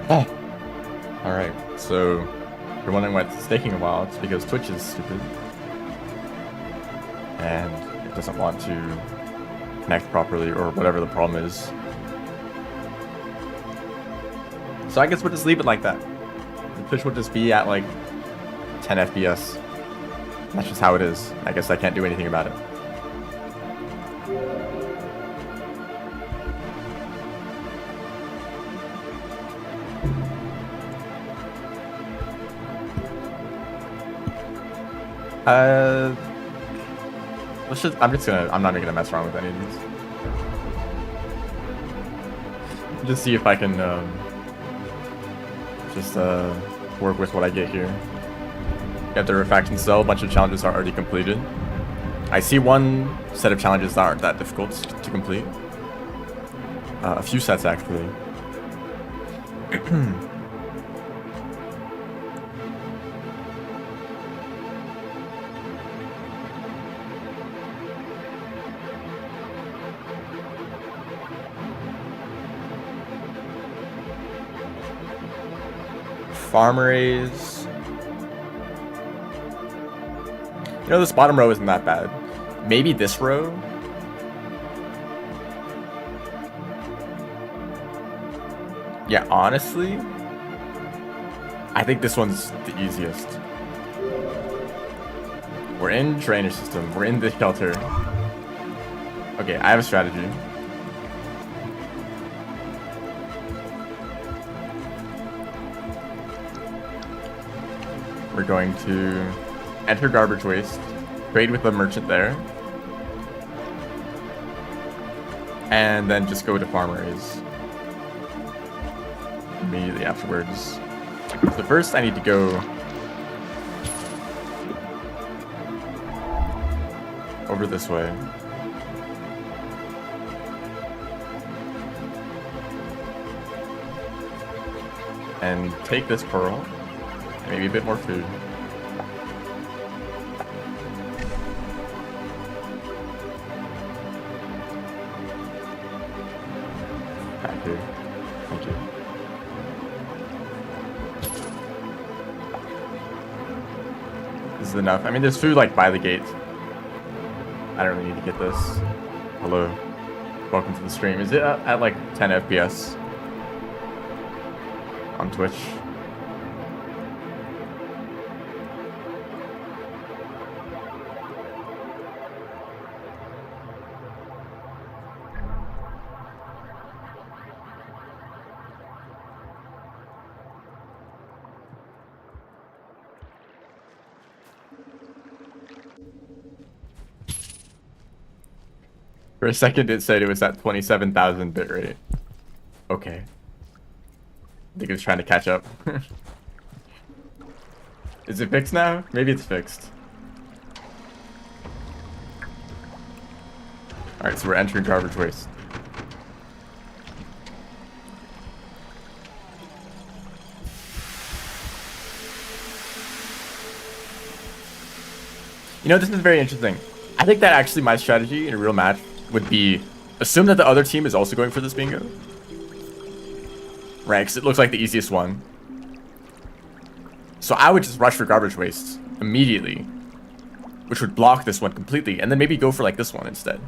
Oh. Alright, so you're wondering why it's taking a while. It's because Twitch is stupid. And it doesn't want to connect properly or whatever the problem is. So I guess we'll just leave it like that. Twitch will just be at like 10 FPS. That's just how it is. I guess I can't do anything about it. Let's just, I'm not gonna mess around with any of these. Just see if I can, work with what I get here. You have the Refraction Cell, a bunch of challenges are already completed. I see one set of challenges that aren't that difficult to complete. A few sets, actually. Farm raise. You know, this bottom row isn't that bad. Maybe this row? Yeah, honestly, I think this one's the easiest. We're in drainage system. We're in this shelter. Okay, I have a strategy. We're going to enter garbage waste, trade with the merchant there, and then just go to farm raise immediately afterwards. So first I need to go over this way. And take this pearl. Maybe a bit more food. Back here. Thank you. This is enough. I mean, there's food like by the gate. I don't really need to get this. Hello. Welcome to the stream. Is it at like 10 FPS on Twitch? For a second, it said it was at 27,000 bitrate. Okay. I think it was trying to catch up. Is it fixed now? Maybe it's fixed. Alright, so we're entering garbage waste. You know, this is very interesting. I think that actually my strategy in a real match would be assume that the other team is also going for this bingo. Right, because it looks like the easiest one. So I would just rush for garbage waste immediately, which would block this one completely, and then maybe go for like this one instead.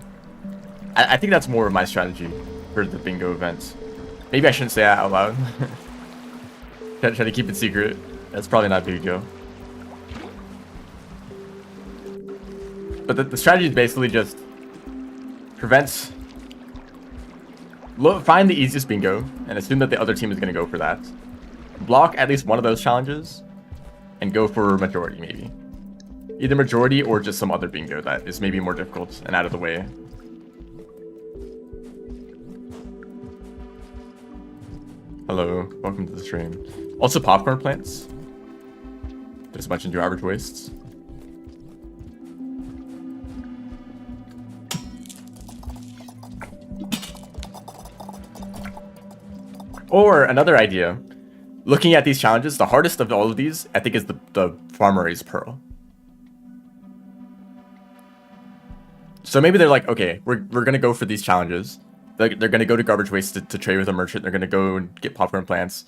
I think that's more of my strategy for the bingo event. Maybe I shouldn't say that out loud. Try to keep it secret. That's probably not a big deal. But the strategy is basically just prevent, find the easiest bingo and assume that the other team is going to go for that. Block at least one of those challenges and go for majority maybe. Either majority or just some other bingo that is maybe more difficult and out of the way. Hello, welcome to the stream. Also popcorn plants. There's a bunch of new average wastes. Or another idea, looking at these challenges, the hardest of all of these, I think, is the farmer raise pearl. So maybe they're like, okay, we're gonna go for these challenges. They're gonna go to garbage waste to trade with a merchant. They're gonna go and get popcorn plants.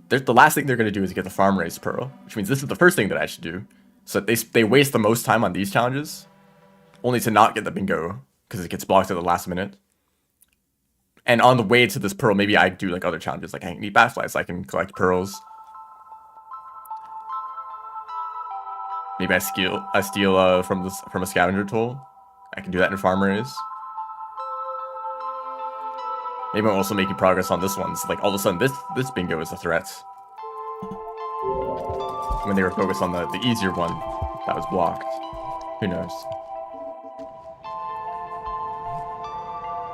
The last thing they're going to do is get the farm raised pearl, which means this is the first thing that I should do. So they waste the most time on these challenges, only to not get the bingo, because it gets blocked at the last minute. And on the way to this pearl, maybe I do like other challenges, like I can eat batflies, I can collect pearls. Maybe I steal from a scavenger tool. I can do that in farm raise. Maybe I'm also making progress on this one. So like all of a sudden this bingo is a threat. When they were focused on the easier one that was blocked. Who knows?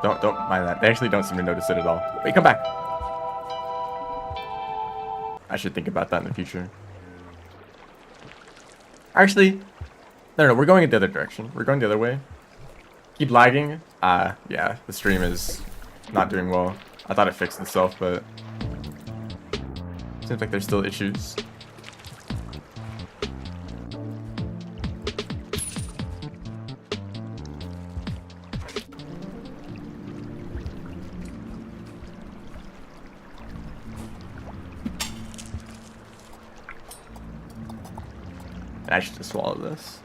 Don't mind that. They actually don't seem to notice it at all. Wait, come back. I should think about that in the future. Actually, no, we're going in the other direction. We're going the other way. Keep lagging. Yeah, the stream is not doing well. I thought it fixed itself, but seems like there's still issues. I should just swallow this.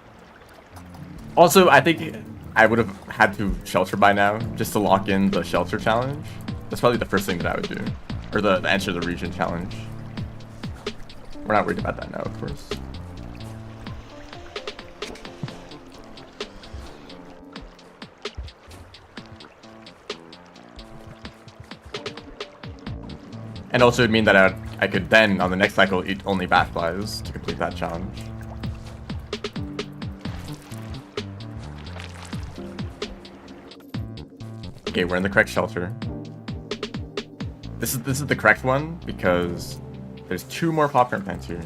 Also, I think I would have had to shelter by now, just to lock in the shelter challenge. That's probably the first thing that I would do. Or the enter the region challenge. We're not worried about that now, of course. And also it'd mean that I could then, on the next cycle, eat only batflies to complete that challenge. Okay, we're in the correct shelter. This is the correct one because there's 2 more popcorn plants here.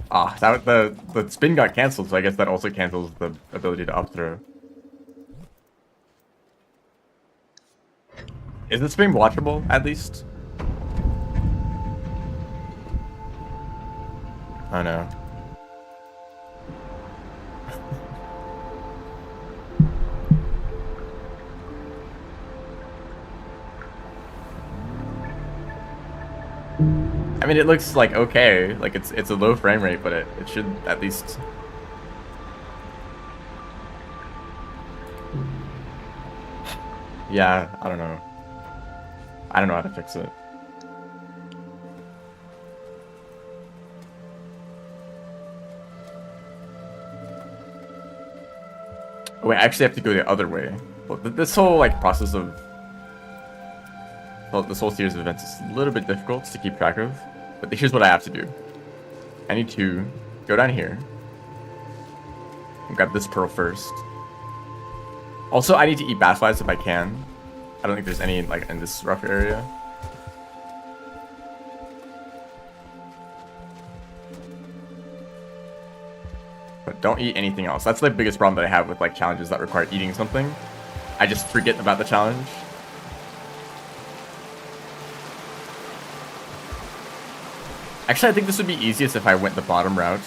Ah, the spin got cancelled, so I guess that also cancels the ability to up throw. Is the stream watchable at least? Oh no. I mean, it looks like okay. Like it's a low frame rate, but it should at least. Yeah, I don't know. I don't know how to fix it. Oh, wait, I actually have to go the other way. Well, this whole like process of this whole series of events is a little bit difficult to keep track of. But here's what I have to do. I need to go down here and grab this pearl first. Also, I need to eat batflies if I can. I don't think there's any like in this rough area. But don't eat anything else. That's the biggest problem that I have with like challenges that require eating something. I just forget about the challenge. Actually, I think this would be easiest if I went the bottom route.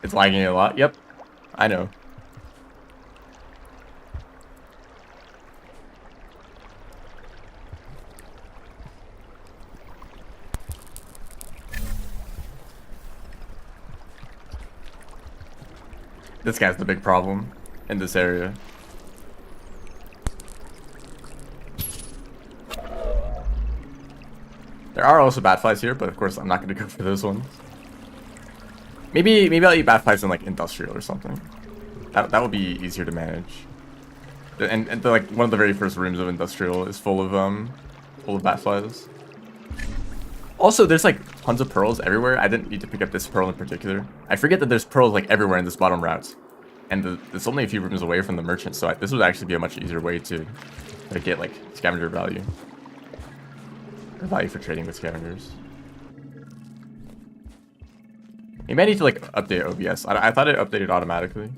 It's lagging a lot. Yep, I know. This guy's the big problem in this area. There are also batflies here, but of course I'm not going to go for those ones. Maybe I'll eat batflies in like industrial or something. That would be easier to manage. And like one of the very first rooms of industrial is full of batflies. Also, there's like tons of pearls everywhere. I didn't need to pick up this pearl in particular. I forget that there's pearls like everywhere in this bottom route. And it's only a few rooms away from the merchant, so this would actually be a much easier way to get like scavenger value. Or value for trading with scavengers. Maybe I need to like update OBS. I thought it updated automatically.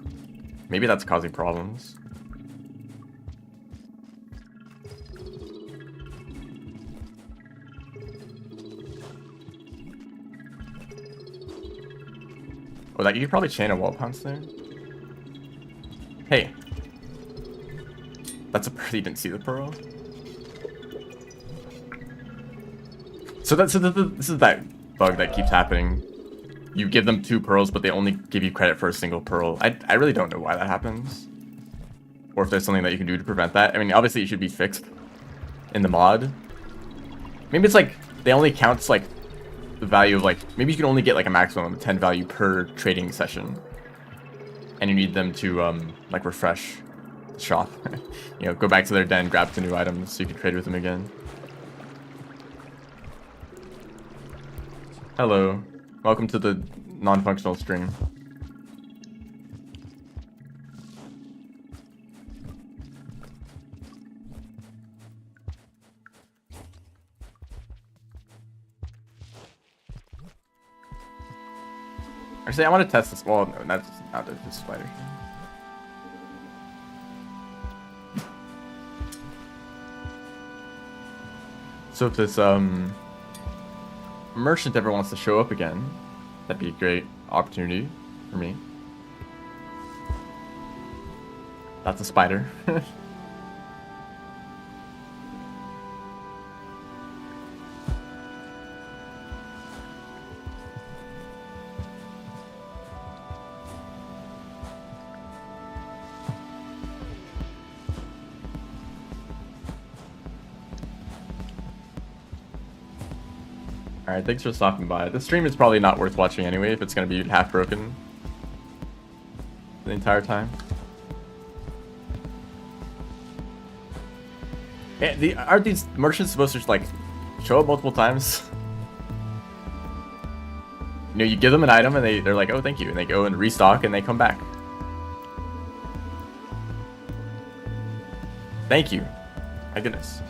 Maybe that's causing problems. Oh, that you could probably chain a wall pounce there. Hey. That's a pearl. You didn't see the pearl? So this is that bug that keeps happening. You give them 2 pearls, but they only give you credit for a single pearl. I really don't know why that happens. Or if there's something that you can do to prevent that. I mean, obviously it should be fixed in the mod. Maybe it's like, they only counts like the value of like, maybe you can only get like a maximum of 10 value per trading session. And you need them to like refresh the shop. You know, go back to their den, grab the new items so you can trade with them again. Hello. Welcome to the non-functional stream. Actually, I want to test this. Well, no, that's not the spider. So if this merchant ever wants to show up again, that'd be a great opportunity for me. That's a spider. Alright, thanks for stopping by. The stream is probably not worth watching anyway if it's going to be half broken the entire time. Aren't these merchants supposed to like show up multiple times? You know, you give them an item and they're like, oh, thank you. And they go and restock and they come back. Thank you. My goodness.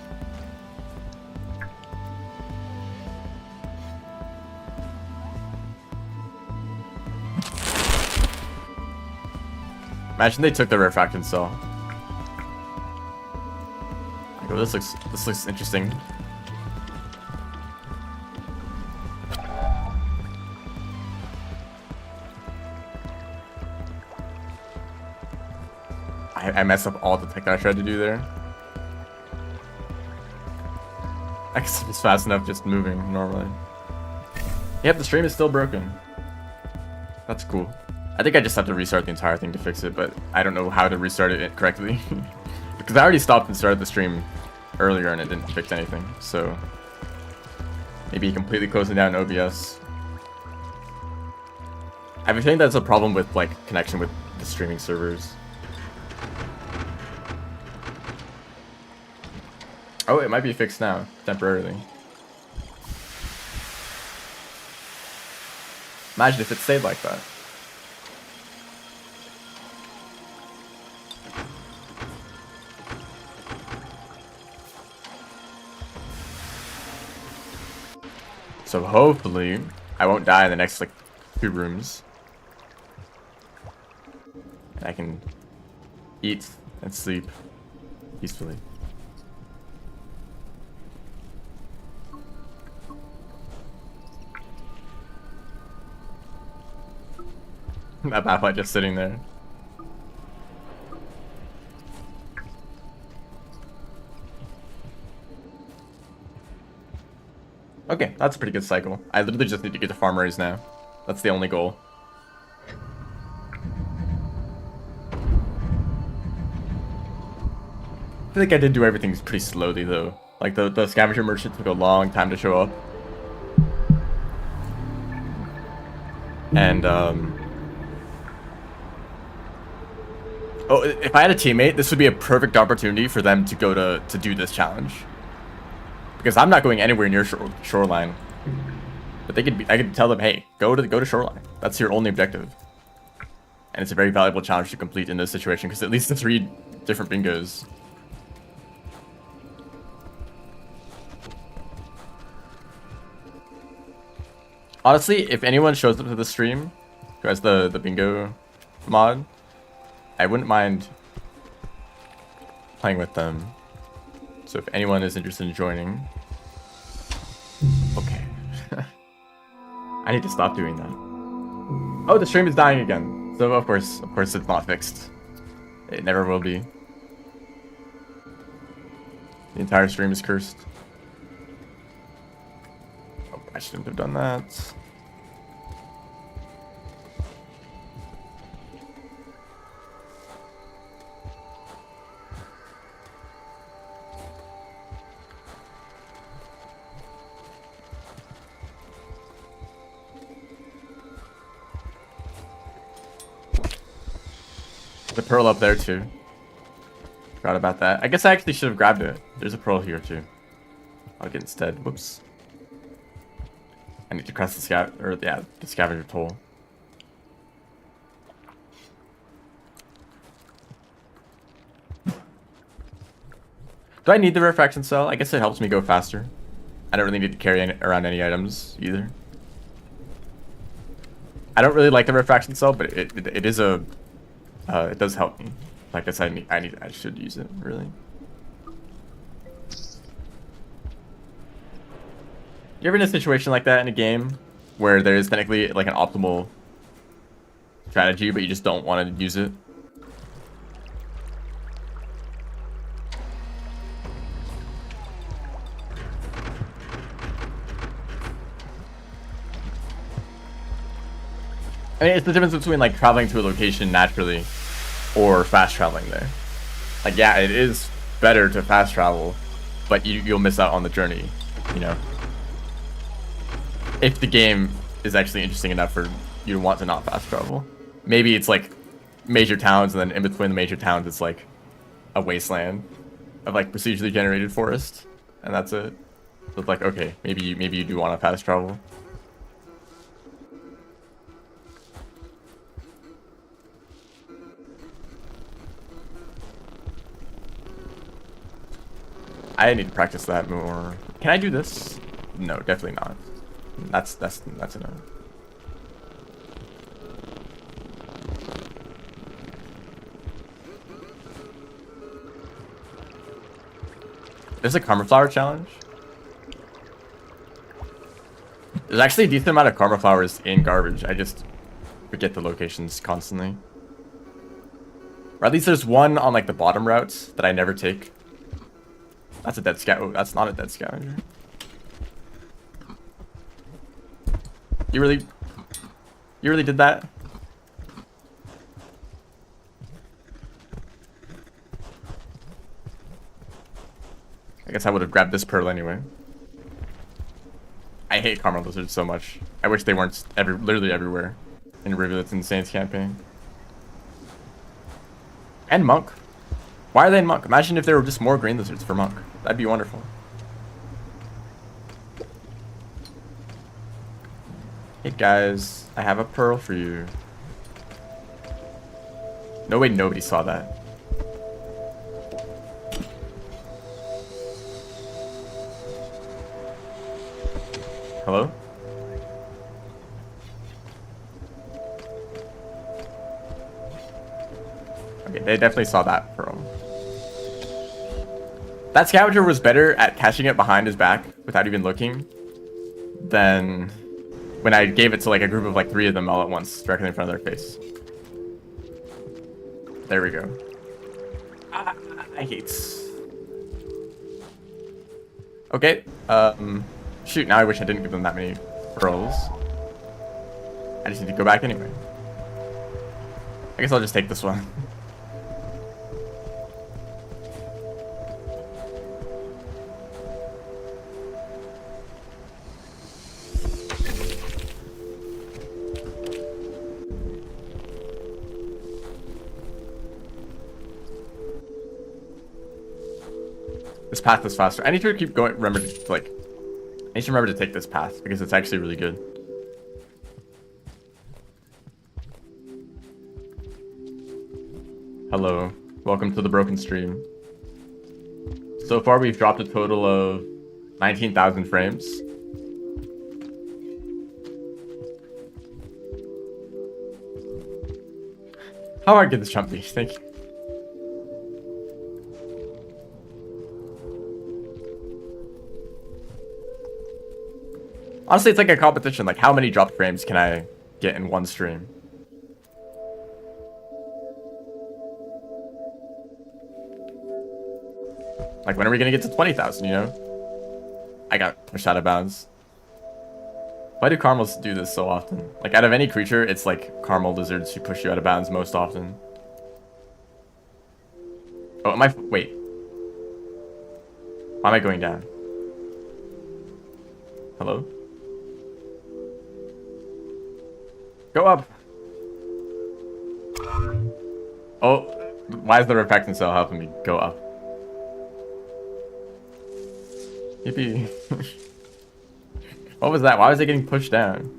Imagine they took the refraction cell. Like, oh, this looks interesting. I messed up all the tech that I tried to do there. I guess it's fast enough just moving normally. Yep, the stream is still broken. That's cool. I think I just have to restart the entire thing to fix it, but I don't know how to restart it correctly. Because I already stopped and started the stream earlier and it didn't fix anything, so... Maybe completely closing down OBS. I have a feeling that's a problem with, like, connection with the streaming servers. Oh, it might be fixed now, temporarily. Imagine if it stayed like that. So hopefully, I won't die in the next, like, 2 rooms. And I can eat and sleep peacefully. That Bathlight just sitting there. Okay, that's a pretty good cycle. I literally just need to get to farm raise now. That's the only goal. I feel like I did do everything pretty slowly though. Like the scavenger merchant took a long time to show up. And oh, if I had a teammate, this would be a perfect opportunity for them to go to do this challenge. Because I'm not going anywhere near shoreline. But I could tell them, hey, go to shoreline. That's your only objective. And it's a very valuable challenge to complete in this situation because at least the 3 different bingos. Honestly, if anyone shows up to the stream who has the bingo mod, I wouldn't mind playing with them. So if anyone is interested in joining... Okay. I need to stop doing that. Oh, the stream is dying again. So of course it's not fixed. It never will be. The entire stream is cursed. Oh, I shouldn't have done that. The pearl up there too. Forgot about that. I guess I actually should have grabbed it. There's a pearl here too. I'll get instead. Whoops. I need to cross the the scavenger toll. Do I need the refraction cell? I guess it helps me go faster. I don't really need to carry around any items either. I don't really like the refraction cell, but it is a it does help me. Like I said, I should use it really. You ever in a situation like that in a game where there is technically like an optimal strategy, but you just don't want to use it? I mean, it's the difference between like traveling to a location naturally or fast traveling there. Like, yeah, it is better to fast travel, but you'll miss out on the journey, you know? If the game is actually interesting enough for you to want to not fast travel. Maybe it's like major towns, and then in between the major towns it's like a wasteland of like procedurally generated forest, and that's it. So it's like, okay, maybe you do want to fast travel. I need to practice that more. Can I do this? No, definitely not. That's enough. There's a Karma Flower challenge. There's actually a decent amount of Karma Flowers in Garbage. I just forget the locations constantly. Or at least there's one on like the bottom routes that I never take. That's a dead scout. Oh, that's not a dead scavenger. You really did that? I guess I would have grabbed this pearl anyway. I hate Karma Lizards so much. I wish they weren't literally everywhere in Rivulets and Saints campaign. And Monk. Why are they in Monk? Imagine if there were just more green lizards for Monk. That'd be wonderful. Hey guys, I have a pearl for you. No way nobody saw that. Hello? Okay, they definitely saw that pearl. That scavenger was better at catching it behind his back without even looking than when I gave it to like a group of like 3 of them all at once directly in front of their face. There we go. I hate. Okay. Shoot, now I wish I didn't give them that many pearls. I just need to go back anyway. I guess I'll just take this one. This path is faster. I need to keep going. Remember to like. I need to remember to take this path because it's actually really good. Hello, welcome to the broken stream. So far, we've dropped a total of 19,000 frames. How hard did this jump be? Thank you. Honestly, it's like a competition. Like, how many dropped frames can I get in one stream. Like, when are we gonna get to 20,000, you know? I got pushed out of bounds. Why do caramels do this so often? Like, out of any creature, it's like caramel lizards who push you out of bounds most often. Oh, am I... Wait. Why am I going down? Hello? Go up! Oh, why is the Repectant Cell helping me go up? Yippee. What was that? Why was it getting pushed down?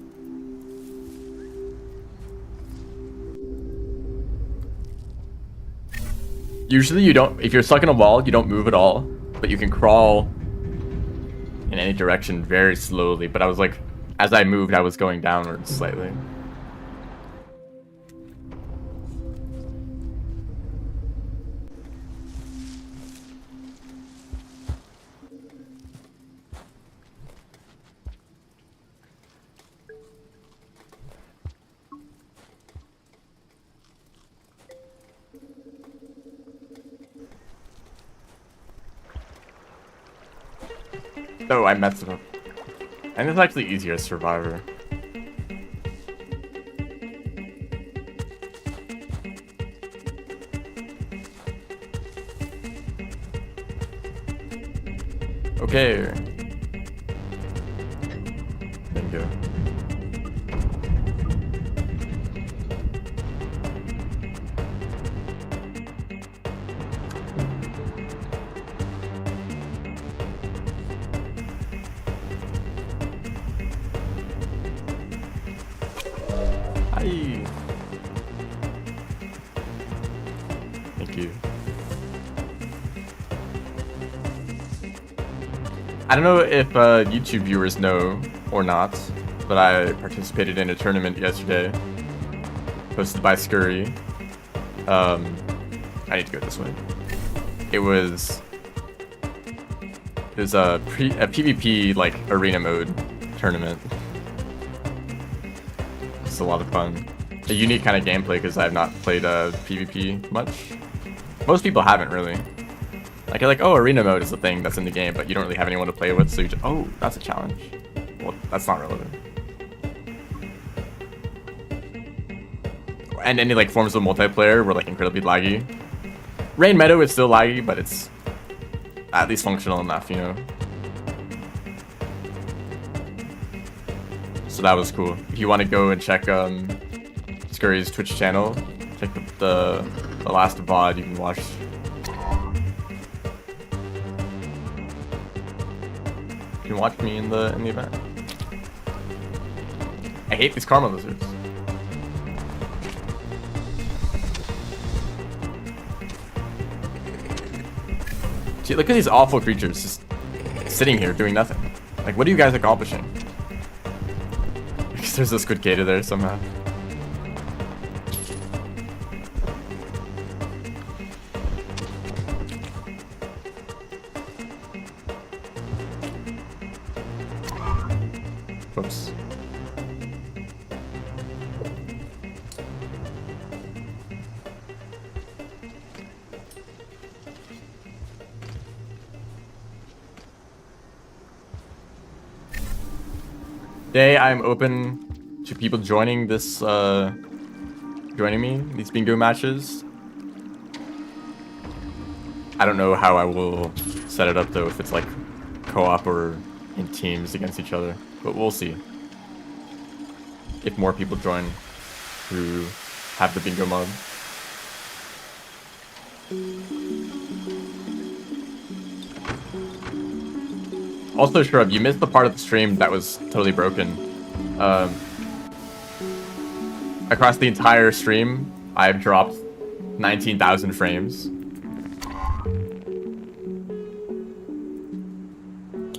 Usually you don't, if you're stuck in a wall, you don't move at all, but you can crawl in any direction very slowly. But I was like, as I moved, I was going downwards slightly. Oh, I messed it up. And it's actually easier as Survivor. Okay. Bingo. Hi. Thank you. I don't know if YouTube viewers know or not, but I participated in a tournament yesterday, hosted by Scurry. I need to go this way. It was a PvP like arena mode tournament. It's a lot of fun. A unique kind of gameplay because I have not played PvP much. Most people haven't really. Like, you're like, oh, arena mode is the thing that's in the game, but you don't really have anyone to play with, so you just, oh, that's a challenge. Well, that's not relevant. And any like forms of multiplayer were like incredibly laggy. Rain Meadow is still laggy, but it's at least functional enough, you know. So that was cool. If you want to go and check Scurry's Twitch channel, check the last VOD you can watch. You can watch me in the event. I hate these karma lizards. Gee, look at these awful creatures just sitting here doing nothing. Like, what are you guys accomplishing? Because there's a Squidcada there somehow. Whoops. Today I'm open to people joining this, joining me in these bingo matches. I don't know how I will set it up though, if it's like co-op or in teams against each other, but we'll see. If more people join who have the bingo mod. Also, Shrub, you missed the part of the stream that was totally broken. Across the entire stream, I've dropped 19,000 frames.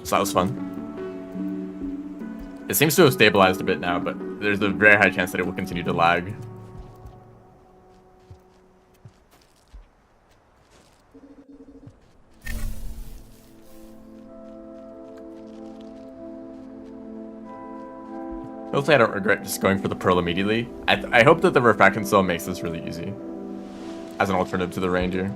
So that was fun. It seems to have stabilized a bit now, but there's a very high chance that it will continue to lag. Hopefully I don't regret just going for the pearl immediately. I hope that the refraction cell makes this really easy. As an alternative to the reindeer.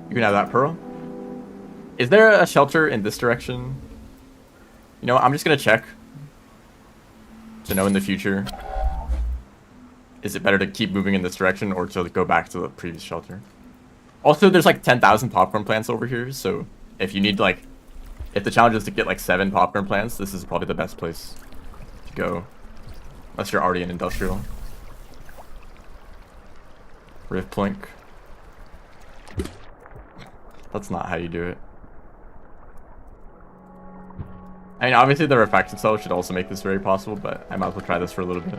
You can have that pearl. Is there a shelter in this direction? You know, I'm just gonna check to know in the future. Is it better to keep moving in this direction or to go back to the previous shelter? Also, there's like 10,000 popcorn plants over here, so if you need like, if the challenge is to get like 7 popcorn plants, this is probably the best place to go. Unless you're already in industrial. Rift Plink. That's not how you do it. I mean, obviously the refraction cell should also make this very possible, but I might as well try this for a little bit.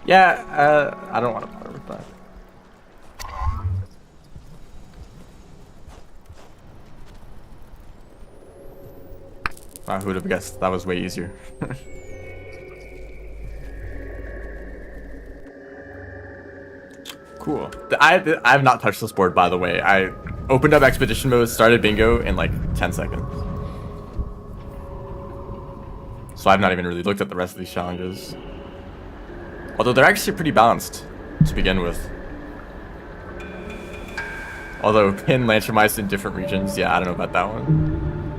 Yeah, I don't want to bother with that. Wow, who would have guessed that was way easier? Cool. I have not touched this board, by the way. I opened up expedition mode, started bingo in like 10 seconds. So I've not even really looked at the rest of these challenges. Although they're actually pretty balanced to begin with. Although pin Lancer Mice in different regions, yeah, I don't know about that one.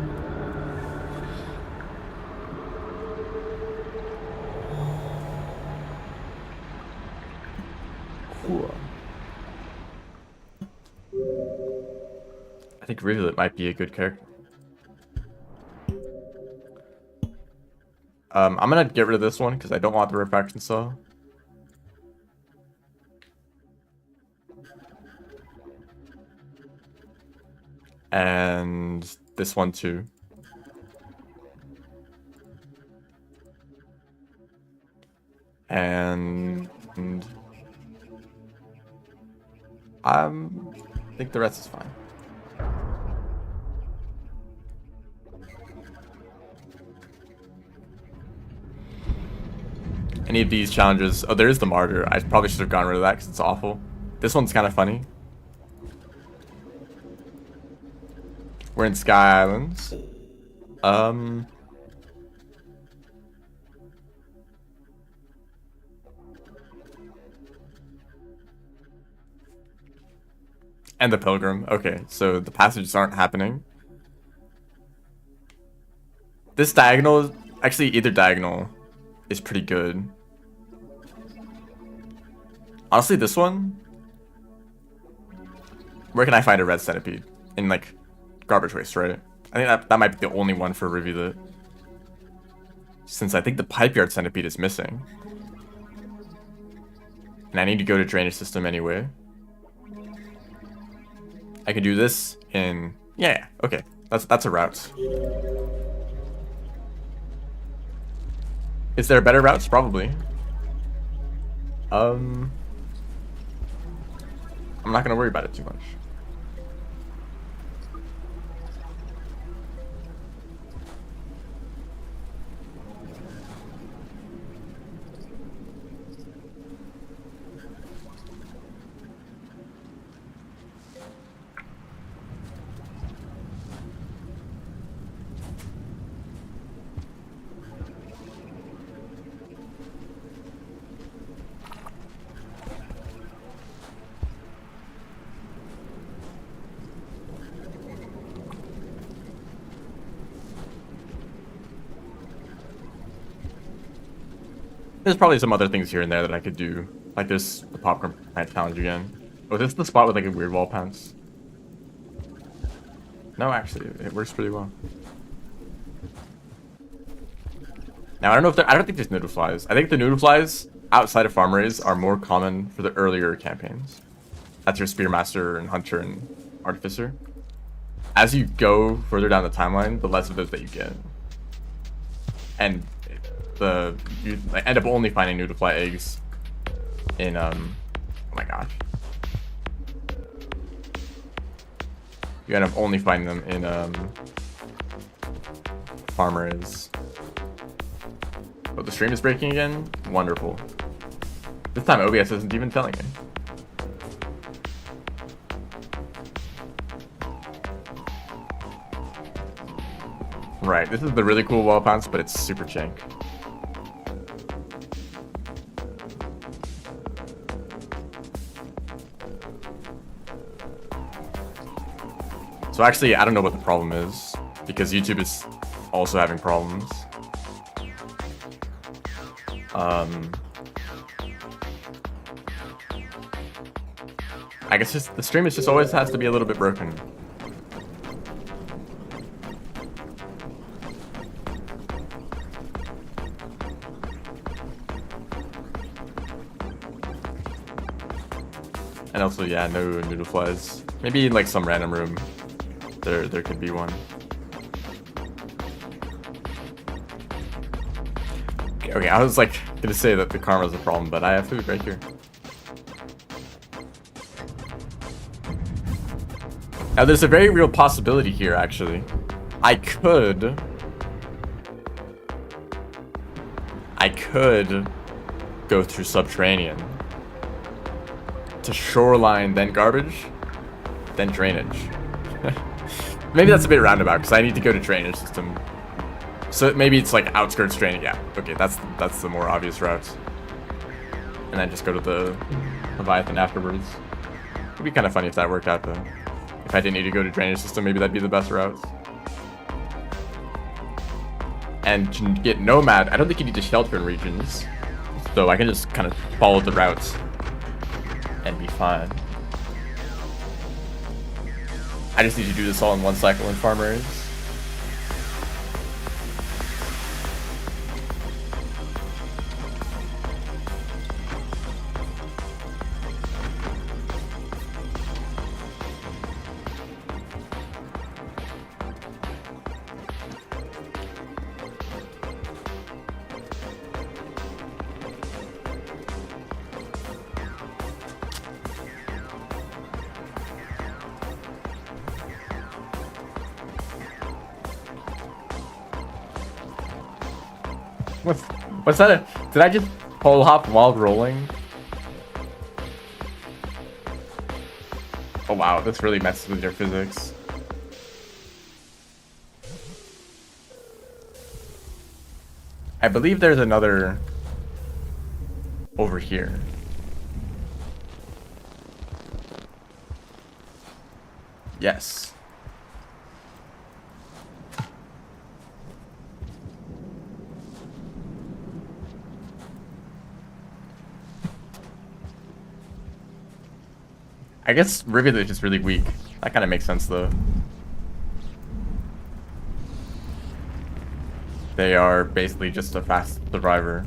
Cool. I think Rivulet might be a good character. I'm gonna get rid of this one because I don't want the refraction cell. And this one too. And I think the rest is fine. Any of these challenges, oh, there is the martyr. I probably should have gotten rid of that because it's awful. This one's kind of funny. We're in Sky Islands. And the Pilgrim. Okay, so the passages aren't happening. This diagonal, actually either diagonal is pretty good. Honestly, this one? Where can I find a red centipede? In like garbage waste, right? I think that might be the only one for Rivulet. Since I think the pipe yard centipede is missing. And I need to go to drainage system anyway. I can do this in... Yeah, okay. That's a route. Is there better routes? Probably. I'm not gonna worry about it too much. There's probably some other things here and there that I could do. Like the popcorn plant challenge again. Oh, this is the spot with like a weird wall pounce. No, actually, it works pretty well. Now, I don't know if I don't think there's noodle flies. I think the noodle flies outside of farm rays are more common for the earlier campaigns. That's your Spearmaster and Hunter and Artificer. As you go further down the timeline, the less of those that you get. And you end up only finding noodle fly eggs in oh my gosh. You end up only finding them in farmers. Oh, the stream is breaking again? Wonderful. This time OBS isn't even telling me. Right, this is the really cool wall bounce, but it's super jank. So actually, I don't know what the problem is, because YouTube is also having problems. I guess just the stream is just always has to be a little bit broken. And also, yeah, no noodle flies. Maybe in like some random room, there could be one. Okay, I was like gonna say that the karma's a problem, but I have food right here. Now there's a very real possibility here, actually. I could go through Subterranean to Shoreline, then Garbage, then Drainage. Maybe that's a bit roundabout, because I need to go to Drainage System. So maybe it's like outskirts Drainage. Yeah, okay, that's the more obvious route. And then just go to the Leviathan afterwards. It'd be kind of funny if that worked out, though. If I didn't need to go to Drainage System, maybe that'd be the best route. And to get Nomad, I don't think you need to shelter in regions. So I can just kind of follow the routes and be fine. I just need to do this all in one cycle in farm areas. What's that? Did I just pole hop while rolling? Oh wow, this really messes with your physics. I believe there's another over here. Yes. I guess Rivulet is just really weak. That kind of makes sense, though. They are basically just a fast survivor.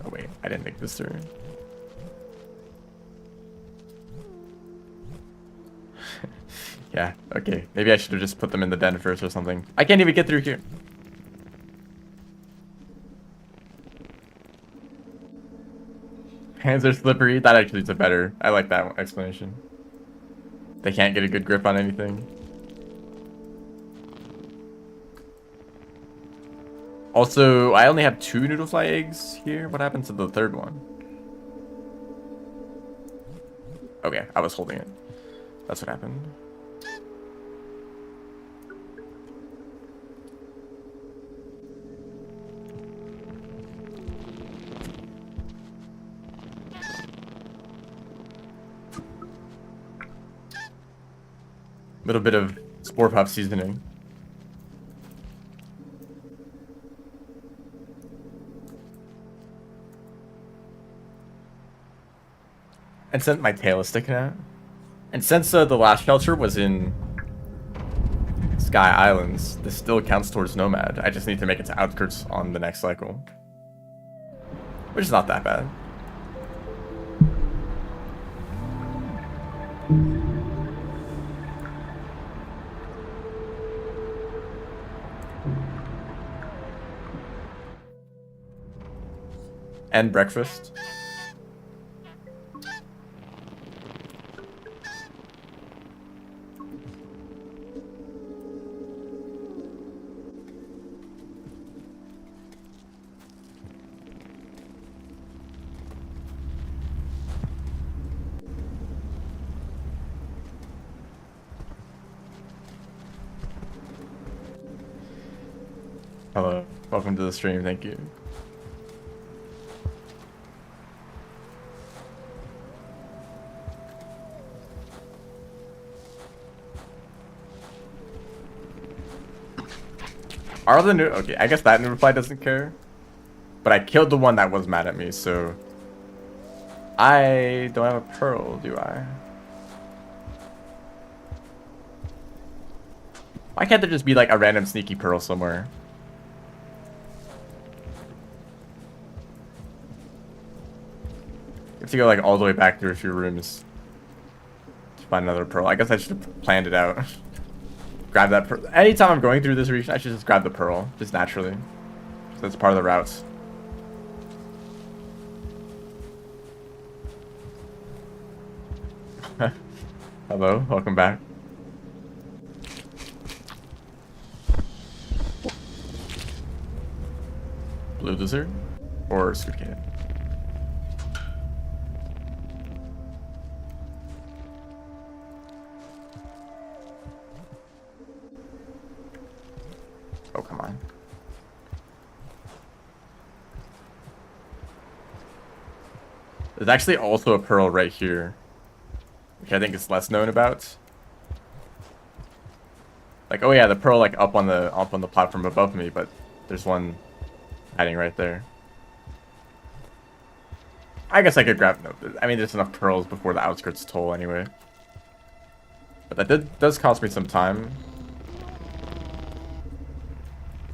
Oh wait, I didn't think this through. Yeah, okay. Maybe I should have just put them in the den first or something. I can't even get through here. Hands are slippery. That actually is a better. I like that explanation. They can't get a good grip on anything. Also, I only have 2 noodlefly eggs here. What happened to the third one? Okay, I was holding it. That's what happened. Little bit of Spore Puff seasoning. And since my tail is sticking out. And since the last shelter was in Sky Islands, this still counts towards Nomad. I just need to make it to Outskirts on the next cycle. Which is not that bad. And breakfast. Hello, welcome to the stream, thank you. Are the new... Okay, I guess that new reply doesn't care. But I killed the one that was mad at me, so... I don't have a pearl, do I? Why can't there just be like a random sneaky pearl somewhere? You have to go like all the way back through a few rooms to find another pearl. I guess I should have planned it out. Grab that pearl. Anytime I'm going through this region, I should just grab the pearl, just naturally. So that's part of the route. Hello, welcome back. Blue lizard or squid cannon? Oh, come on. There's actually also a pearl right here, which I think is less known about. Like, oh yeah, the pearl like up on the platform above me, but there's one hiding right there. I guess I could grab... No, I mean, there's enough pearls before the Outskirts toll anyway. But that does cost me some time.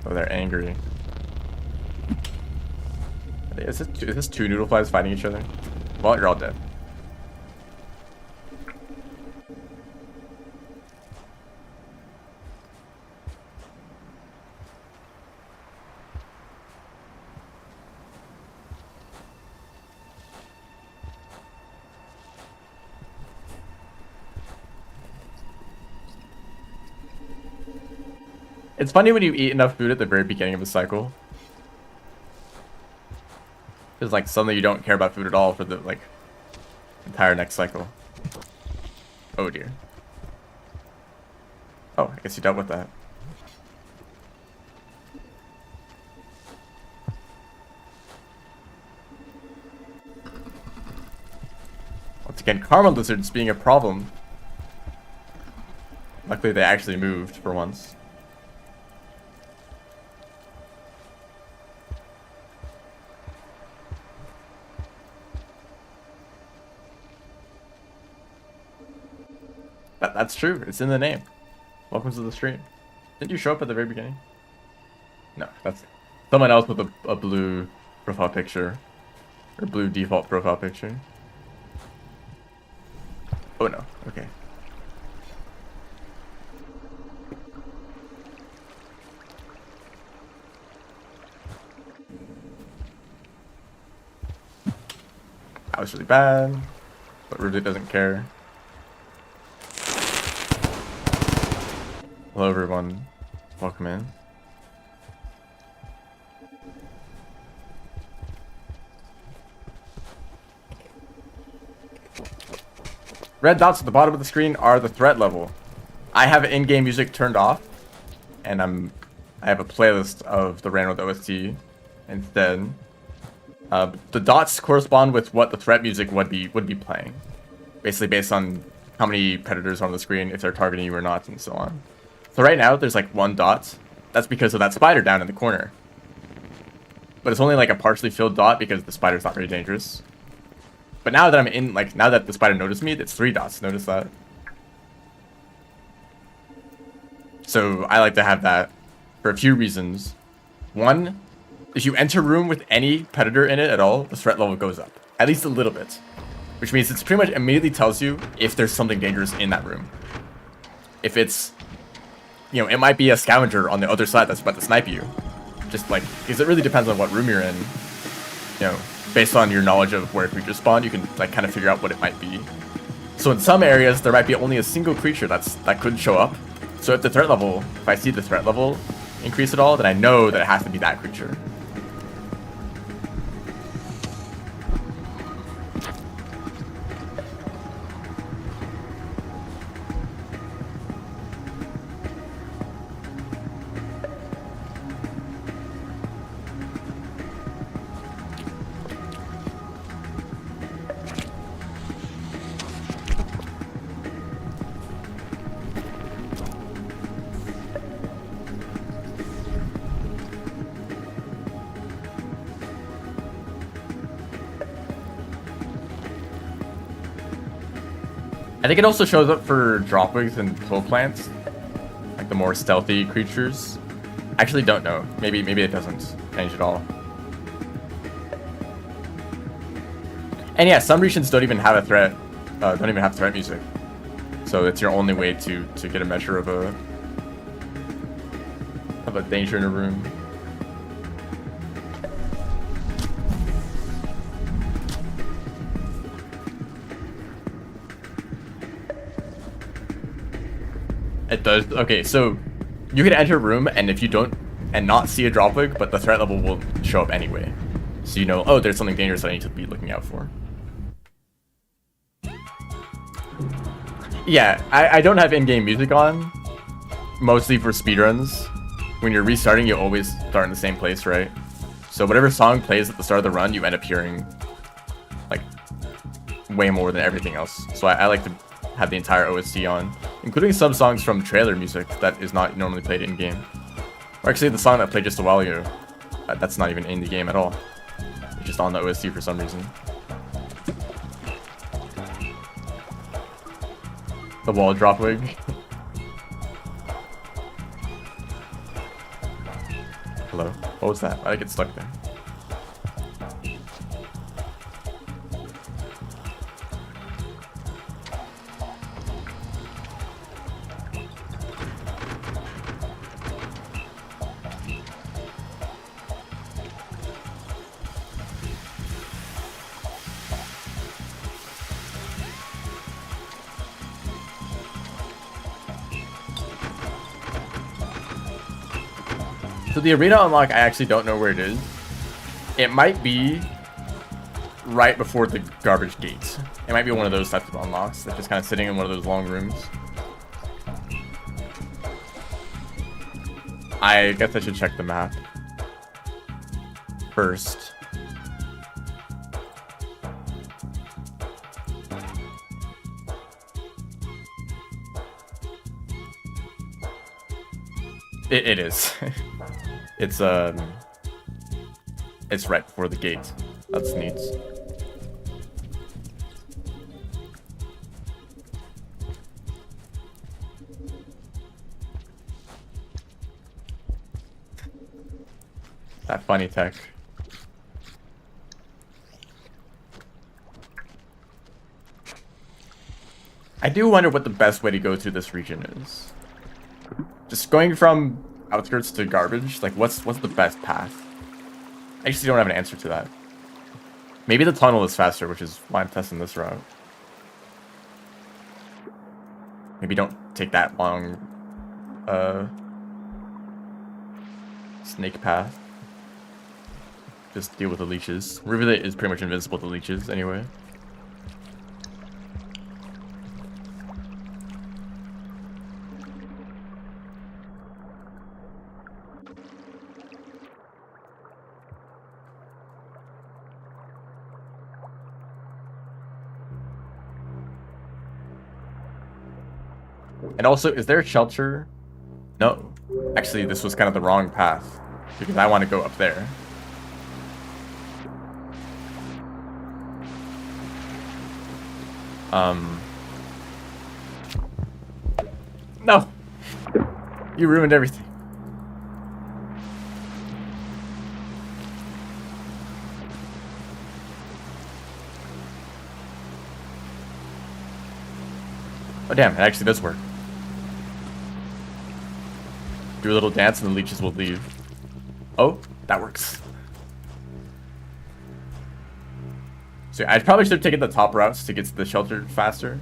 Oh, they're angry. Is this two noodle flies fighting each other? Well, you're all dead. It's funny when you eat enough food at the very beginning of the cycle. It's like suddenly you don't care about food at all for the like entire next cycle. Oh dear. Oh, I guess you dealt with that. Once again, karma lizards being a problem. Luckily they actually moved for once. That's true. It's in the name. Welcome to the stream. Didn't you show up at the very beginning? No, that's someone else with a blue profile picture. Or blue default profile picture. Oh no, okay. That was really bad, but Rudy doesn't care. Hello everyone, welcome in. Red dots at the bottom of the screen are the threat level. I have in-game music turned off, and I have a playlist of the Randall OST instead. The dots correspond with what the threat music would be playing, basically based on how many predators are on the screen, if they're targeting you or not, and so on. So right now there's like one dot. That's because of that spider down in the corner. But it's only like a partially filled dot because the spider's not very dangerous. But now that I'm in, like, now that the spider noticed me, it's 3 dots. Notice that? So I like to have that for a few reasons. One, if you enter a room with any predator in it at all, the threat level goes up. At least a little bit. Which means it's pretty much immediately tells you if there's something dangerous in that room. If it's, you know, it might be a scavenger on the other side that's about to snipe you. Just like, because it really depends on what room you're in. You know, based on your knowledge of where creatures spawn, you can like kind of figure out what it might be. So in some areas, there might be only a single creature that could show up. So if the threat level, if I see the threat level increase at all, then I know that it has to be that creature. I think it also shows up for dropwigs and flow plants, like the more stealthy creatures. I actually don't know. Maybe it doesn't change at all. And yeah, some regions don't even have a threat. Don't even have threat music. So it's your only way to get a measure of a danger in a room. It does. Okay, so you can enter a room, and if you don't, and not see a dropwig, but the threat level will show up anyway. So you know, oh, there's something dangerous that I need to be looking out for. Yeah, I don't have in-game music on, mostly for speedruns. When you're restarting, you always start in the same place, right? So whatever song plays at the start of the run, you end up hearing, like, way more than everything else. So I like to have the entire OST on, including some songs from trailer music that is not normally played in-game. Or actually, the song that played just a while ago, that's not even in the game at all. It's just on the OST for some reason. The wall dropwig. Hello? What was that? Why did I get stuck there? So the arena unlock, I actually don't know where it is. It might be right before the garbage gates. It might be one of those types of unlocks that's just kind of sitting in one of those long rooms. I guess I should check the map first. It is. It's right before the gate. That's neat. That funny tech. I do wonder what the best way to go through this region is. Just going from outskirts to garbage, like what's the best path? I actually don't have an answer to that. Maybe the tunnel is faster, which is why I'm testing this route. Maybe don't take that long snake path. Just deal with the leeches. Rivulet is pretty much invincible to leeches anyway. And also, is there a shelter? No. Actually, this was kind of the wrong path, because I want to go up there. No! You ruined everything. Oh damn, it actually does work. Do a little dance and the leeches will leave. Oh, that works. So I probably should have taken the top routes to get to the shelter faster.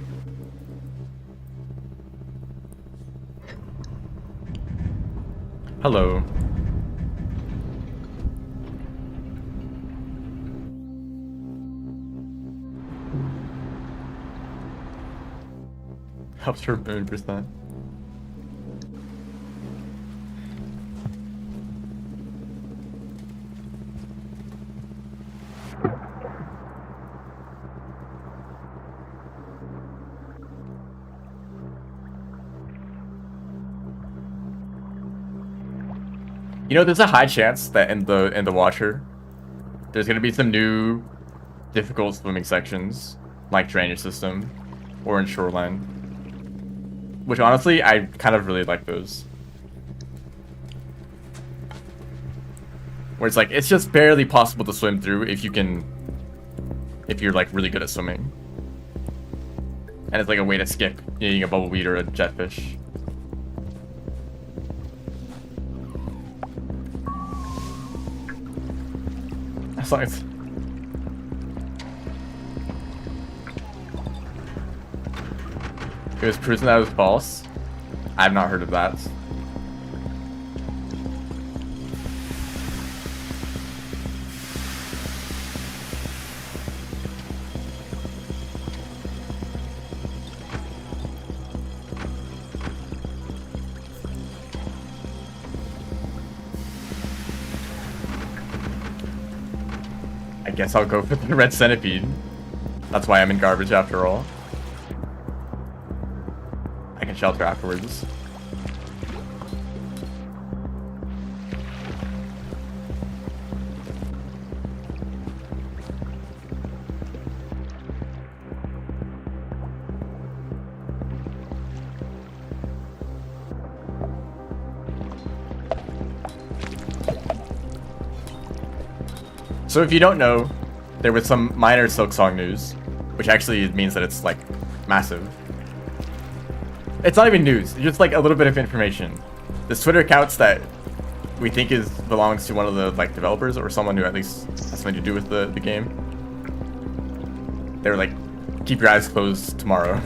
Hello. Helps her moon percent. You know, there's a high chance that in the Watcher, there's gonna be some new difficult swimming sections, like Drainage System, or in Shoreline. Which honestly, I kind of really like those. Where it's like, it's just barely possible to swim through if you're like really good at swimming. And it's like a way to skip eating a bubbleweed or a jetfish. As long as... It was proven that it was false. I have not heard of that. I guess I'll go for the red centipede. That's why I'm in garbage after all. I can shelter afterwards. So if you don't know, there was some minor Silksong news, which actually means that it's like massive. It's not even news, it's just like a little bit of information. This Twitter accounts that we think belongs to one of the like developers or someone who at least has something to do with the game. They were like, keep your eyes closed tomorrow.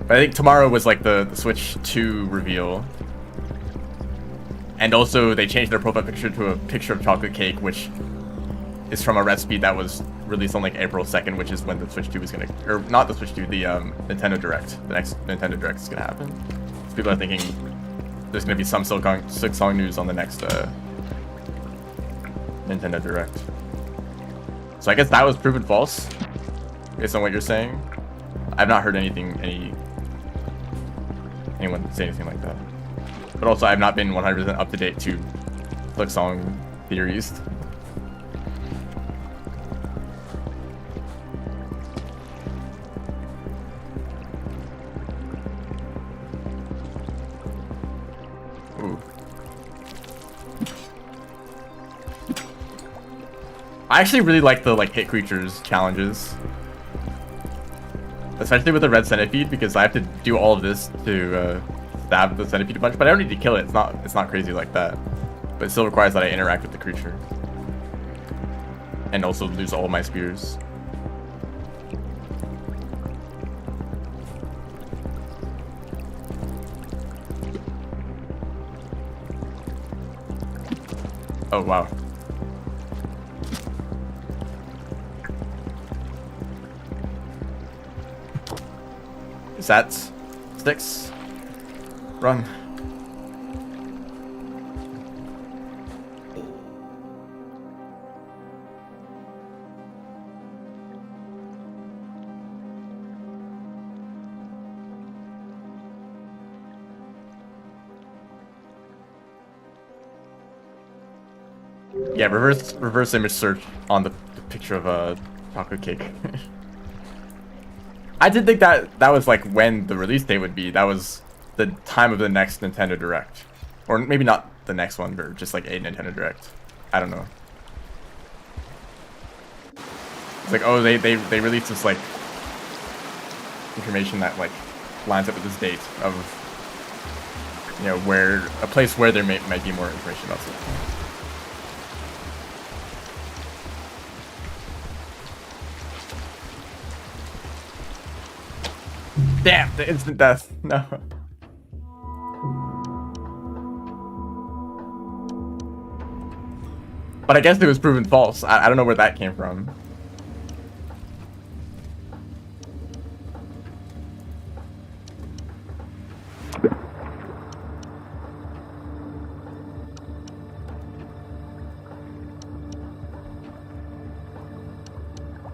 But I think tomorrow was like the Switch 2 reveal. And also they changed their profile picture to a picture of chocolate cake, which is from a recipe that was released on like April 2nd, which is when the Switch 2 is gonna, or not the Switch 2, the Nintendo Direct. The next Nintendo Direct is gonna happen. So people are thinking there's gonna be some Silksong news on the next Nintendo Direct. So I guess that was proven false, based on what you're saying. I've not heard anyone say anything like that. But also I've not been 100% up to date to Silksong theories. Ooh. I actually really like the hit creatures challenges. Especially with the red centipede, because I have to do all of this to stab the centipede a bunch, but I don't need to kill it. It's not crazy like that. But it still requires that I interact with the creature. And also lose all of my spears. Oh wow. Is that sticks? Run. Yeah, reverse image search on the picture of a chocolate cake. I did think that that was like when the release date would be. That was the time of the next Nintendo Direct. Or maybe not the next one, but just like a Nintendo Direct. I don't know. It's like, oh, they released this like information that like lines up with this date of, you know, where a place where there might be more information about something. Damn, the instant death. No. But I guess it was proven false. I don't know where that came from.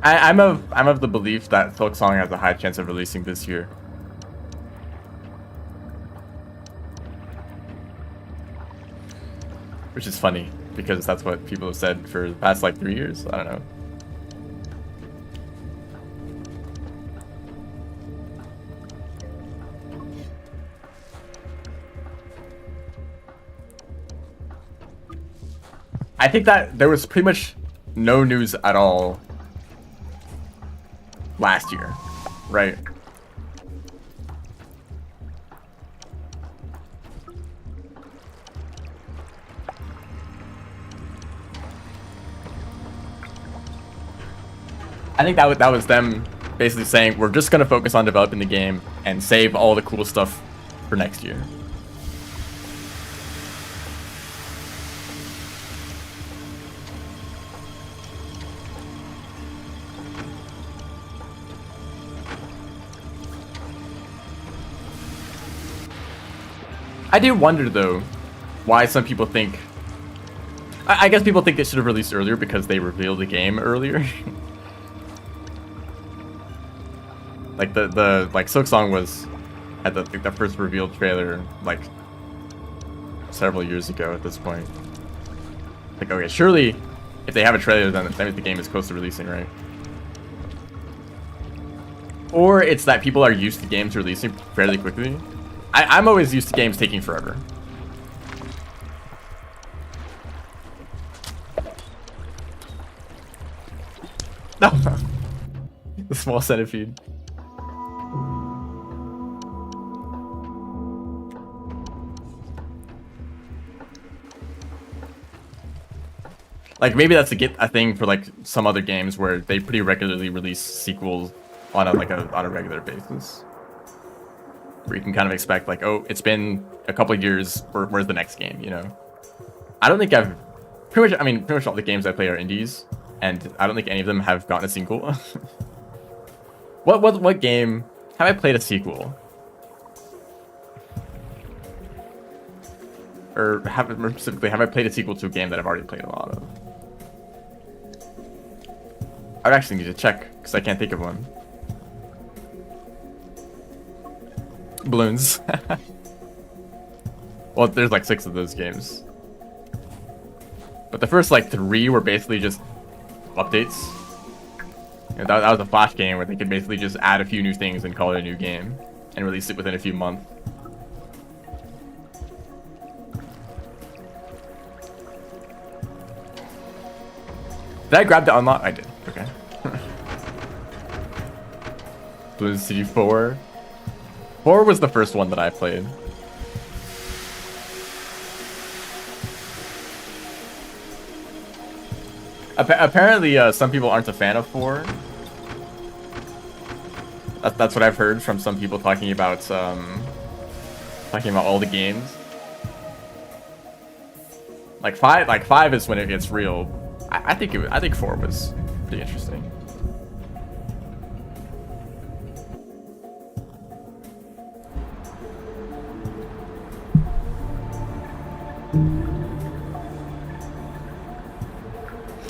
I'm of the belief that Silksong has a high chance of releasing this year. Which is funny, because that's what people have said for the past like 3 years. I don't know. I think that there was pretty much no news at all last year, right? I think that was them basically saying, we're just gonna focus on developing the game and save all the cool stuff for next year. I do wonder though, why some people think. I guess people think they should have released earlier because they revealed the game earlier. Like the Silksong was at the first revealed trailer like several years ago at this point. Like, okay, surely if they have a trailer, then that means the game is close to releasing, right? Or it's that people are used to games releasing fairly quickly. I'm always used to games taking forever. No. The small centipede. Like, maybe that's a thing for like some other games where they pretty regularly release sequels on a regular basis. Where you can kind of expect like, oh, it's been a couple of years, where's the next game, you know? I don't think I've pretty much all the games I play are indies, and I don't think any of them have gotten a sequel. What game have I played a sequel? Or more specifically, have I played a sequel to a game that I've already played a lot of? I would actually need to check, because I can't think of one. Balloons. Well, there's like 6 of those games. But the first like 3 were basically just updates. You know, that was a Flash game where they could basically just add a few new things and call it a new game. And release it within a few months. Did I grab the unlock? I did. Okay. Balloon City 4. 4 was the first one that I played. Apparently, some people aren't a fan of 4. That's what I've heard from some people talking about all the games. Like 5 is when it gets real. I think 4 was pretty interesting.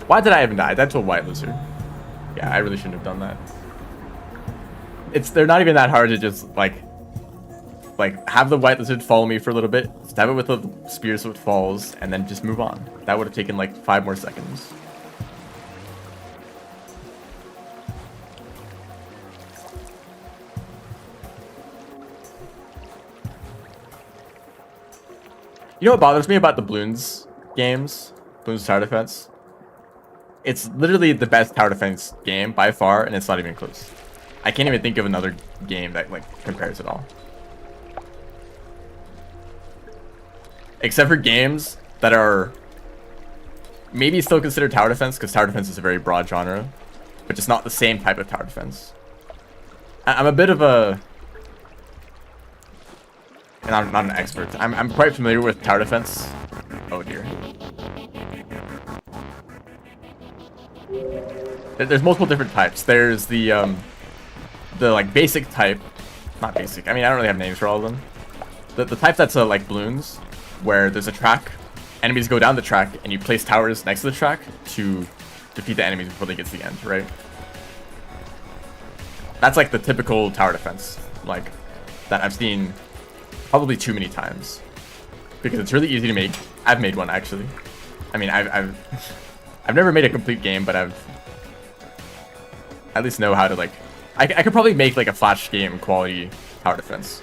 Why did I even die? I died to a white lizard. Yeah, I really shouldn't have done that. They're not even that hard to just like have the white lizard follow me for a little bit, stab it with the spear so it falls, and then just move on. That would have taken like 5 more seconds. You know what bothers me about the Bloons games? Bloons Tower Defense? It's literally the best tower defense game by far, and it's not even close. I can't even think of another game that like compares at all. Except for games that are maybe still considered tower defense, because tower defense is a very broad genre, but just not the same type of tower defense. I'm a bit of a... And I'm not an expert. I'm quite familiar with tower defense. Oh dear. There's multiple different types. There's the like basic type, not basic. I mean, I don't really have names for all of them. The type that's like Bloons, where there's a track, enemies go down the track, and you place towers next to the track to defeat the enemies before they get to the end, right? That's like the typical tower defense, like that I've seen probably too many times, because it's really easy to make. I've made one actually. I mean, I've never made a complete game, but I've at least know how to like. I could probably make like a Flash game quality tower defense.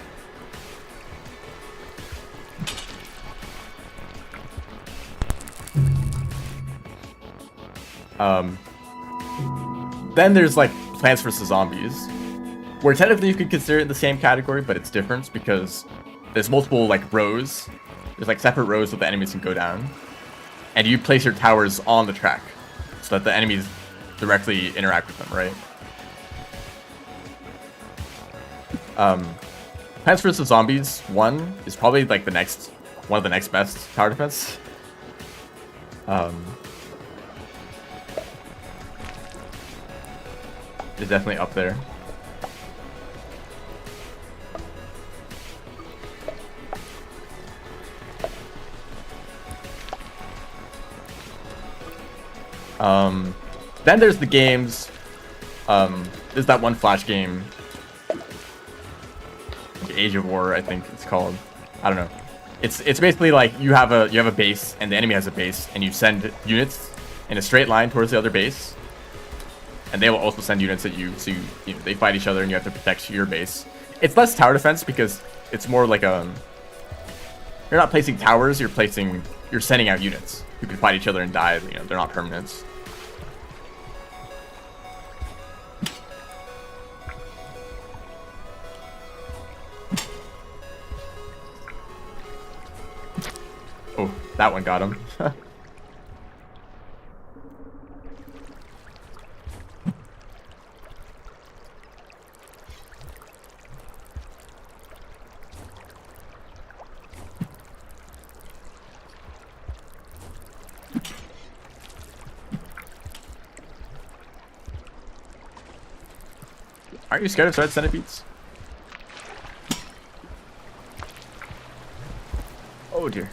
Then there's like Plants vs Zombies, where technically you could consider it in the same category, but it's different because there's multiple like rows. There's like separate rows that the enemies can go down, and you place your towers on the track so that the enemies directly interact with them, right? Plants vs Zombies 1 is probably like one of the next best tower defense. It's definitely up there. Then there's the games. There's that one Flash game, Age of War, I think it's called. I don't know. It's basically like you have a base and the enemy has a base, and you send units in a straight line towards the other base, and they will also send units at you. So you know, they fight each other, and you have to protect your base. It's less tower defense because it's more like you're not placing towers. You're sending out units who can fight each other and die. You know, they're not permanents. Oh, that one got him. Aren't you scared of red centipedes? Oh dear.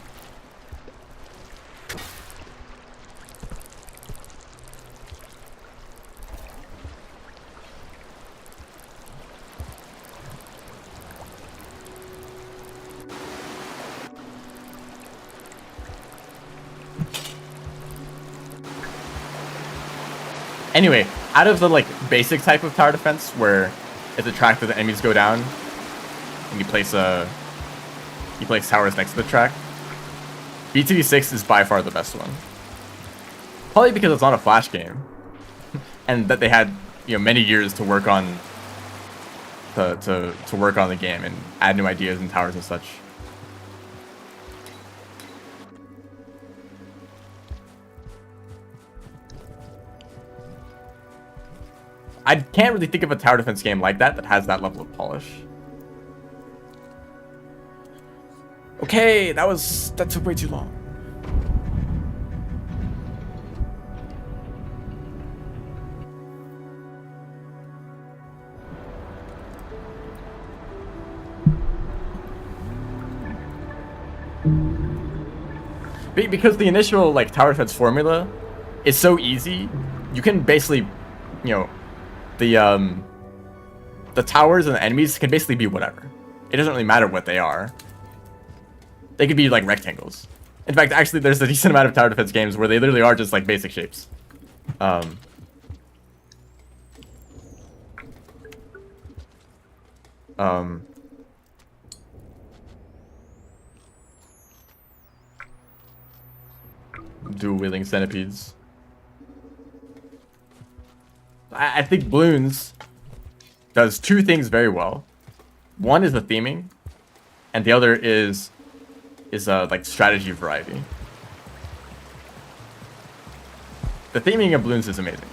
Anyway, out of the like basic type of tower defense where it's a track that the enemies go down and you place towers next to the track, BTV6 is by far the best one. Probably because it's not a Flash game, and that they had, you know, many years to work on to work on the game and add new ideas and towers and such. I can't really think of a tower defense game like that has that level of polish. Okay, that took way too long. Because the initial like tower defense formula is so easy, you can basically, you know, the towers and the enemies can basically be whatever. It doesn't really matter what they are. They could be like rectangles. In fact, actually, there's a decent amount of tower defense games where they literally are just like basic shapes. dual-wielding centipedes. I think Bloons does two things very well. One is the theming, and the other is like strategy variety. The theming of Bloons is amazing.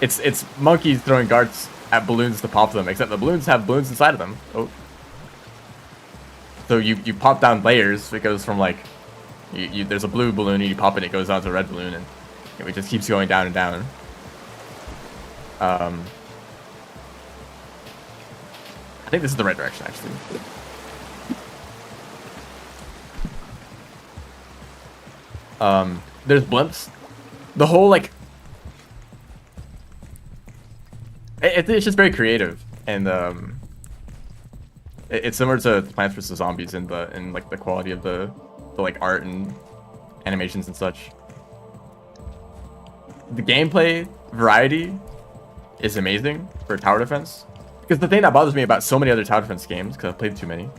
it's monkeys throwing darts at balloons to pop them, except the balloons have balloons inside of them. Oh. So you pop down layers. It goes from like, there's a blue balloon, and you pop it, it goes down to a red balloon, and it just keeps going down and down. I think this is the right direction, actually. There's blimps. The whole, like... It's just very creative, and it's similar to Plants vs. Zombies in like the quality of the like art and animations and such. The gameplay variety is amazing for tower defense, because the thing that bothers me about so many other tower defense games, because I've played too many,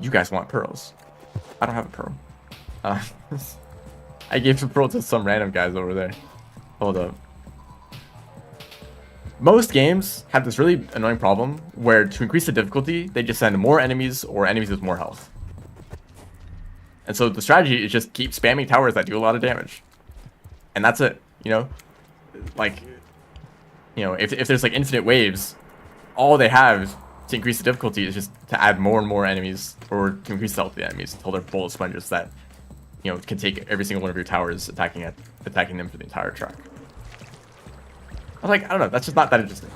you guys want pearls. I don't have a pearl. I gave a pearl to some random guys over there. Hold up. Most games have this really annoying problem where to increase the difficulty, they just send more enemies or enemies with more health. And so the strategy is just keep spamming towers that do a lot of damage. And that's it, you know? Like, you know, if there's like infinite waves, all they have to increase the difficulty is just to add more and more enemies, or to increase the health of the enemies until they're bullet sponges that, you know, can take every single one of your towers, attacking them for the entire track. I was like, I don't know, that's just not that interesting.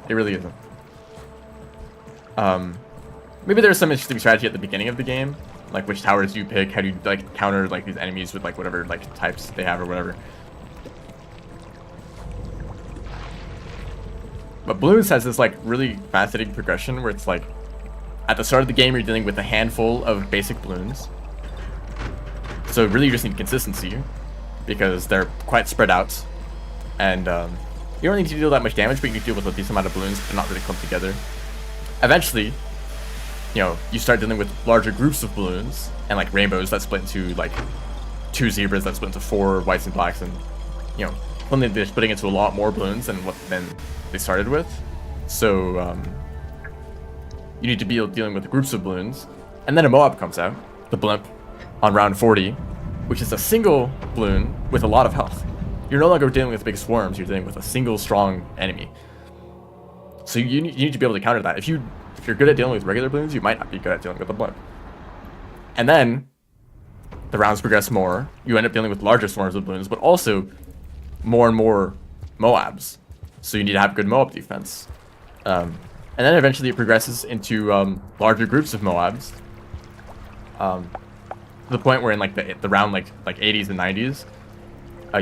It really isn't. Maybe there's some interesting strategy at the beginning of the game, like which towers you pick, how do you like counter like these enemies with like whatever like types they have or whatever. But Bloons has this like really fascinating progression where it's like at the start of the game you're dealing with a handful of basic balloons. So really you just need consistency because they're quite spread out. And you don't need to deal that much damage, but you need to deal with a decent amount of balloons, but they're not really clumped together. Eventually, you know, you start dealing with larger groups of balloons and like rainbows that split into like 2 zebras that split into 4 whites and blacks, and you know, suddenly they're splitting into a lot more balloons than what they started with. So you need to be dealing with groups of balloons, and then a Moab comes out, the blimp, on round 40, which is a single balloon with a lot of health. You're no longer dealing with big swarms, you're dealing with a single strong enemy. So you need to be able to counter that. If you're good at dealing with regular balloons, you might not be good at dealing with the blimp. And then the rounds progress more. You end up dealing with larger swarms of balloons, but also more and more Moabs. So you need to have good Moab defense. And then eventually it progresses into larger groups of Moabs. To the point where in like the round like 80s and 90s,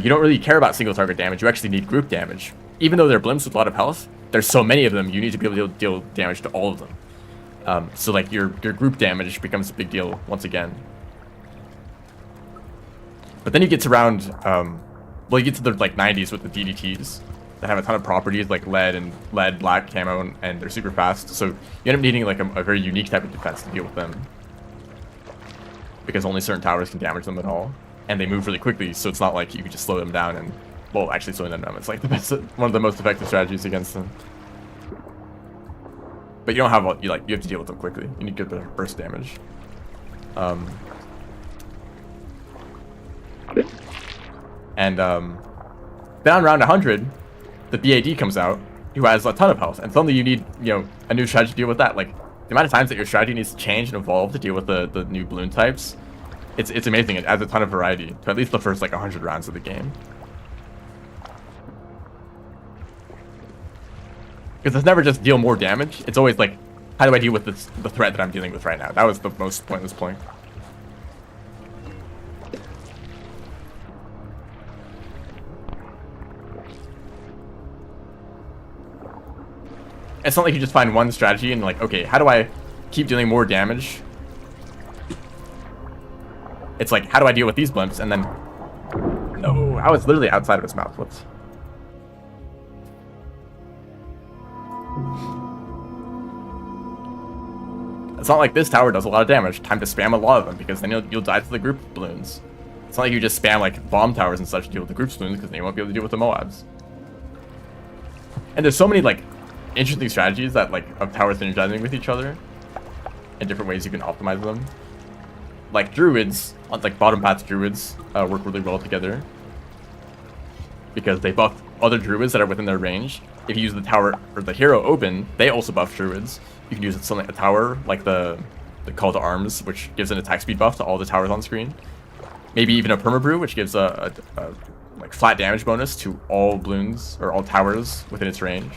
you don't really care about single target damage. You actually need group damage. Even though they're blimps with a lot of health, there's so many of them, you need to be able to deal damage to all of them. So like your group damage becomes a big deal once again. But then you get to round, well, you get to the like 90s with the DDTs that have a ton of properties like lead, black camo, and they're super fast. So you end up needing like a very unique type of defense to deal with them, because only certain towers can damage them at all, and they move really quickly. So it's not like you can just slow them down and, well, actually slowing them down, it's like the best, one of the most effective strategies against them. But you don't have, you have to deal with them quickly. You need good burst damage. And then on round 100, the BAD comes out, who has a ton of health, and suddenly you need, you know, a new strategy to deal with that. Like the amount of times that your strategy needs to change and evolve to deal with the new balloon types, it's amazing. It adds a ton of variety to at least the first like 100 rounds of the game. Because it's never just deal more damage. It's always like, how do I deal with the threat that I'm dealing with right now? That was the most pointless point. It's not like you just find one strategy and like, okay, how do I keep dealing more damage? It's like, how do I deal with these blimps? And then, no, I was literally outside of his mouth. Whoops. It's not like this tower does a lot of damage. Time to spam a lot of them, because then you'll die to the group of balloons. It's not like you just spam like bomb towers and such to deal with the group spoons, because then you won't be able to deal with the Moabs. And there's so many like interesting strategies that like of towers synergizing with each other, and different ways you can optimize them. Like druids, like bottom path druids, work really well together because they buff other druids that are within their range. If you use the tower or the hero open, they also buff druids. You can use something like a tower, like the call to arms, which gives an attack speed buff to all the towers on screen. Maybe even a permabrew, which gives a like flat damage bonus to all balloons or all towers within its range.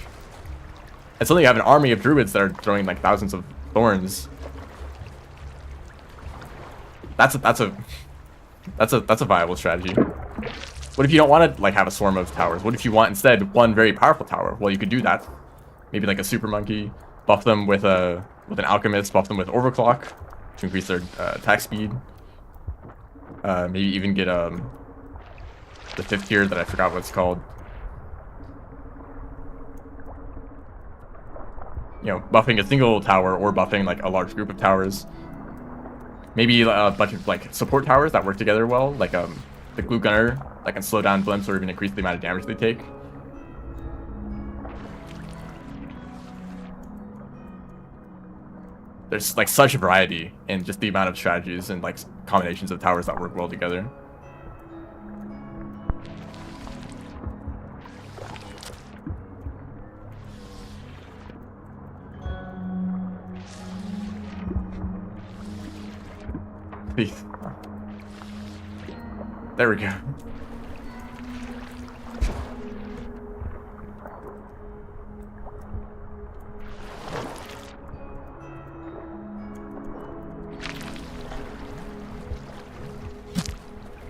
And suddenly you have an army of druids that are throwing like thousands of thorns. That's a viable strategy. What if you don't want to like have a swarm of towers? What if you want instead one very powerful tower? Well, you could do that. Maybe like a super monkey, buff them with an alchemist, buff them with overclock to increase their attack speed. Maybe even get the 5th tier that I forgot what it's called. You know, buffing a single tower or buffing like a large group of towers. Maybe a bunch of like support towers that work together well, like the glue gunner that can slow down blimps or even increase the amount of damage they take. There's like such a variety in just the amount of strategies and like combinations of towers that work well together. There we go.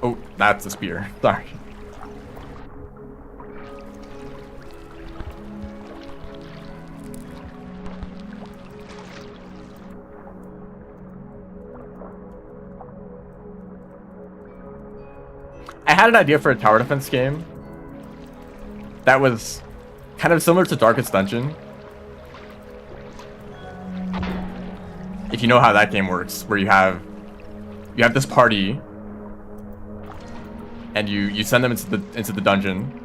Oh, that's a spear. Sorry. I had an idea for a tower defense game that was kind of similar to Darkest Dungeon. If you know how that game works, where you have this party and you send them into the dungeon,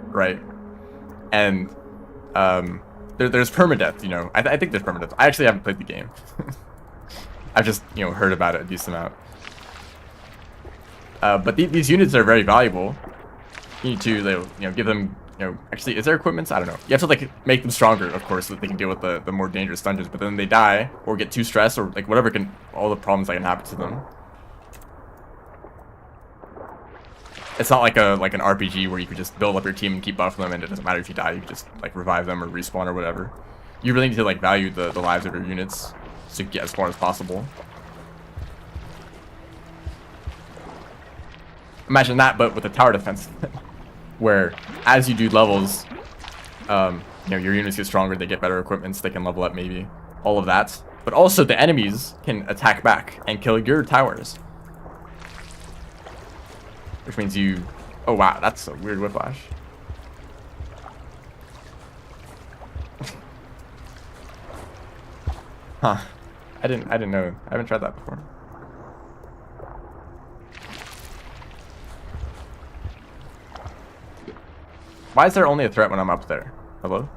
right? And there's permadeath, you know. I think there's permadeath. I actually haven't played the game. I've just, you know, heard about it a decent amount. But these units are very valuable. You need to, you know, give them, you know, actually, is there equipment? I don't know. You have to like make them stronger, of course, so that they can deal with the more dangerous dungeons. But then they die or get too stressed or like whatever all the problems that can happen to them. It's not like an RPG where you could just build up your team and keep buffing them, and it doesn't matter if you die. You can just like revive them or respawn or whatever. You really need to like value the lives of your units to get as far as possible. Imagine that, but with a tower defense, where as you do levels, you know, your units get stronger, they get better equipment, they can level up maybe, all of that. But also the enemies can attack back and kill your towers. Which means you... Oh wow, that's a weird whiplash. Huh. I didn't know. I haven't tried that before. Why is there only a threat when I'm up there? Hello?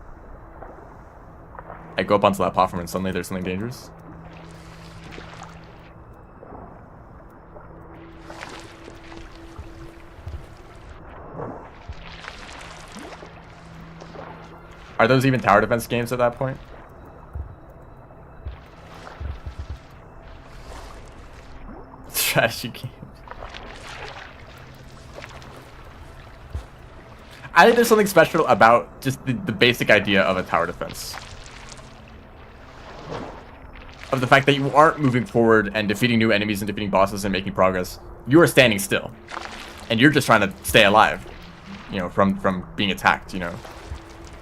I go up onto that platform and suddenly there's something dangerous. Are those even tower defense games at that point? Strategy games. I think there's something special about just the basic idea of a tower defense. Of the fact that you aren't moving forward and defeating new enemies and defeating bosses and making progress. You are standing still. And you're just trying to stay alive. You know, from being attacked, you know.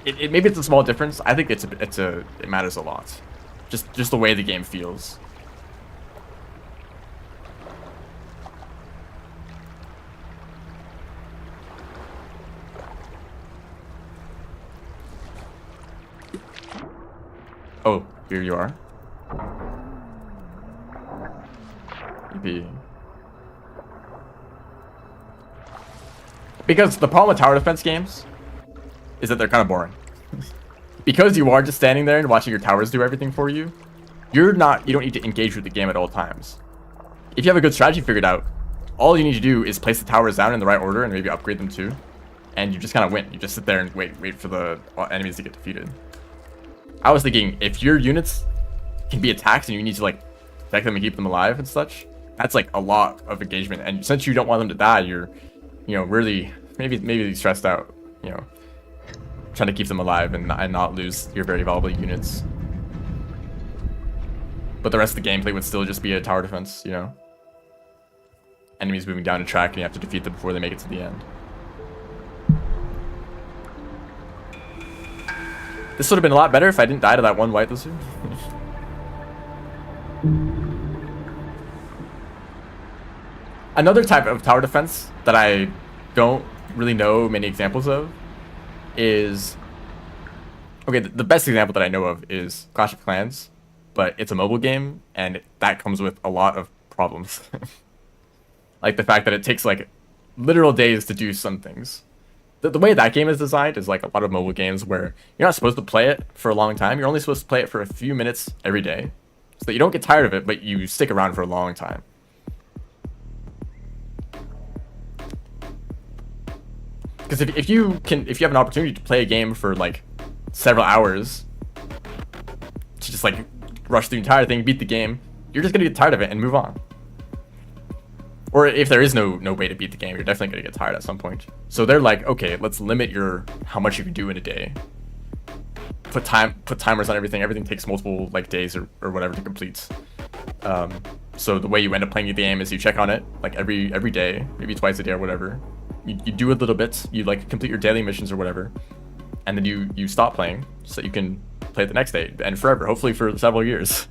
Maybe it's a small difference. I think it matters a lot. Just the way the game feels. Oh, here you are. Maybe. Because the problem with tower defense games is that they're kind of boring. Because you are just standing there and watching your towers do everything for you, you don't need to engage with the game at all times. If you have a good strategy figured out, all you need to do is place the towers down in the right order and maybe upgrade them too, and you just kind of win. You just sit there and wait for the enemies to get defeated. I was thinking, if your units can be attacked and you need to like protect them and keep them alive and such, that's like a lot of engagement. And since you don't want them to die, you're, really maybe stressed out, trying to keep them alive and not lose your very valuable units. But the rest of the gameplay would still just be a tower defense, Enemies moving down a track and you have to defeat them before they make it to the end. This would have been a lot better if I didn't die to that one white lizard. Another type of tower defense that I don't really know many examples of is... Okay, the best example that I know of is Clash of Clans, but it's a mobile game, and that comes with a lot of problems. Like the fact that it takes like literal days to do some things. The way that game is designed is like a lot of mobile games where you're not supposed to play it for a long time. You're only supposed to play it for a few minutes every day, so that you don't get tired of it, but you stick around for a long time. Because if you have an opportunity to play a game for like several hours, to just like rush through the entire thing, beat the game, you're just gonna get tired of it and move on. Or if there is no way to beat the game, you're definitely gonna get tired at some point. So they're like, okay, let's limit how much you can do in a day. Put timers on everything. Everything takes multiple like days or whatever to complete. So the way you end up playing the game is you check on it like every day, maybe twice a day or whatever. You do a little bit. You like complete your daily missions or whatever, and then you stop playing so that you can play it the next day and forever, hopefully for several years.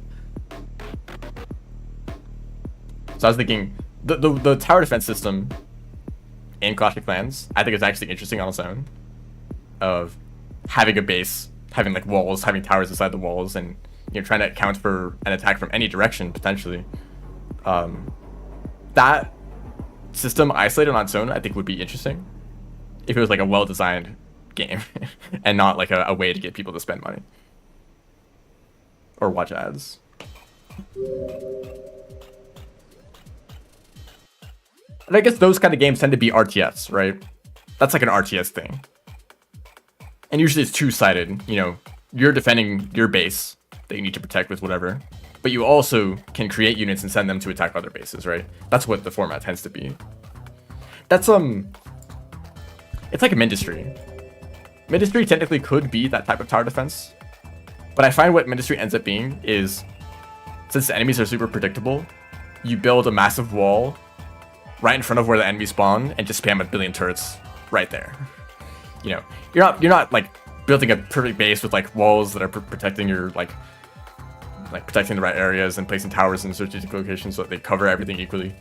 So I was thinking, the tower defense system in Clash of Clans, I think it's actually interesting on its own. Of having a base, having like walls, having towers inside the walls, and trying to account for an attack from any direction potentially. That system isolated on its own, I think would be interesting if it was like a well-designed game and not like a way to get people to spend money or watch ads. And I guess those kind of games tend to be RTS, right? That's like an RTS thing. And usually it's two-sided. You're defending your base that you need to protect with whatever, but you also can create units and send them to attack other bases, right? That's what the format tends to be. That's it's like a Ministry. Ministry technically could be that type of tower defense, but I find what Ministry ends up being is, since the enemies are super predictable, you build a massive wall right in front of where the enemies spawn and just spam a billion turrets right there. You're not like building a perfect base with like walls that are protecting your like protecting the right areas and placing towers in strategic locations so that they cover everything equally.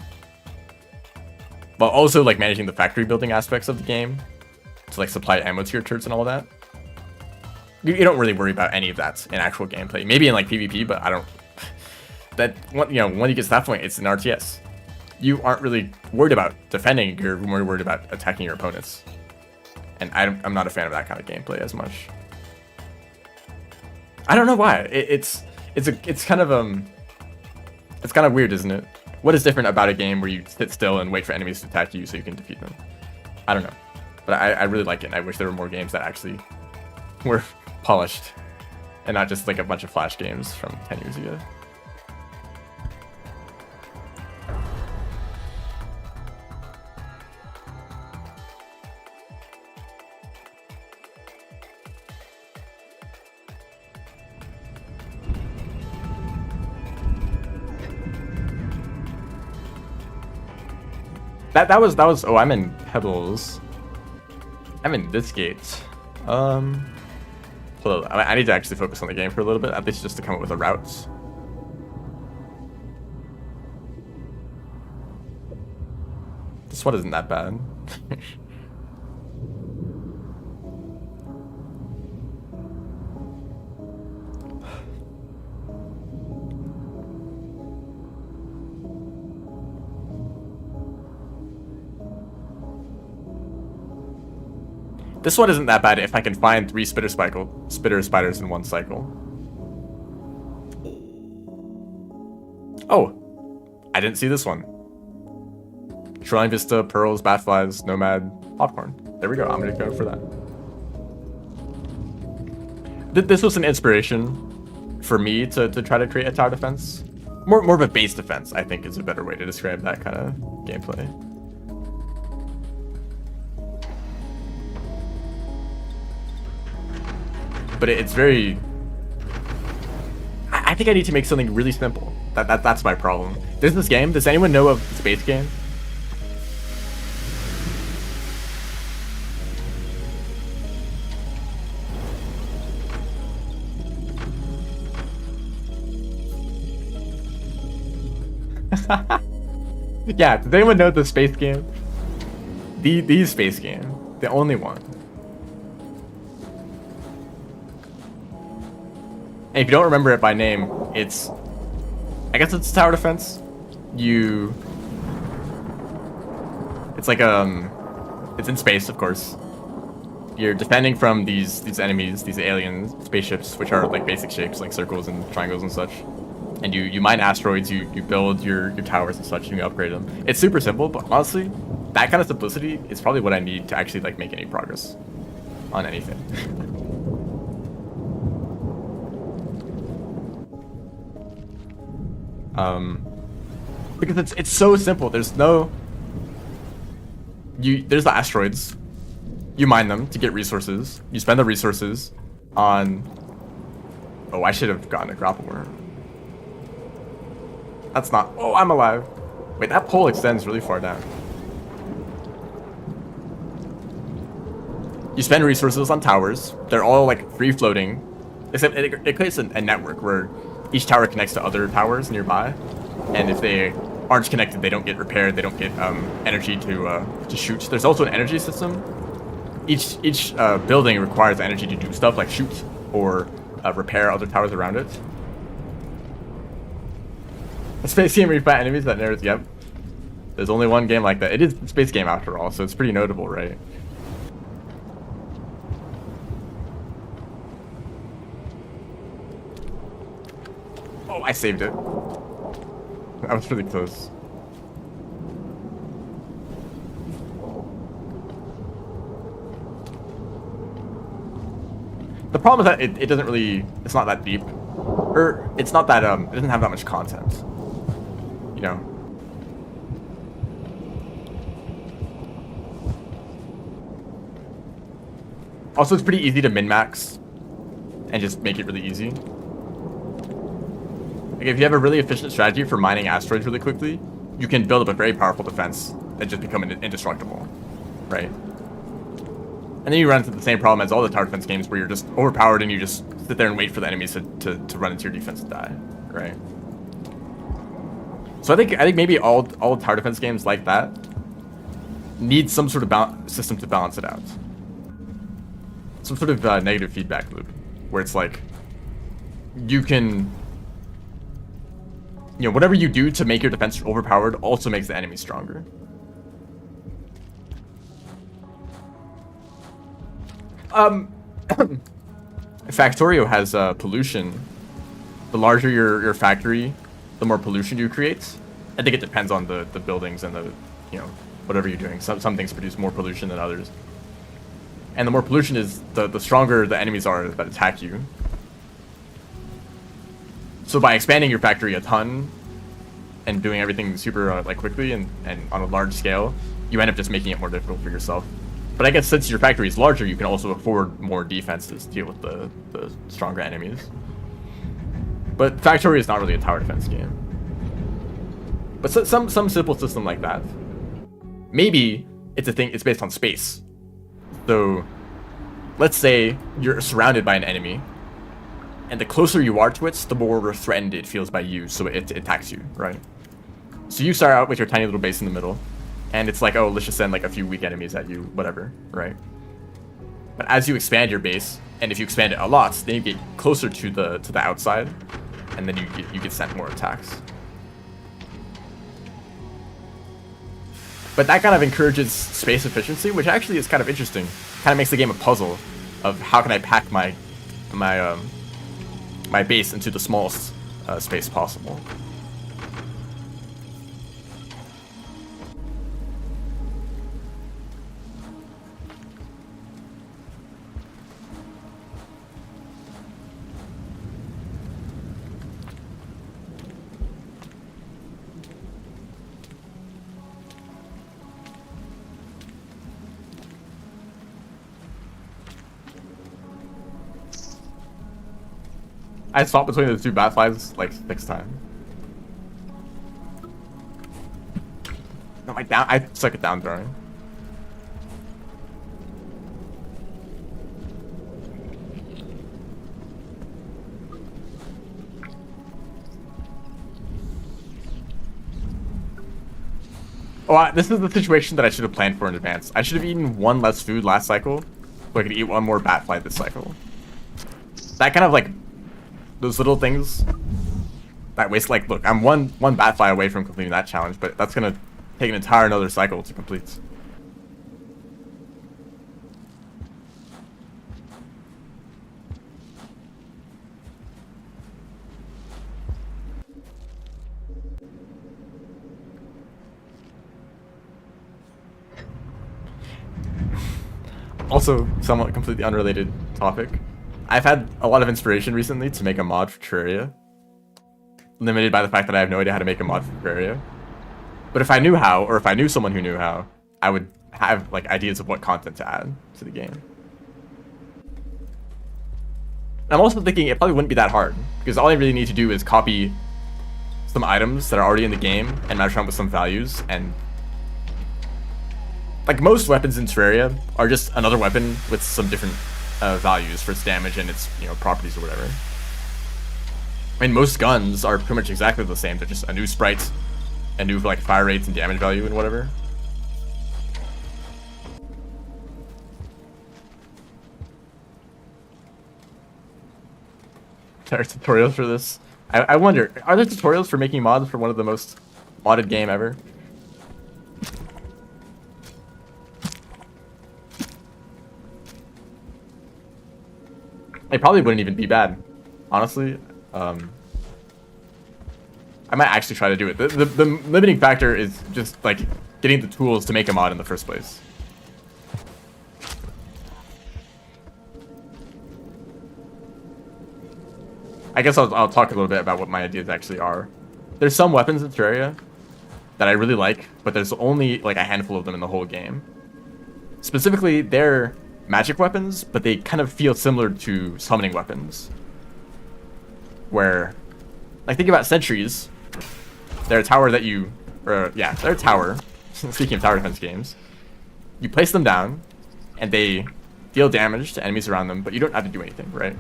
But also like managing the factory building aspects of the game to like supply ammo to your turrets and all that. You don't really worry about any of that in actual gameplay. Maybe in like PvP, but I don't. When you get to that point, it's an RTS. You aren't really worried about defending. You're more worried about attacking your opponents. And I'm not a fan of that kind of gameplay as much. I don't know why. It's kind of weird, isn't it? What is different about a game where you sit still and wait for enemies to attack you so you can defeat them? I don't know. But I really like it, and I wish there were more games that actually were polished and not just like a bunch of Flash games from 10 years ago. That was oh, I'm in Pebbles. I'm in this gate. Hold on, I need to actually focus on the game for a little bit, at least just to come up with a route. This one isn't that bad. This one isn't that bad if I can find 3 spitter spiders in one cycle. Oh, I didn't see this one. Shoreline Vista, Pearls, Batflies, Nomad, Popcorn. There we go, I'm gonna go for that. This was an inspiration for me to try to create a tower defense. More of a base defense, I think, is a better way to describe that kind of gameplay. But it's very... I think I need to make something really simple. That's my problem. There's this game. Does anyone know of the space game? Yeah, does anyone know the space game? The space game. The only one. And if you don't remember it by name, it's... I guess it's tower defense. It's like, it's in space, of course. You're defending from these enemies, these alien spaceships, which are like basic shapes, like circles and triangles and such. And you mine asteroids, you build your towers and such, and you upgrade them. It's super simple, but honestly, that kind of simplicity is probably what I need to actually like make any progress on anything. Because it's so simple. There's the asteroids. You mine them to get resources. You spend the resources on... Oh, I should have gotten a grapple worm. That's not... Oh, I'm alive. Wait, that pole extends really far down. You spend resources on towers. They're all like free floating. Except it creates a network where each tower connects to other towers nearby. And if they aren't connected, they don't get repaired. They don't get energy to shoot. There's also an energy system. Each building requires energy to do stuff like shoot or repair other towers around it. A space game where you fight enemies that narrows. Yep. There's only one game like that. It is a space game after all, so it's pretty notable, right? Oh, I saved it. I was really close. The problem is that it doesn't really... It's not that deep. Or, it's not that, it doesn't have that much content. You know? Also, it's pretty easy to min-max and just make it really easy. Like, if you have a really efficient strategy for mining asteroids really quickly, you can build up a very powerful defense that just become indestructible, right? And then you run into the same problem as all the tower defense games where you're just overpowered and you just sit there and wait for the enemies to run into your defense and die, right? So I think maybe all tower defense games like that need some sort of system to balance it out. Some sort of negative feedback loop where it's like you can, you know, whatever you do to make your defense overpowered also makes the enemy stronger. Factorio has pollution. The larger your factory, the more pollution you create. I think it depends on the buildings and the, you know, whatever you're doing. Some things produce more pollution than others. And the more pollution is, the stronger the enemies are that attack you. So by expanding your factory a ton and doing everything super like quickly and on a large scale, you end up just making it more difficult for yourself. But I guess since your factory is larger, you can also afford more defenses to deal with the stronger enemies. But Factorio is not really a tower defense game. But some simple system like that. Maybe it's based on space. So let's say you're surrounded by an enemy, and the closer you are to it, the more threatened it feels by you, so it attacks you, right? So you start out with your tiny little base in the middle, and it's like, oh, let's just send like a few weak enemies at you, whatever, right? But as you expand your base, and if you expand it a lot, then you get closer to the outside, and then you get sent more attacks. But that kind of encourages space efficiency, which actually is kind of interesting. Kind of makes the game a puzzle of how can I pack my base into the smallest space possible. I swapped between the two bat flies like 6 times. No, I suck at down throwing. Oh, this is the situation that I should have planned for in advance. I should have eaten 1 less food last cycle, so I could eat 1 more bat fly this cycle. That kind of like those little things that waste, like, look, I'm one bat fly away from completing that challenge, but that's gonna take an entire another cycle to complete. Also, somewhat completely unrelated topic. I've had a lot of inspiration recently to make a mod for Terraria. Limited by the fact that I have no idea how to make a mod for Terraria. But if I knew how, or if I knew someone who knew how, I would have like ideas of what content to add to the game. I'm also thinking it probably wouldn't be that hard, because all I really need to do is copy some items that are already in the game and match around with some values, and like most weapons in Terraria are just another weapon with some different values for its damage and its, you know, properties or whatever. I mean, most guns are pretty much exactly the same. They're just a new sprite, a new like fire rates and damage value and whatever. There are tutorials for this. I wonder, are there tutorials for making mods for one of the most modded game ever? It probably wouldn't even be bad, honestly. I might actually try to do it. The limiting factor is just like getting the tools to make a mod in the first place. I guess I'll talk a little bit about what my ideas actually are. There's some weapons in Terraria that I really like, but there's only like a handful of them in the whole game. Specifically, they're magic weapons, but they kind of feel similar to summoning weapons. Where, like, think about sentries. They're a tower that you, they're a tower. Speaking of tower defense games, you place them down, and they deal damage to enemies around them, but you don't have to do anything, right?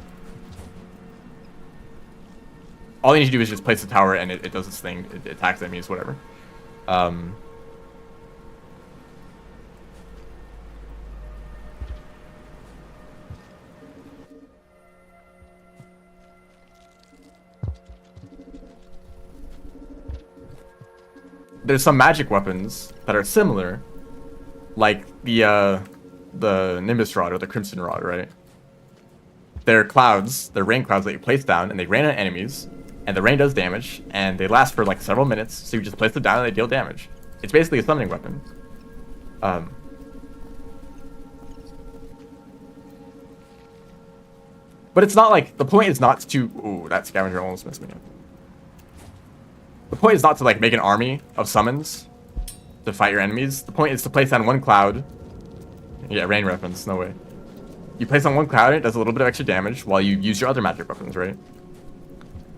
All you need to do is just place the tower, and it does its thing. It attacks enemies, whatever. There's some magic weapons that are similar, like the Nimbus Rod or the Crimson Rod, right? They're clouds, they're rain clouds that you place down, and they rain on enemies, and the rain does damage, and they last for like several minutes, so you just place them down and they deal damage. It's basically a summoning weapon. But it's not like, the point is not to, ooh, that scavenger almost messed me up. The point is not to like make an army of summons to fight your enemies. The point is to place down one cloud. Yeah, rain reference, no way. You place on one cloud, it does a little bit of extra damage while you use your other magic weapons, right?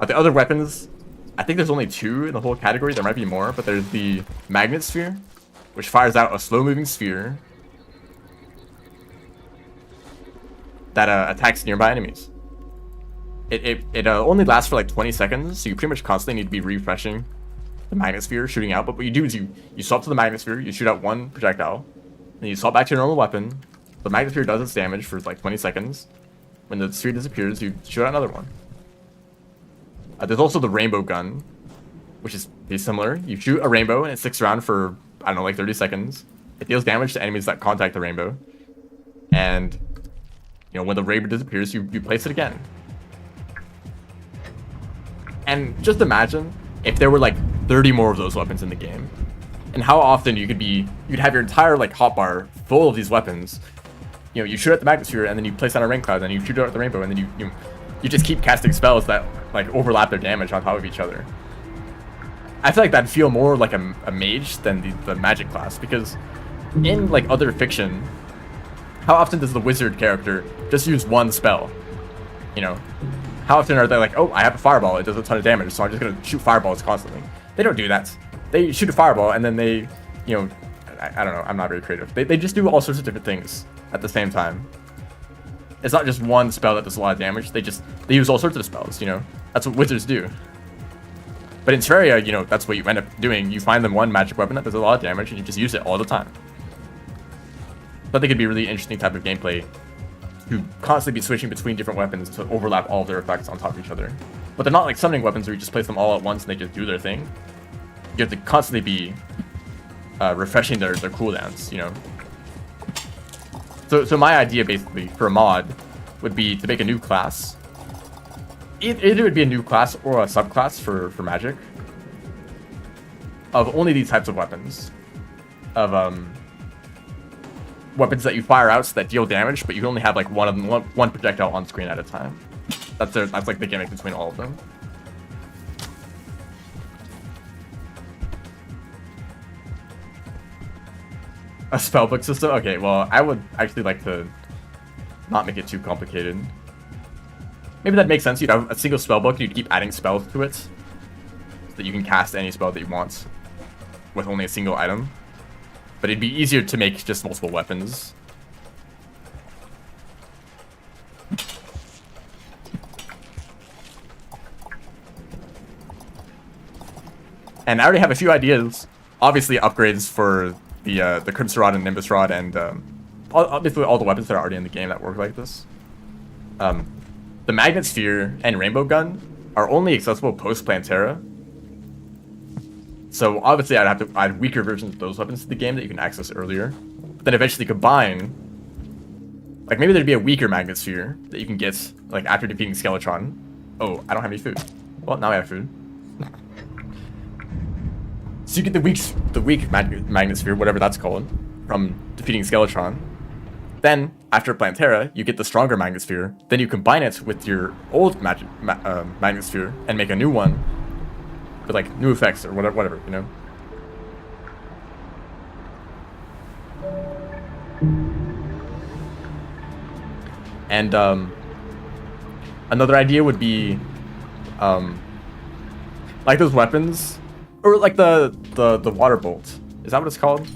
The other weapons, I think there's only 2 in the whole category. There might be more, but there's the Magnet Sphere, which fires out a slow-moving sphere that attacks nearby enemies. It only lasts for like 20 seconds, so you pretty much constantly need to be refreshing the Magnet Sphere, shooting out. But what you do is you swap to the Magnet Sphere, you shoot out one projectile, then you swap back to your normal weapon. The Magnet Sphere does its damage for like 20 seconds. When the sphere disappears, you shoot out another one. There's also the Rainbow Gun, which is pretty similar. You shoot a rainbow and it sticks around for I don't know, like 30 seconds. It deals damage to enemies that contact the rainbow. And, you know, when the rainbow disappears, you place it again. And just imagine if there were like 30 more of those weapons in the game. And how often you'd have your entire like hotbar full of these weapons. You know, you shoot at the Magnasphere and then you place on a rain cloud, and you shoot at the rainbow, and then you just keep casting spells that like overlap their damage on top of each other. I feel like that'd feel more like a mage than the magic class, because in like other fiction, how often does the wizard character just use one spell? You know, how often are they like, oh, I have a fireball, it does a ton of damage, so I'm just gonna shoot fireballs constantly? They don't do that. They shoot a fireball and then they, you know, I don't know, I'm not very creative. They just do all sorts of different things at the same time. It's not just one spell that does a lot of damage. They use all sorts of spells, you know. That's what wizards do. But in Terraria, you know, that's what you end up doing. You find them one magic weapon that does a lot of damage, and you just use it all the time. But they could be a really interesting type of gameplay to constantly be switching between different weapons to overlap all of their effects on top of each other. But they're not like summoning weapons where you just place them all at once and they just do their thing. You have to constantly be refreshing their cooldowns, you know. So my idea basically for a mod would be to make a new class. Either it would be a new class or a subclass for magic of only these types of weapons. Of weapons that you fire out so that deal damage, but you can only have like one projectile on screen at a time. That's like the gimmick between all of them. A spellbook system? Okay, well, I would actually like to not make it too complicated. Maybe that makes sense. You'd have a single spellbook and you'd keep adding spells to it so that you can cast any spell that you want with only a single item. But it'd be easier to make just multiple weapons. And I already have a few ideas. Obviously upgrades for the Crimson Rod and Nimbus Rod, and obviously all the weapons that are already in the game that work like this. The Magnet Sphere and Rainbow Gun are only accessible post Plantera. So obviously I'd have to add weaker versions of those weapons to the game that you can access earlier. But then eventually combine, like maybe there'd be a weaker Magnet Sphere that you can get like after defeating Skeletron. Oh, I don't have any food. Well, now I have food. So you get the weak Magnet Sphere, whatever that's called, from defeating Skeletron. Then, after Plantera, you get the stronger Magnet Sphere. Then you combine it with your old Magnet Sphere and make a new one with like new effects or whatever, you know. And another idea would be like those weapons. Or like the water bolt. Is that what it's called?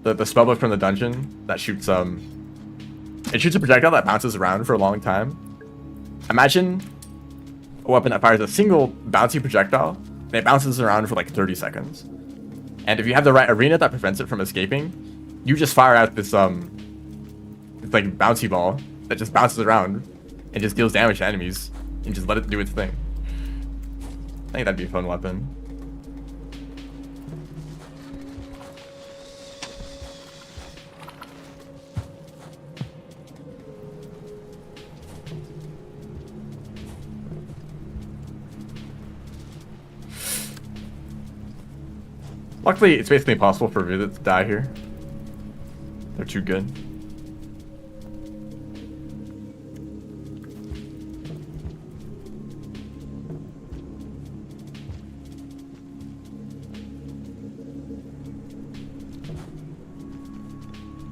The spellbook from the dungeon that shoots it shoots a projectile that bounces around for a long time. Imagine a weapon that fires a single bouncy projectile and it bounces around for like 30 seconds. And if you have the right arena that prevents it from escaping, you just fire out this it's like bouncy ball that just bounces around and just deals damage to enemies and just let it do its thing. I think that'd be a fun weapon. Luckily, it's basically impossible for Visit to die here. They're too good.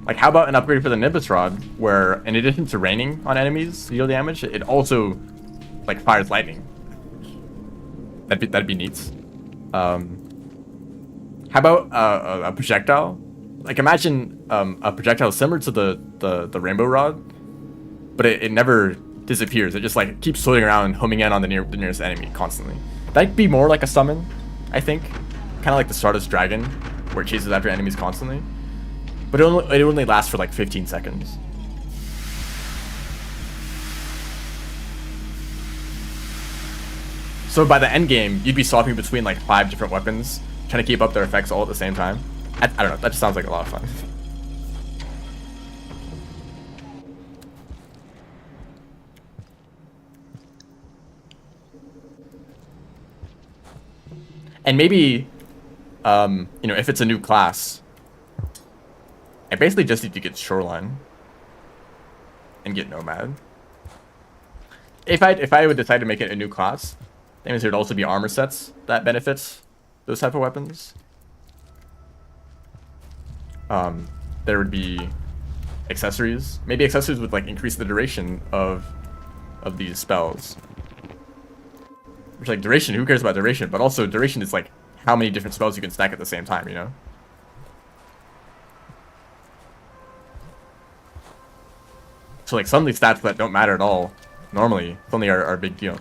Like, how about an upgrade for the Nimbus Rod, where in addition to raining on enemies to deal damage, it also like fires lightning. That'd be neat. How about a projectile? Like imagine a projectile similar to the Rainbow Rod, but it never disappears. It just like keeps floating around, homing in on the nearest enemy constantly. That'd be more like a summon, I think. Kind of like the Stardust Dragon, where it chases after enemies constantly. But it only lasts for like 15 seconds. So by the end game, you'd be swapping between like 5 different weapons, trying to keep up their effects all at the same time. I don't know. That just sounds like a lot of fun. And maybe, you know, if it's a new class, I basically just need to get Shoreline and get Nomad. If I would decide to make it a new class, that means there'd also be armor sets that benefits those type of weapons. There would be accessories. Maybe accessories would like increase the duration of these spells. Which, like, duration, who cares about duration? But also duration is like how many different spells you can stack at the same time, you know? So like some of these stats that don't matter at all normally suddenly are a big deal.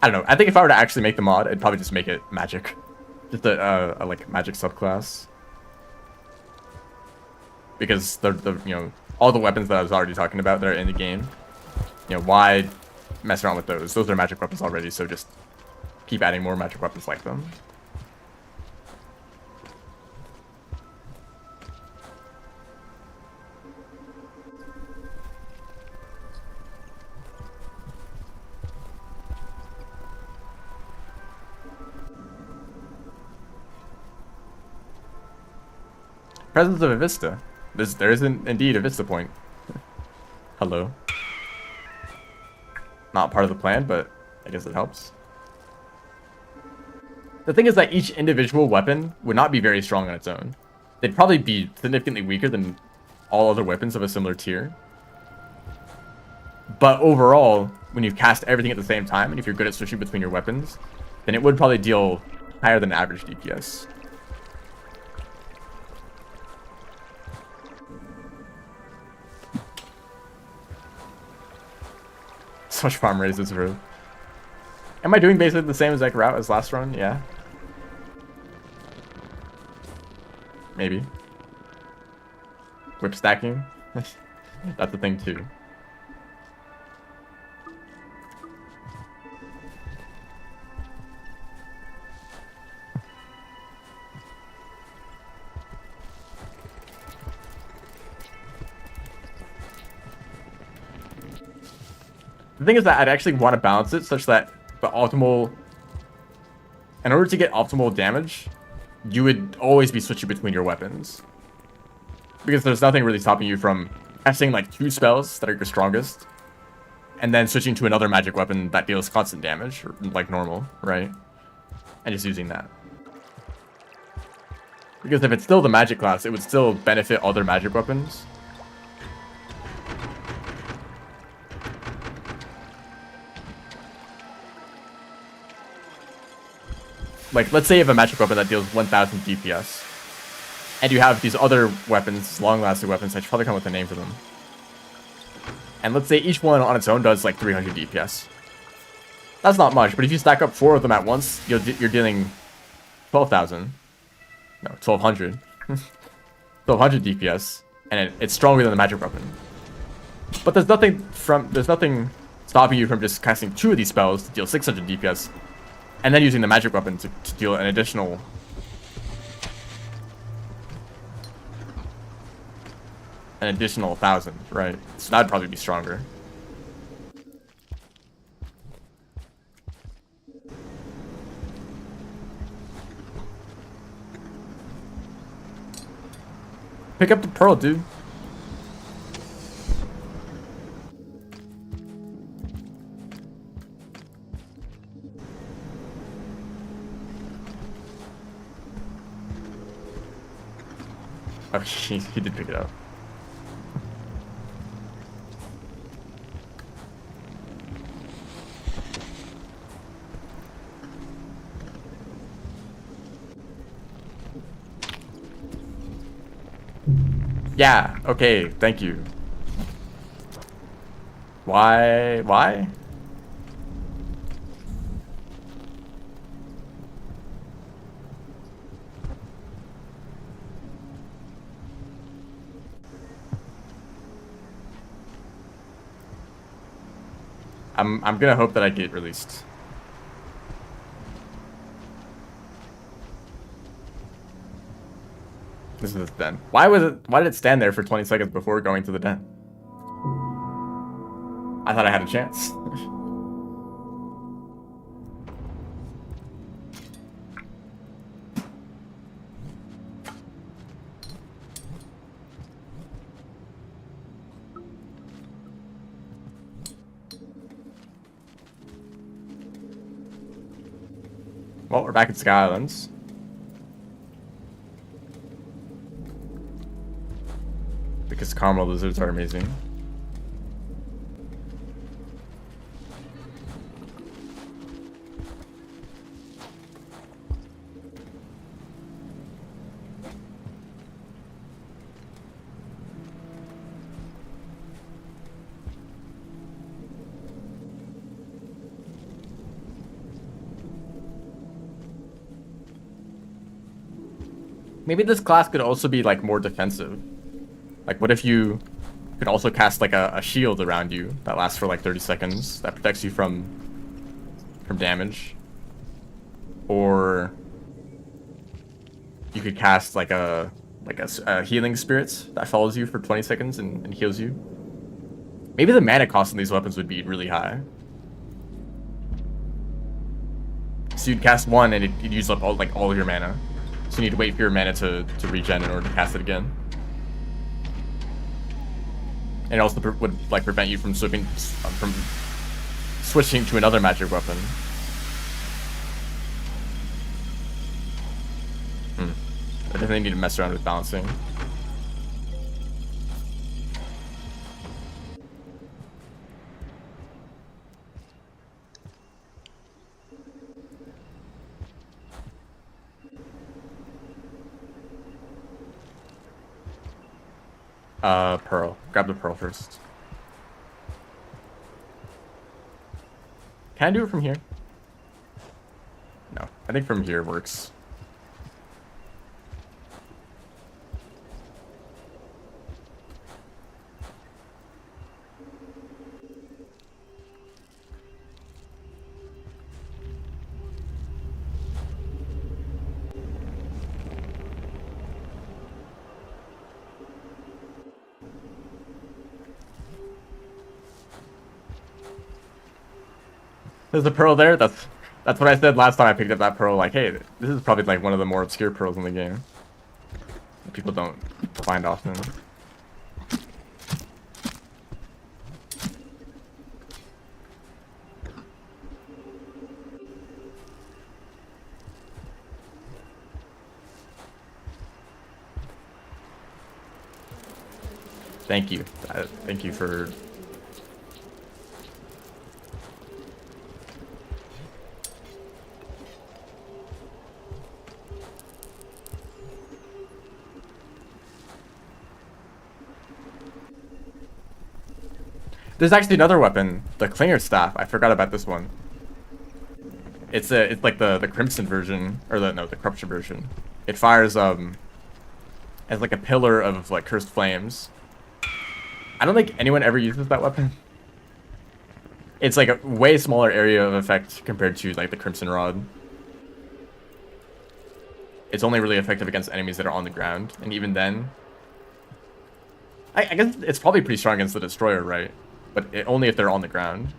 I don't know. I think if I were to actually make the mod, I'd probably just make it magic. Just a like magic subclass. Because the you know, all the weapons that I was already talking about that are in the game, you know, why mess around with those? Those are magic weapons already, so just keep adding more magic weapons like them. Presence of a Vista. There is indeed a Vista point. Hello. Not part of the plan, but I guess it helps. The thing is that each individual weapon would not be very strong on its own. They'd probably be significantly weaker than all other weapons of a similar tier. But overall, when you cast everything at the same time, and if you're good at switching between your weapons, then it would probably deal higher than average DPS. Such farm raises through. Am I doing basically the same exact route as last run? Yeah. Maybe. Whip stacking. That's the thing too. The thing is that I'd actually want to balance it such that the optimal... In order to get optimal damage, you would always be switching between your weapons. Because there's nothing really stopping you from casting like 2 spells that are your strongest, and then switching to another magic weapon that deals constant damage, or like normal, right? And just using that. Because if it's still the magic class, it would still benefit other magic weapons. Like, let's say you have a magic weapon that deals 1000 DPS, and you have these other weapons, long-lasting weapons, I should probably come up with a name for them. And let's say each one on its own does like 300 DPS. That's not much, but if you stack up 4 of them at once, you're dealing 12,000. No, 1200. 1200 DPS, and it's stronger than the magic weapon. But there's nothing stopping you from just casting 2 of these spells to deal 600 DPS, and then using the magic weapon to deal an additional 1,000, right? So that'd probably be stronger. Pick up the pearl, dude. Oh, he did pick it up. Yeah, okay, thank you. Why? I'm gonna hope that I get released. This is the den. Why did it stand there for 20 seconds before going to the den? I thought I had a chance. Well, we're back at Sky Islands. Because caramel lizards are amazing. Maybe this class could also be like more defensive. Like what if you could also cast like a shield around you that lasts for like 30 seconds that protects you from damage? Or you could cast like a healing spirit that follows you for 20 seconds and heals you. Maybe the mana cost on these weapons would be really high. So you'd cast one and it'd use up all of your mana. So you need to wait for your mana to regen in order to cast it again. And it also would like prevent you from switching to another magic weapon. I definitely need to mess around with balancing. Pearl. Grab the pearl first. Can I do it from here? No, I think from here works. There's a pearl there. That's what I said last time I picked up that pearl. Like, hey, this is probably like one of the more obscure pearls in the game. People don't find often. Thank you. Thank you for... There's actually another weapon, the Clinger Staff. I forgot about this one. It's like the Crimson version, or the Corruption version. It fires as like a pillar of like cursed flames. I don't think anyone ever uses that weapon. It's like a way smaller area of effect compared to like the Crimson Rod. It's only really effective against enemies that are on the ground, and even then, I guess it's probably pretty strong against the Destroyer, right? But only if they're on the ground.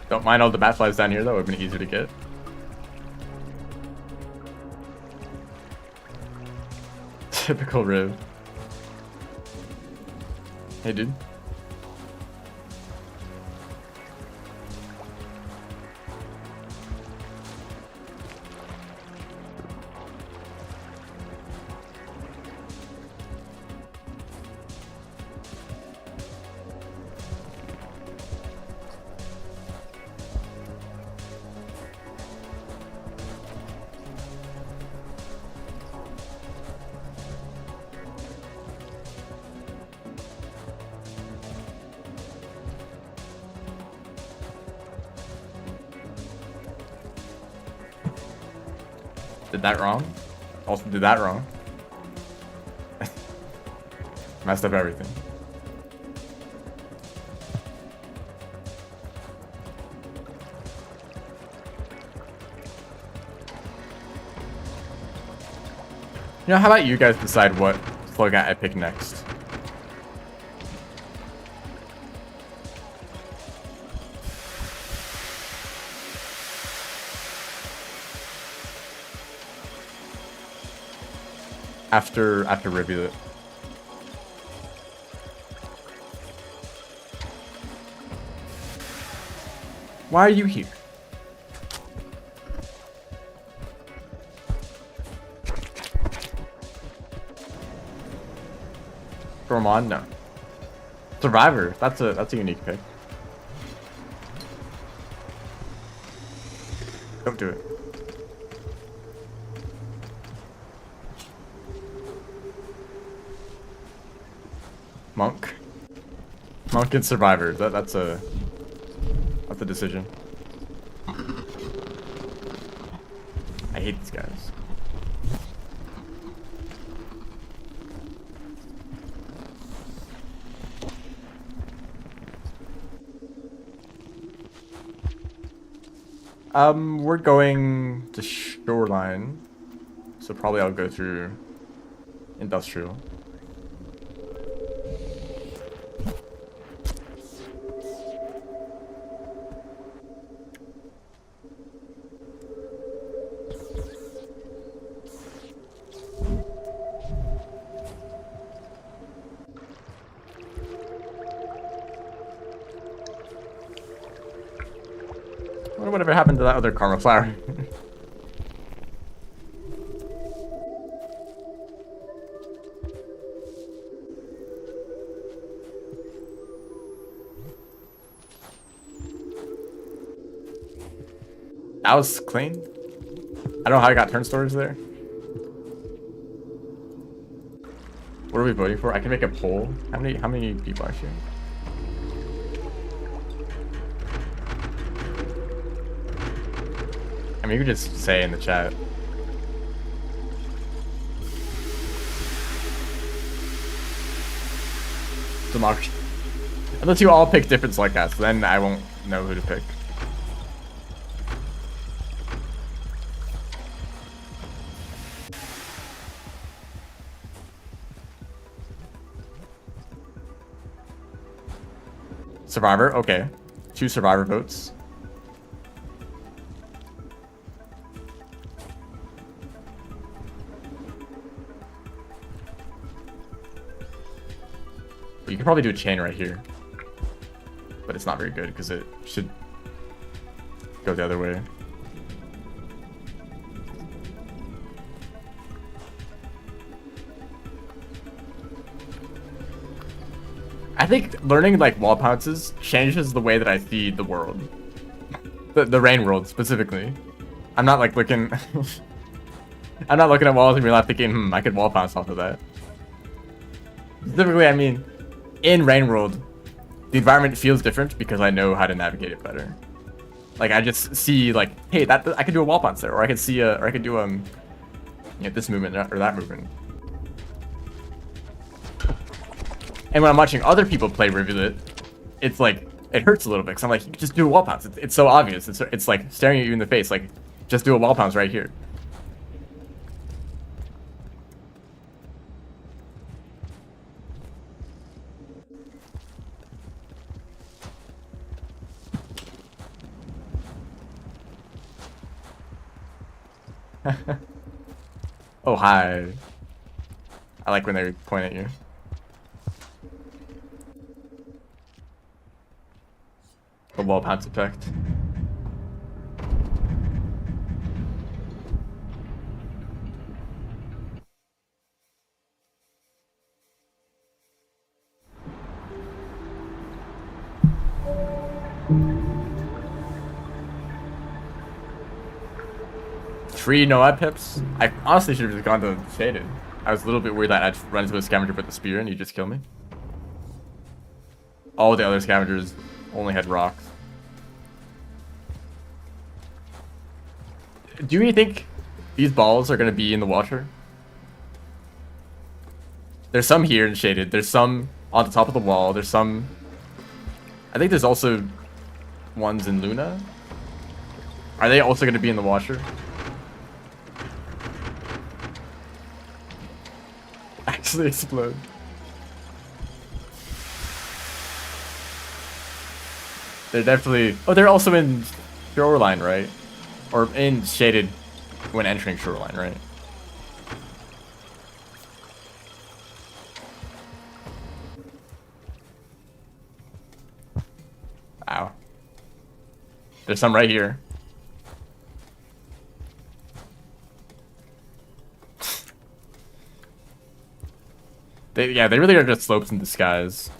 Don't mind all the bat flies down here, though. It would have been easier to get. Typical Riv. Hey, dude. Did that wrong. Also did that wrong. Messed up everything. You know, how about you guys decide what slogan I pick next? After Rivulet. Why are you here? Gormand? No. Survivor. That's a unique pick. Don't do it. Monk. Monk and Survivor. That's a decision. I hate these guys. We're going to Shoreline, so probably I'll go through Industrial. I wonder whatever happened to that other Karma Flower. That was clean. I don't know how I got turn storage there. What are we voting for? I can make a poll. How many people actually? I mean, you could just say in the chat. Democracy. Unless you all pick different select guys, then I won't know who to pick. Survivor, okay. 2 Survivor votes. You could probably do a chain right here. But it's not very good because it should go the other way. I think learning like wall pounces changes the way that I see the world. The rain world specifically. I'm not like looking I'm not looking at walls and real life thinking, I could wall pounce off of that. Specifically, I mean, in rain world, the environment feels different because I know how to navigate it better. Like I just see like, hey, that I could do a wall bounce there, or I could see or I could do you know, this movement or that movement. And when I'm watching other people play Rivulet, it's like it hurts a little bit because I'm like, just do a wall bounce. It's so obvious. It's like staring at you in the face. Like, just do a wall bounce right here. Oh, hi. I like when they point at you. The wall bounce effect. Free no-ad pips? I honestly should have just gone to Shaded. I was a little bit worried that I'd run into a scavenger with the spear and he'd just kill me. All the other scavengers only had rocks. Do you think These balls are gonna be in the water. There's some here in shaded. There's some on the top of the wall. There's some... I think there's also ones in Luna. Are they also gonna be in the water? Actually explode. They're definitely... Oh, they're also in Shoreline, right? Or in shaded when entering Shoreline, right? Ow. There's some right here. Yeah, they really are just slopes in disguise.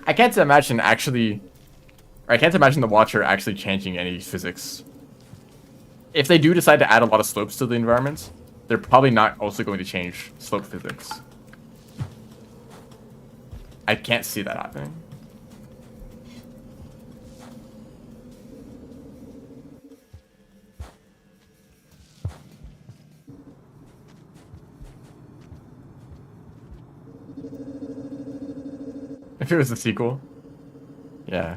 I can't imagine actually... Or I can't imagine the Watcher actually changing any physics. If they do decide to add a lot of slopes to the environment, they're probably not also going to change slope physics. I can't see that happening. If it was a sequel. Yeah.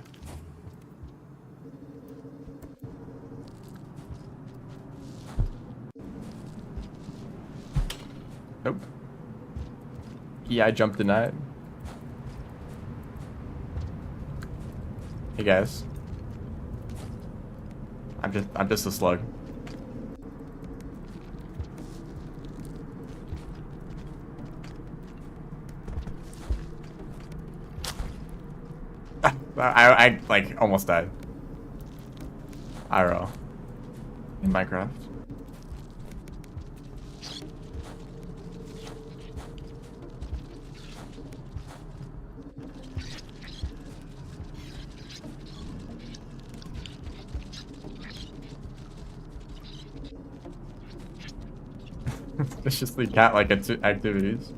Nope. Yeah, I jumped denied. Hey guys. I'm just a slug. I like almost died. IRL. In Minecraft. Viciously cat-like activities.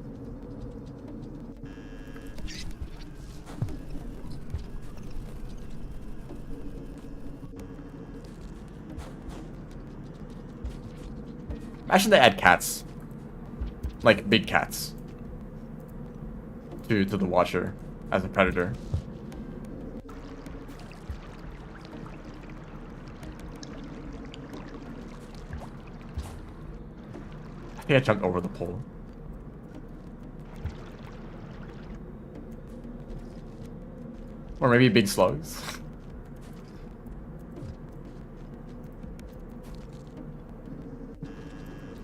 Imagine they add cats. Like big cats. To the Watcher as a predator. I think I jumped over the pole. Or maybe big slugs.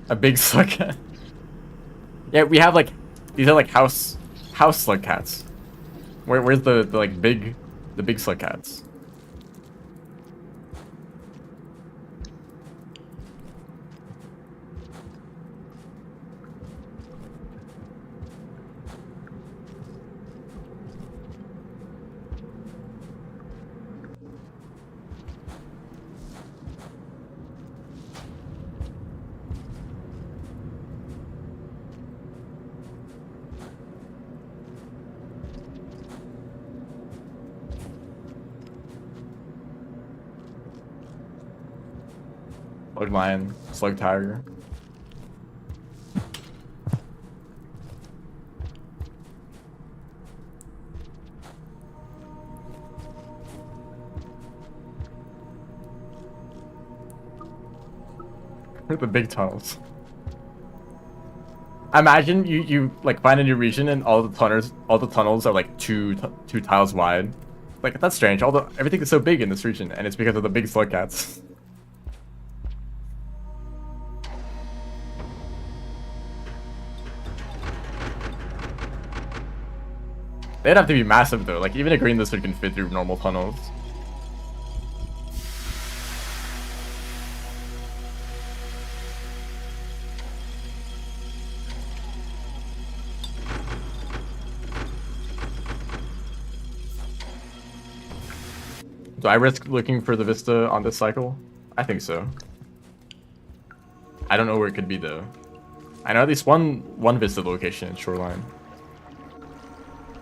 A big slug cat. Yeah, we have like these are like house slug cats. Where's the like big slug cats? Slug lion, slug tiger. The big tunnels. Imagine you like find a new region and all the tunnels are like two tiles wide. Like that's strange. Everything is so big in this region, and it's because of the big slug cats. They'd have to be massive though. Like even a green lizard can fit through normal tunnels. Do I risk looking for the Vista on this cycle? I think so. I don't know where it could be though. I know at least one Vista location in Shoreline.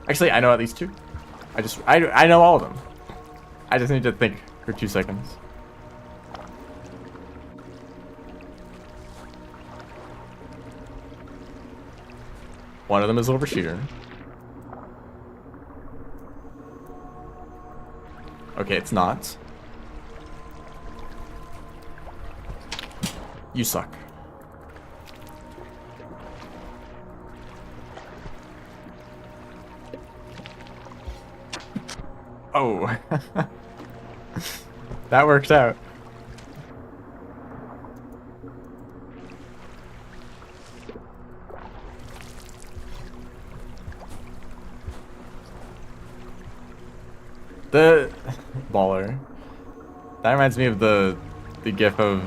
Actually, I know at least two. I know all of them. I just need to think for 2 seconds. One of them is over here. Okay, it's not. You suck. Oh. That worked out. The baller. That reminds me of the gif of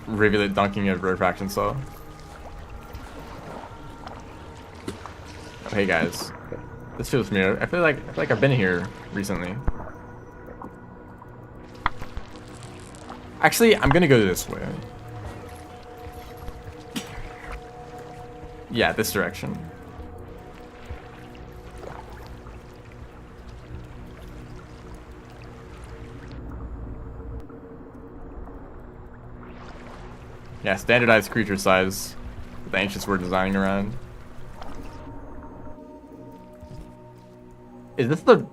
Rivulet dunking a road fraction saw. Oh, hey guys, this feels familiar. I feel like I've been here recently. Actually, I'm gonna go this way. Yeah, this direction. Yeah, standardized creature size that the ancients were designing around. Is this the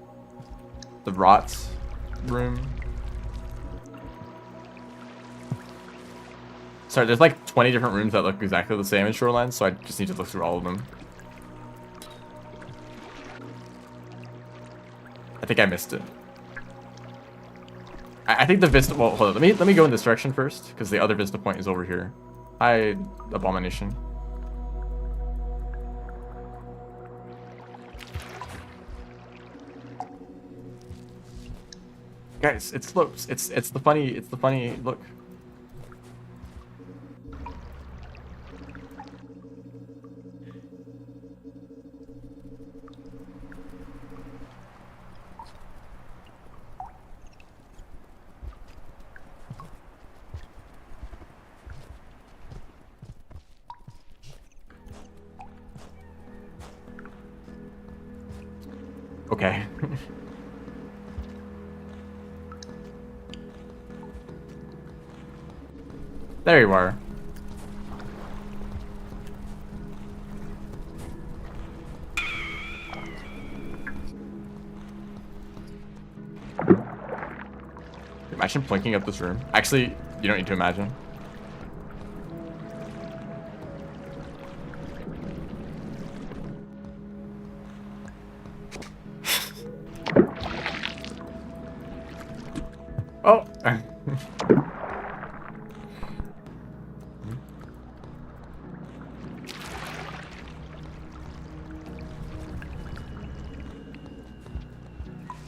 rot room? Sorry, there's like 20 different rooms that look exactly the same in Shoreline, so I just need to look through all of them. I think I missed it. I think the Vista. Well, hold on. Let me go in this direction first, because the other Vista point is over here. Hi, Abomination. Guys, it slopes. It's the funny look. Okay. There you are. Imagine plinking up this room. Actually, you don't need to imagine. Oh.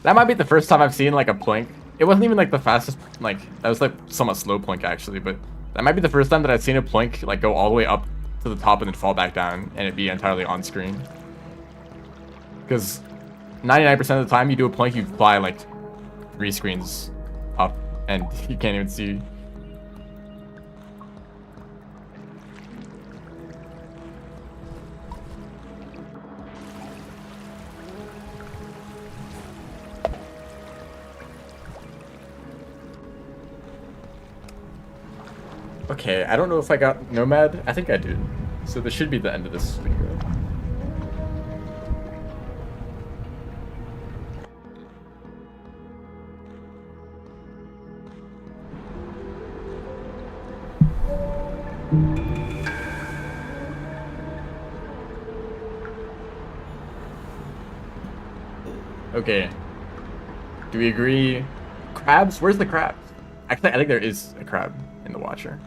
That might be the first time I've seen like a plink. It wasn't even like the fastest, like that was like somewhat slow plink actually, but that might be the first time that I've seen a plink like go all the way up to the top and then fall back down and it be entirely on screen. Because 99% of the time you do a plink, you fly like 3 screens up and you can't even see. Okay, I don't know if I got Nomad. I think I did. So this should be the end of this video. Okay. Do we agree? Crabs? Where's the crabs? Actually, I think there is a crab in the Watcher.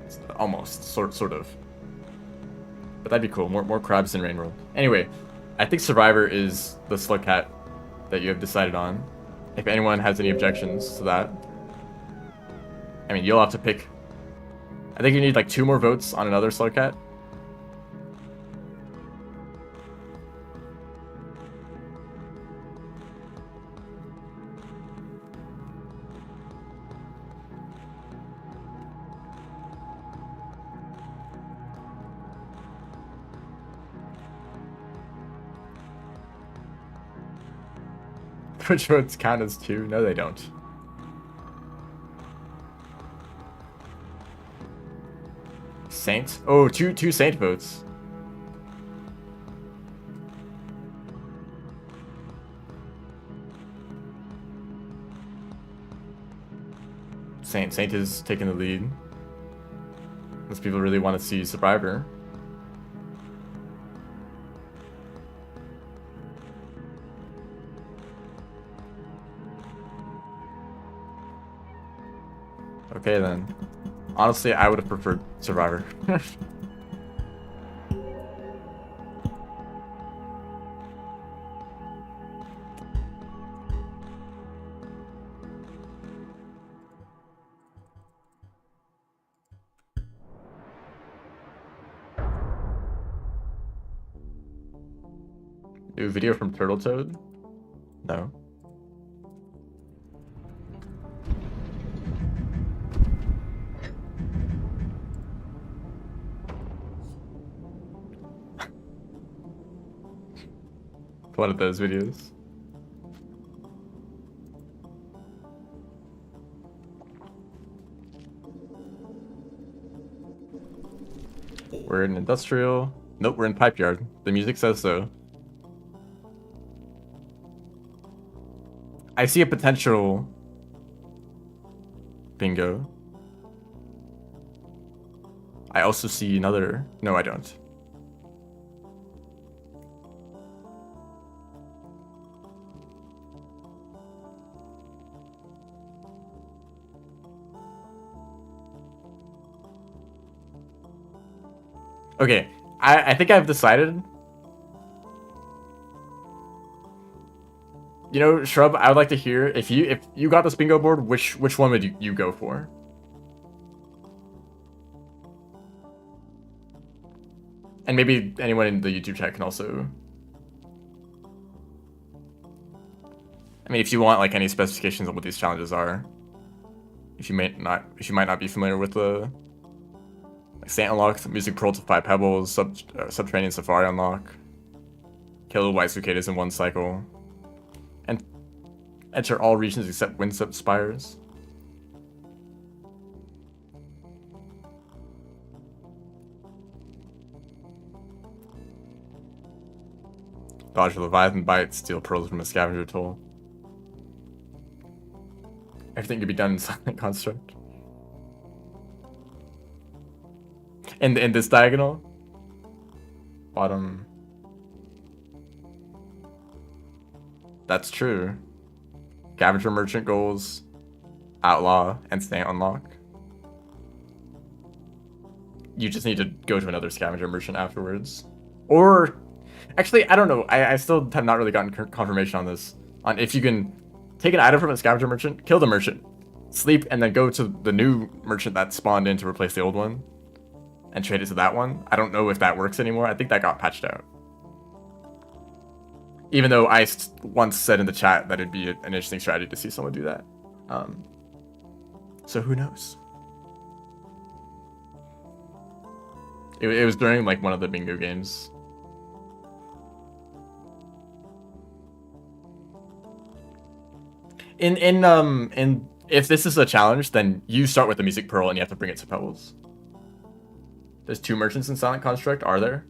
It's almost, sort of. But that'd be cool. More crabs in Rain World. Anyway, I think Survivor is the slug cat that you have decided on. If anyone has any objections to that, I mean, you'll have to pick. I think you need like 2 more votes on another slug cat. Which votes count as 2? No, they don't. Saint? Oh, two Saint votes. Saint is taking the lead. Most people really want to see Survivor. Okay then. Honestly, I would have preferred Survivor. New video from Turtle Toad? No. One of those videos. We're in industrial. Nope, we're in pipe yard. The music says so. I see a potential bingo. I also see another. No, I don't. Okay, I think I've decided. You know, Shrub, I would like to hear if you got this bingo board, which one would you go for? And maybe anyone in the YouTube chat can also. I mean, if you want like any specifications on what these challenges are, if you might not be familiar with the like Saint Unlock, Music Pearl to 5 Pebbles, Subterranean Safari Unlock, kill White Cicadas in 1 cycle, and enter all regions except Windswept Spires. Dodge a Leviathan Bite, steal pearls from a scavenger toll. Everything could be done in Silent Construct. In this diagonal? Bottom. That's true. Scavenger Merchant goals, Outlaw, and Saint Unlock. You just need to go to another Scavenger Merchant afterwards. Or, actually, I don't know. I still have not really gotten confirmation on this. On if you can take an item from a Scavenger Merchant, kill the merchant, sleep, and then go to the new merchant that spawned in to replace the old one, and trade it to that one. I don't know if that works anymore. I think that got patched out. Even though I once said in the chat that it'd be an interesting strategy to see someone do that. So who knows? It was during like one of the bingo games. In if this is a challenge, then you start with the Music Pearl and you have to bring it to Pebbles. There's 2 merchants in Silent Construct, are there?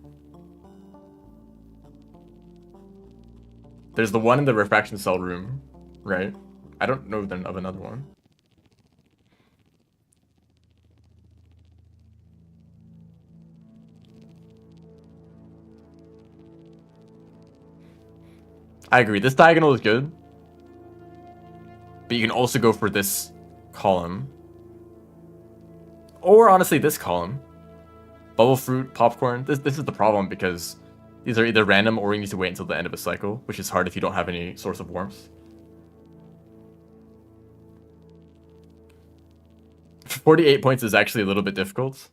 There's the one in the refraction cell room, right? I don't know then of another one. I agree, this diagonal is good. But you can also go for this column. Or honestly, this column. Bubble fruit, popcorn. This is the problem because these are either random or you need to wait until the end of a cycle, which is hard if you don't have any source of warmth. 48 points is actually a little bit difficult.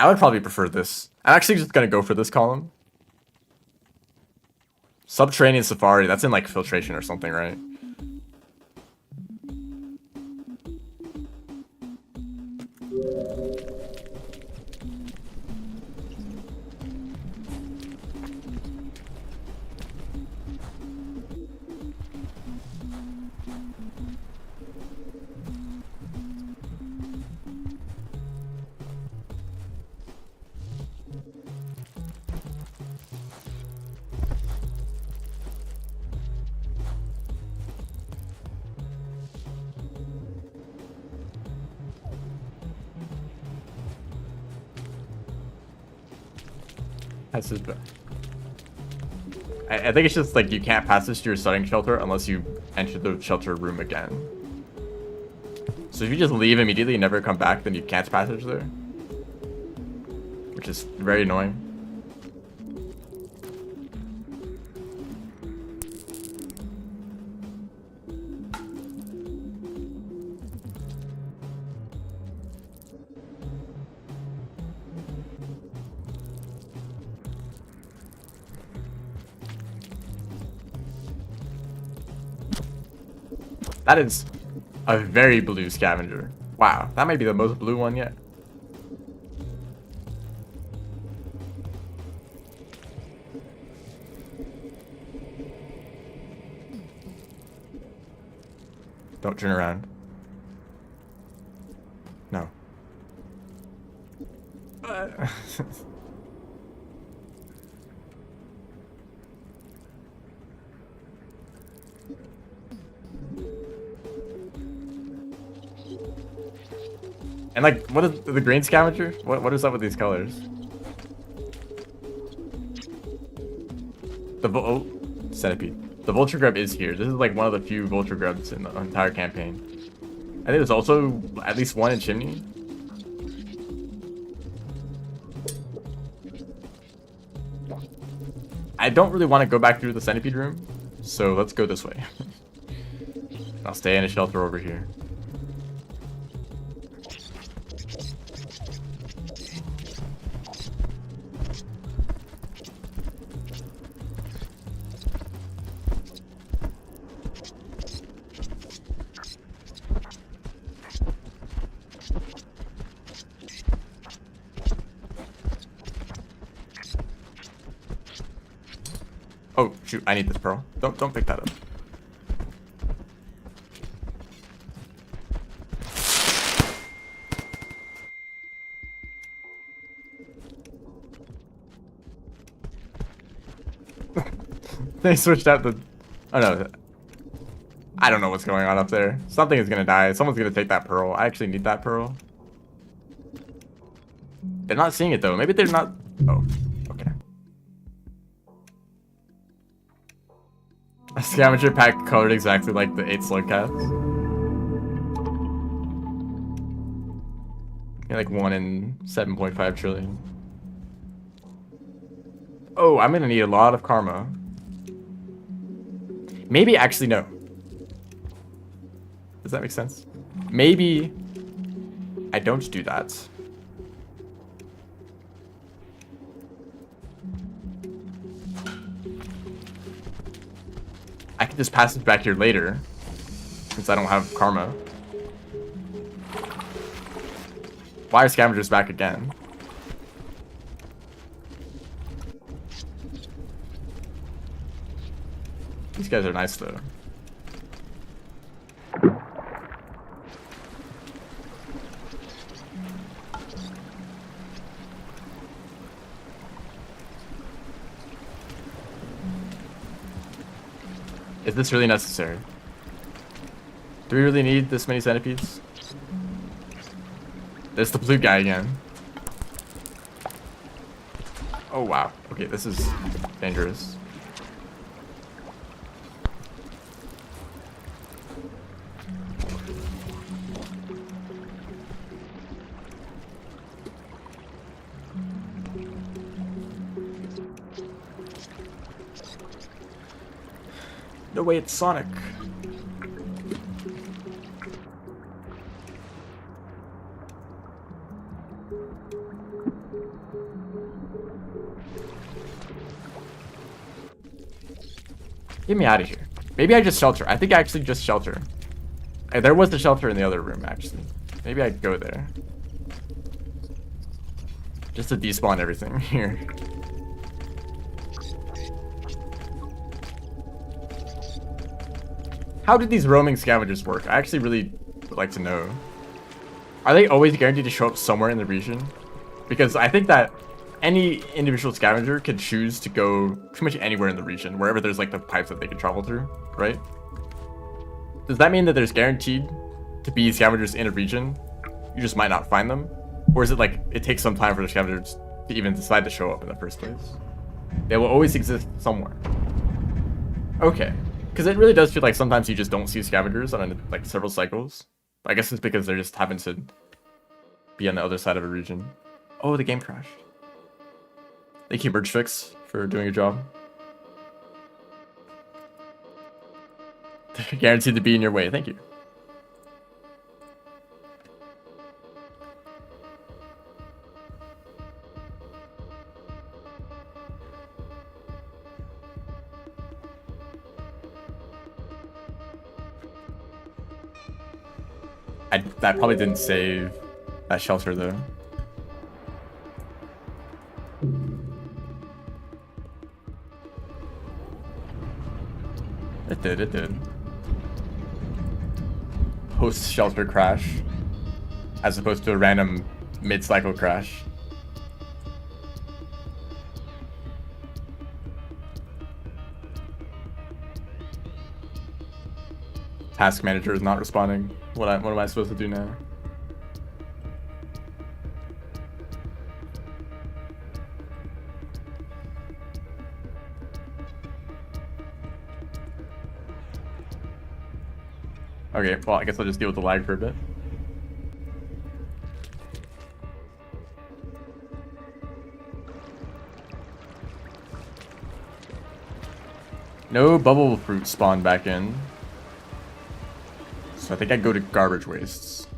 I would probably prefer this. I'm actually just gonna go for this column. Subterranean Safari, that's in like filtration or something, right? Passes back. I think it's just like you can't pass this to your starting shelter unless you enter the shelter room again. So if you just leave immediately and never come back, then you can't passage there. Which is very annoying. That is a very blue scavenger. Wow, that might be the most blue one yet. Don't turn around. No. And like, what is the green scavenger? What is up with these colors? Oh, centipede. The vulture grub is here. This is like one of the few vulture grubs in the entire campaign. I think there's also at least one in Chimney. I don't really want to go back through the centipede room, so let's go this way. I'll stay in a shelter over here. Oh shoot, I need this pearl. Don't pick that up. They switched out the... Oh no. I don't know what's going on up there. Something is gonna die. Someone's gonna take that pearl. I actually need that pearl. They're not seeing it though. Maybe they're not... Oh, okay. A scavenger pack colored exactly like the 8 slug cats. Yeah, like 1 in 7.5 trillion. Oh, I'm gonna need a lot of karma. Maybe actually no. Does that make sense? Maybe I don't do that. I can just pass it back here later, since I don't have karma. Why are scavengers back again? These guys are nice though. Is this really necessary? Do we really need this many centipedes? There's the blue guy again. Oh wow. Okay, this is dangerous. No way, it's Sonic. Get me out of here. Maybe I just shelter. I think I actually just shelter. There was the shelter in the other room, actually. Maybe I'd go there. Just to despawn everything here. How did these roaming scavengers work? I actually really would like to know. Are they always guaranteed to show up somewhere in the region? Because I think that any individual scavenger can choose to go pretty much anywhere in the region, wherever there's like the pipes that they can travel through, right? Does that mean that there's guaranteed to be scavengers in a region? You just might not find them? Or is it like it takes some time for the scavengers to even decide to show up in the first place. They will always exist somewhere. Okay. Because it really does feel like sometimes you just don't see scavengers on like several cycles. I guess it's because they're just happen to be on the other side of a region. Oh, the game crashed. Thank you, Merge Fix, for doing your job. They're guaranteed to be in your way. Thank you. That probably didn't save that shelter though. It did. Post-shelter crash. As opposed to a random mid-cycle crash. Task manager is not responding. What am I supposed to do now? Okay, well, I guess I'll just deal with the lag for a bit. No bubble fruit spawned back in. So I think I go to garbage wastes.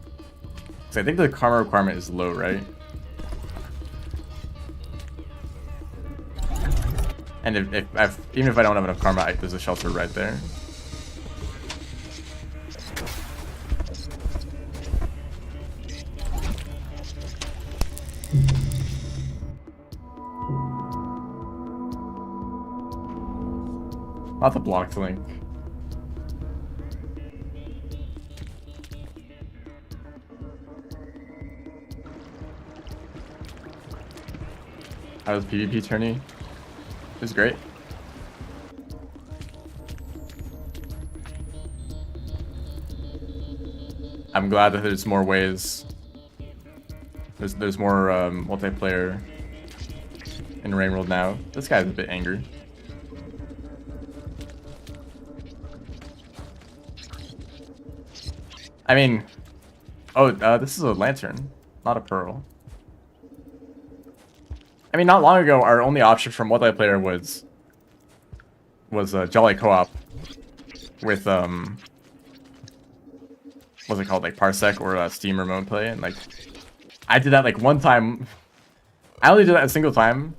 So I think the karma requirement is low, right? And even if I don't have enough karma, there's a shelter right there. Not the blocked link. How was PvP tourney? It was great. I'm glad that there's more ways. There's more multiplayer in Rain World now. This guy's a bit angry. I mean, oh, this is a lantern, not a pearl. I mean, not long ago, our only option for multiplayer was Jolly Co-op with what's it called, like Parsec or Steam Remote Play, and like I did that like one time. I only did that a single time,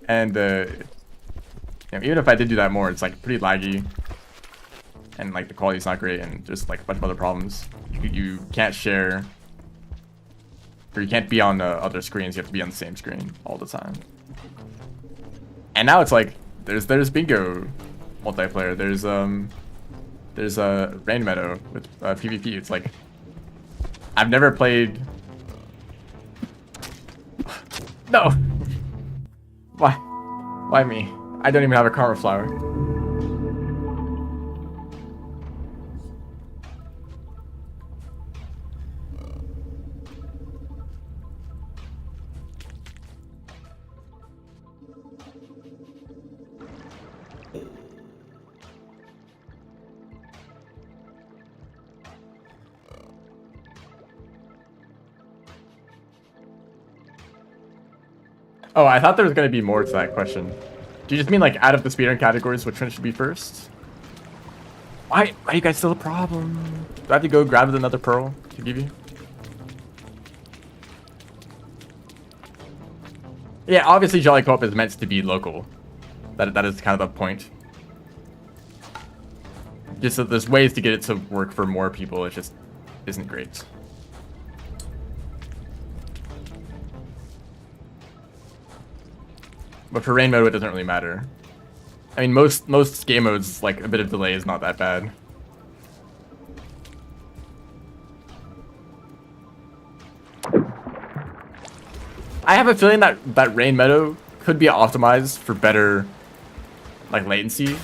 and you know, even if I did do that more, it's like pretty laggy, and like the quality's not great, and just like a bunch of other problems. You can't share. Or you can't be on other screens, you have to be on the same screen all the time. And now it's like, there's bingo multiplayer, there's Rain Meadow with PvP. It's like, I've never played... No! Why me? I don't even have a karma flower. Oh, I thought there was going to be more to that question. Do you just mean like out of the speedrun categories, which one should be first? Why are you guys still a problem? Do I have to go grab another pearl to give you? Yeah, obviously Jolly Co-op is meant to be local. That is kind of the point. Just that there's ways to get it to work for more people, it just isn't great. But for rain mode, it doesn't really matter. I mean, most game modes, like a bit of delay is not that bad. I have a feeling that Rain Meadow could be optimized for better, like, latency.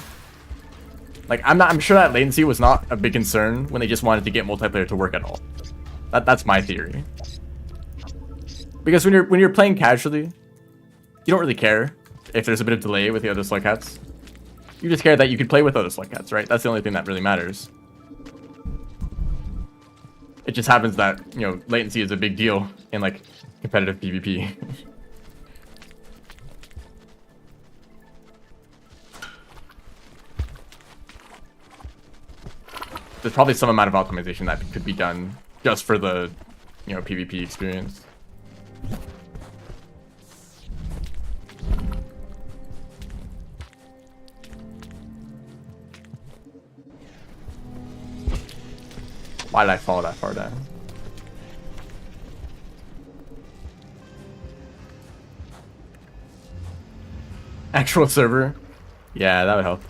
Like, I'm sure that latency was not a big concern when they just wanted to get multiplayer to work at all. That's my theory. Because when you're playing casually, You don't really care if there's a bit of delay with the other slug cats. You just care that you can play with other slug cats, right? That's the only thing that really matters. It just happens that, you know, latency is a big deal in like competitive PvP. There's probably some amount of optimization that could be done just for the, you know, PvP experience. Why did I fall that far down? Actual server? Yeah, that would help.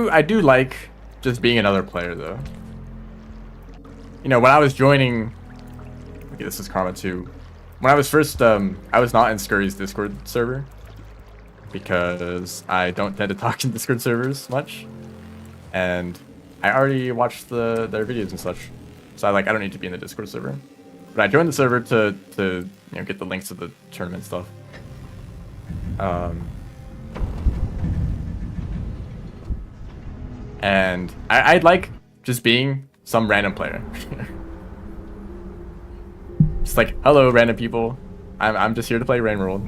I do like just being another player though. You know, when I was joining, okay, this is Karma 2. When I was first, I was not in Scurry's Discord server because I don't tend to talk in Discord servers much, and I already watched their videos and such, so I don't need to be in the Discord server. But I joined the server to you know, get the links to the tournament stuff. And I'd like just being some random player. Just like, hello, random people. I'm just here to play Rainworld.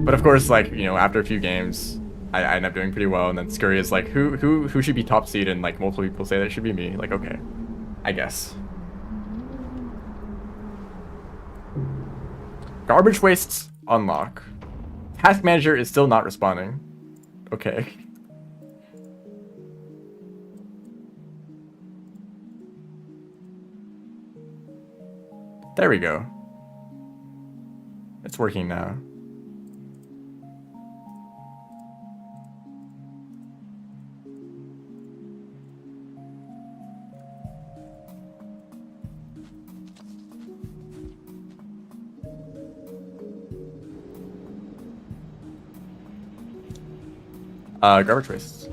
But of course, like, you know, after a few games, I end up doing pretty well, and then Scurry is like, who should be top seed? And like multiple people say that it should be me. Like, okay, I guess. Garbage wastes unlock. Task manager is still not responding. Okay. There we go. It's working now. Garbage wastes.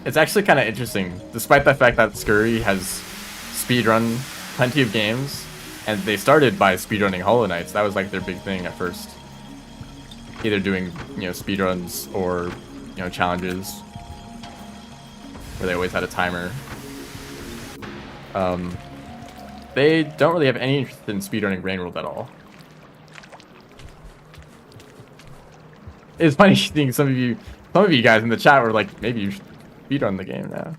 It's actually kind of interesting, despite the fact that Scurry has speedrun plenty of games, and they started by speedrunning Hollow Knights. That was like their big thing at first. Either doing, you know, speedruns or, you know, challenges where they always had a timer. They don't really have any interest in speedrunning Rainworld at all. It's funny seeing some of you guys in the chat were like, maybe you should speedrun the game now.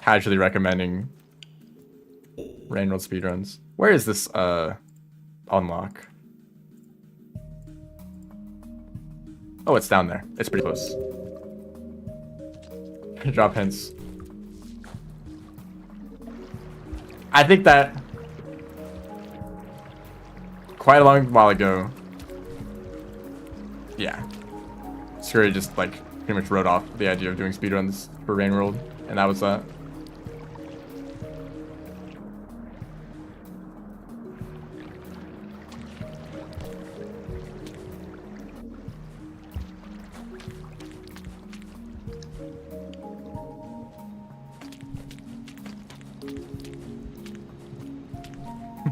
Casually recommending Rainworld speedruns. Where is this unlock? Oh, it's down there. It's pretty close. Drop hints. I think that quite a long while ago, yeah, Scurry just like pretty much wrote off the idea of doing speedruns for Rainworld, and that was that.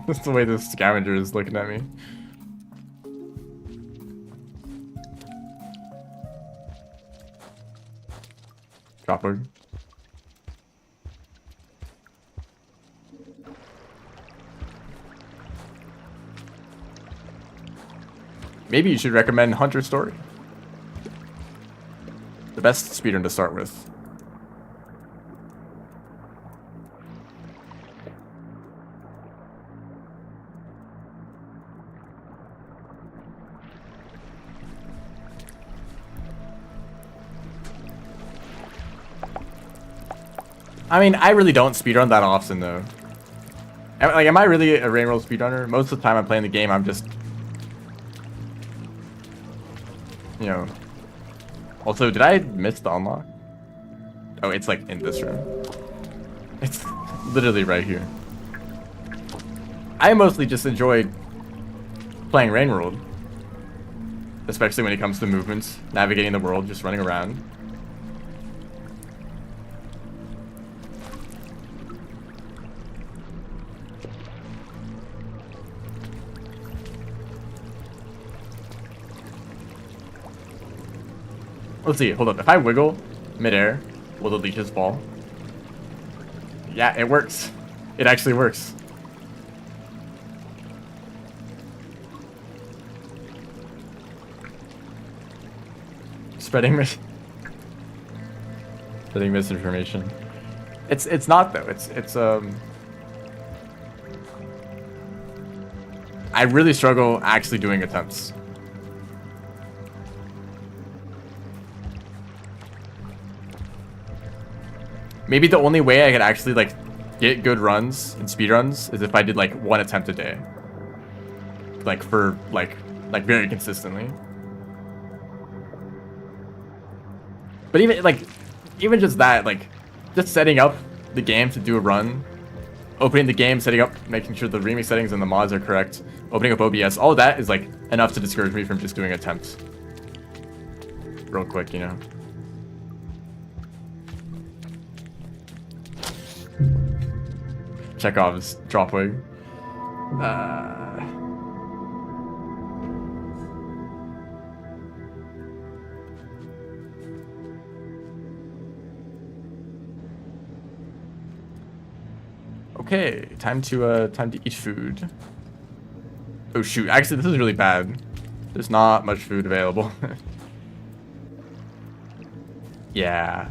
That's the way the scavenger is looking at me. Dropper. Maybe you should recommend Hunter Story. The best speedrun to start with. I mean, I really don't speedrun that often, though. Like, am I really a rain roll speedrunner? Most of the time I'm playing the game, I'm just... You know... Also, did I miss the unlock? Oh, it's like in this room. It's literally right here. I mostly just enjoy playing Rain World. Especially when it comes to movements, navigating the world, just running around. Let's see, hold up. If I wiggle midair, will the leeches fall? Yeah, it works. It actually works. Spreading misinformation. It's not though. It's I really struggle actually doing attempts. Maybe the only way I could actually like get good runs and speed runs is if I did like one attempt a day. Like for like very consistently. But even just that, like just setting up the game to do a run, opening the game, setting up, making sure the remix settings and the mods are correct, opening up OBS, all of that is like enough to discourage me from just doing attempts. Real quick, you know. Chekhov's drop wig. Okay, time to eat food. Oh shoot, actually this is really bad. There's not much food available. Yeah.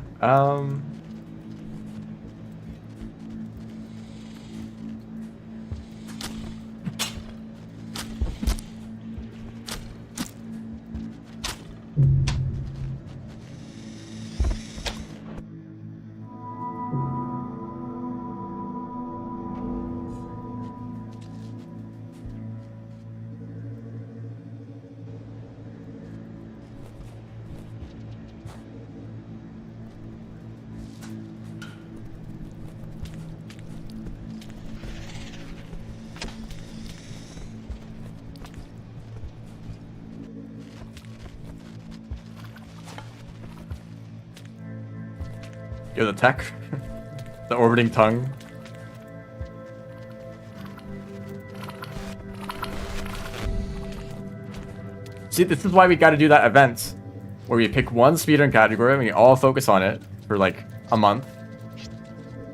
Yo, the tech. The orbiting tongue. See, this is why we gotta do that event. Where we pick one speedrun category and we all focus on it for like a month.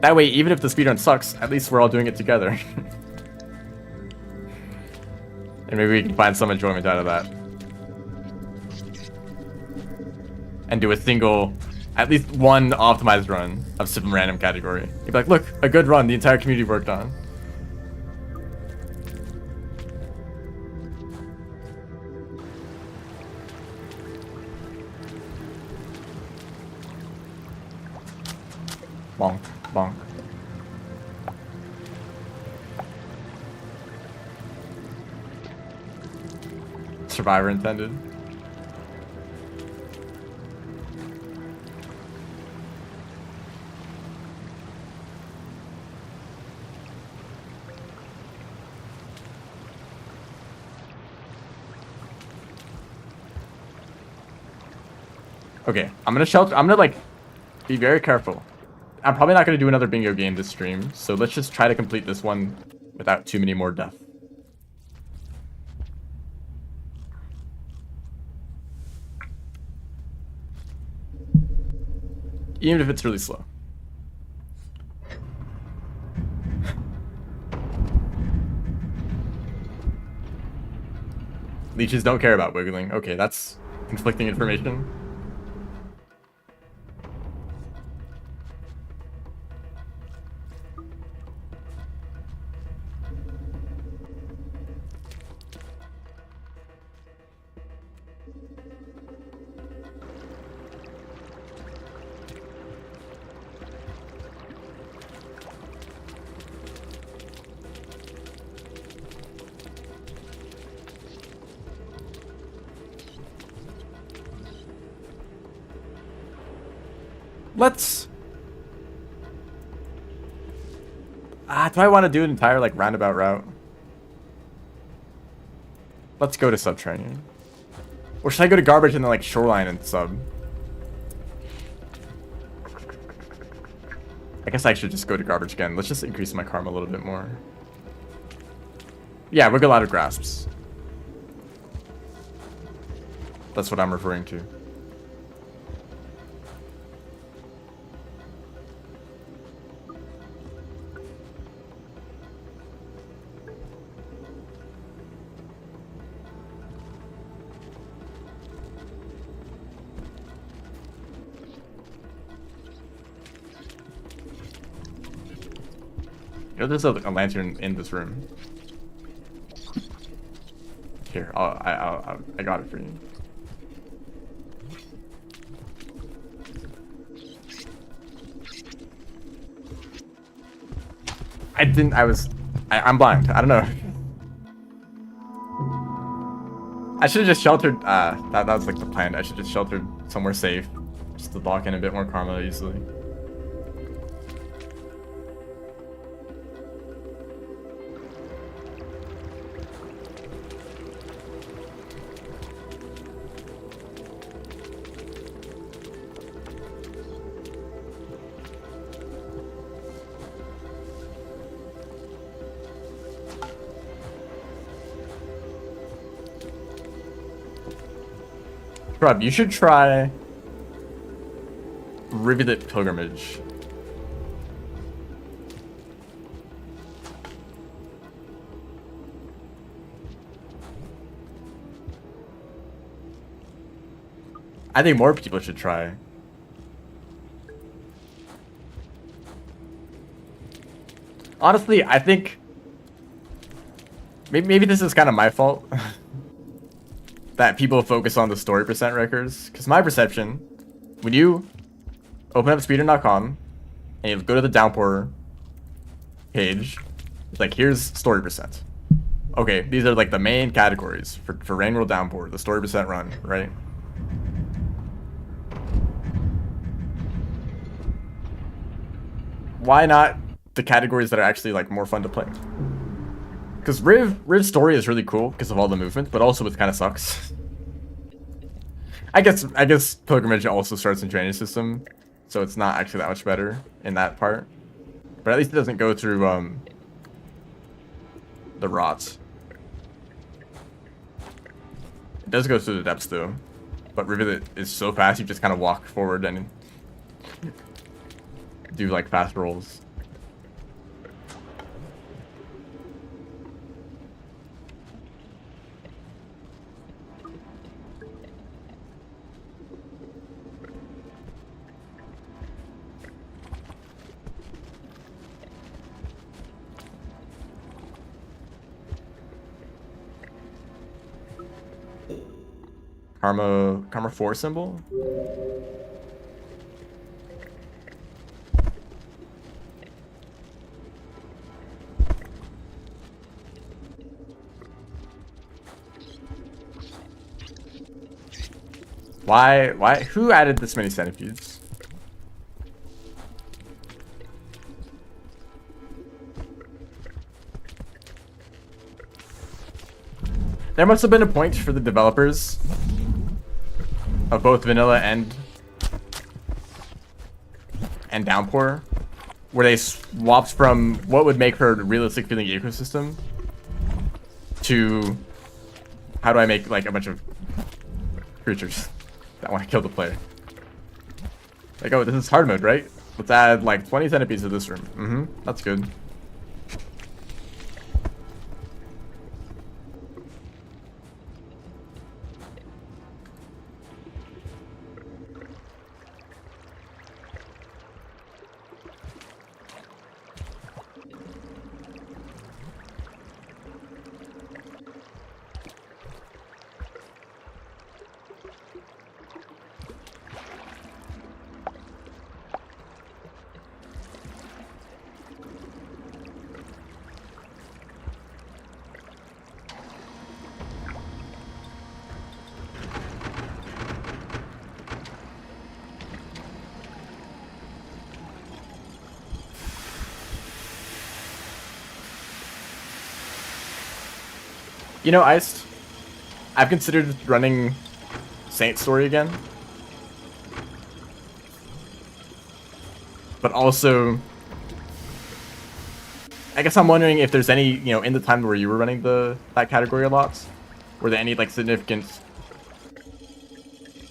That way, even if the speedrun sucks, at least we're all doing it together. And maybe we can find some enjoyment out of that. And do a single... At least one optimized run of some random category. You'd be like, look, a good run the entire community worked on. Bonk, bonk. Survivor intended. Okay, I'm gonna like be very careful. I'm probably not gonna do another bingo game this stream, so let's just try to complete this one without too many more deaths. Even if it's really slow. Leeches don't care about wiggling. Okay, that's conflicting information. Let's... do I want to do an entire, like, roundabout route? Let's go to Subterranean. Or should I go to Garbage and then, like, Shoreline and sub? I guess I should just go to Garbage again. Let's just increase my karma a little bit more. Yeah, we'll get a lot of grasps. That's what I'm referring to. You know, there's a lantern in this room. Here, I got it for you. I'm blind. I don't know. I should have just sheltered, that was like the plan. I should just sheltered somewhere safe. Just to lock in a bit more karma easily. Rob, you should try Rivulet Pilgrimage. I think more people should try. Honestly, I think maybe this is kind of my fault. That people focus on the story percent records. Because my perception, when you open up speedrun.com and you go to the Downpour page, it's like, here's story percent. Okay, these are like the main categories for Rain World Downpour, the story percent run, right? Why not the categories that are actually like more fun to play? Because Riv's story is really cool because of all the movement, but also it kind of sucks. I guess Pilgrimage also starts in Drainage System, so it's not actually that much better in that part. But at least it doesn't go through the rots. It does go through the depths though, but Rivulet is so fast you just kind of walk forward and do like fast rolls. Karma 4 symbol? Why? Who added this many centipedes? There must have been a point for the developers of both Vanilla and Downpour where they swapped from what would make for a realistic feeling ecosystem to how do I make like a bunch of creatures that want to kill the player. Like, oh, this is hard mode, right? Let's add like 20 centipedes to this room. That's good. You know, Iced, I've considered running Saint Story again. But also, I guess I'm wondering if there's any, you know, in the time where you were running that category a lot, were there any like significant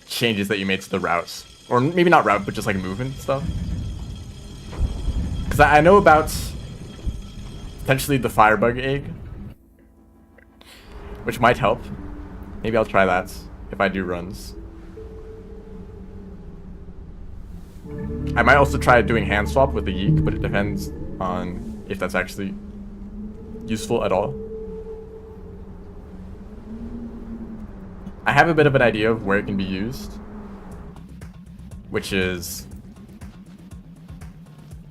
changes that you made to the routes? Or maybe not route, but just like movement stuff? Because I know about potentially the Firebug egg, which might help. Maybe I'll try that if I do runs. I might also try doing hand swap with the Yeek, but it depends on if that's actually useful at all. I have a bit of an idea of where it can be used, which is,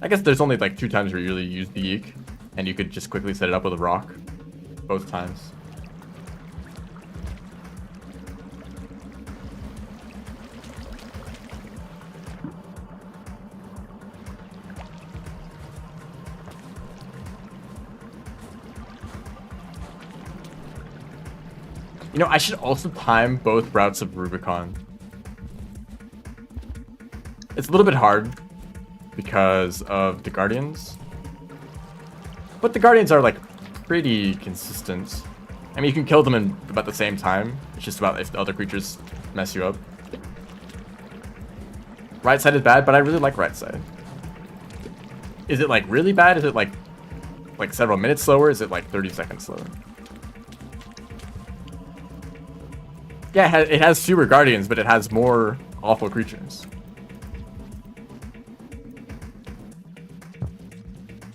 I guess there's only like 2 times where you really use the Yeek, and you could just quickly set it up with a rock both times. You know, I should also time both routes of Rubicon. It's a little bit hard because of the Guardians. But the Guardians are like pretty consistent. I mean, you can kill them in about the same time. It's just about if the other creatures mess you up. Right side is bad, but I really like right side. Is it like really bad? Is it like several minutes slower? Is it like 30 seconds slower? Yeah, it has fewer Guardians, but it has more awful creatures.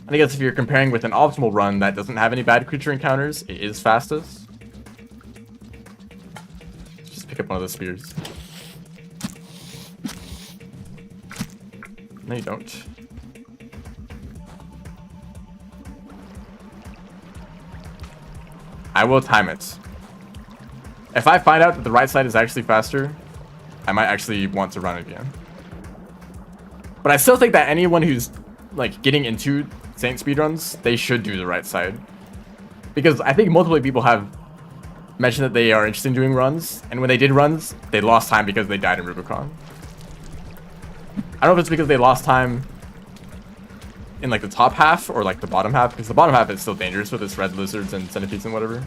And I guess if you're comparing with an optimal run that doesn't have any bad creature encounters, it is fastest. Let's just pick up one of the spears. No, you don't. I will time it. If I find out that the right side is actually faster, I might actually want to run it again. But I still think that anyone who's like getting into Saint speedruns, they should do the right side. Because I think multiple people have mentioned that they are interested in doing runs, and when they did runs, they lost time because they died in Rubicon. I don't know if it's because they lost time in like the top half or like the bottom half, because the bottom half is still dangerous with its red lizards and centipedes and whatever.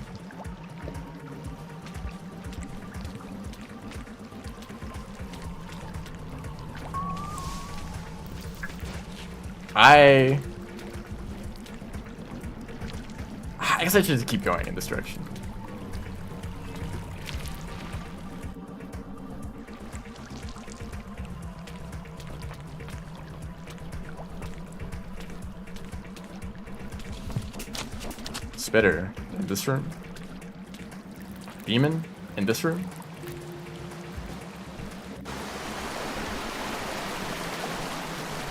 I guess I should just keep going in this direction. Spitter in this room. Demon in this room.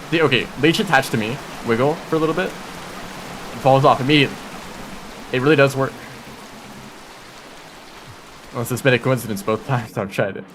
See, okay, leech attached to me, wiggle for a little bit, and falls off immediately. It really does work. Unless it's been a coincidence both times I've tried it.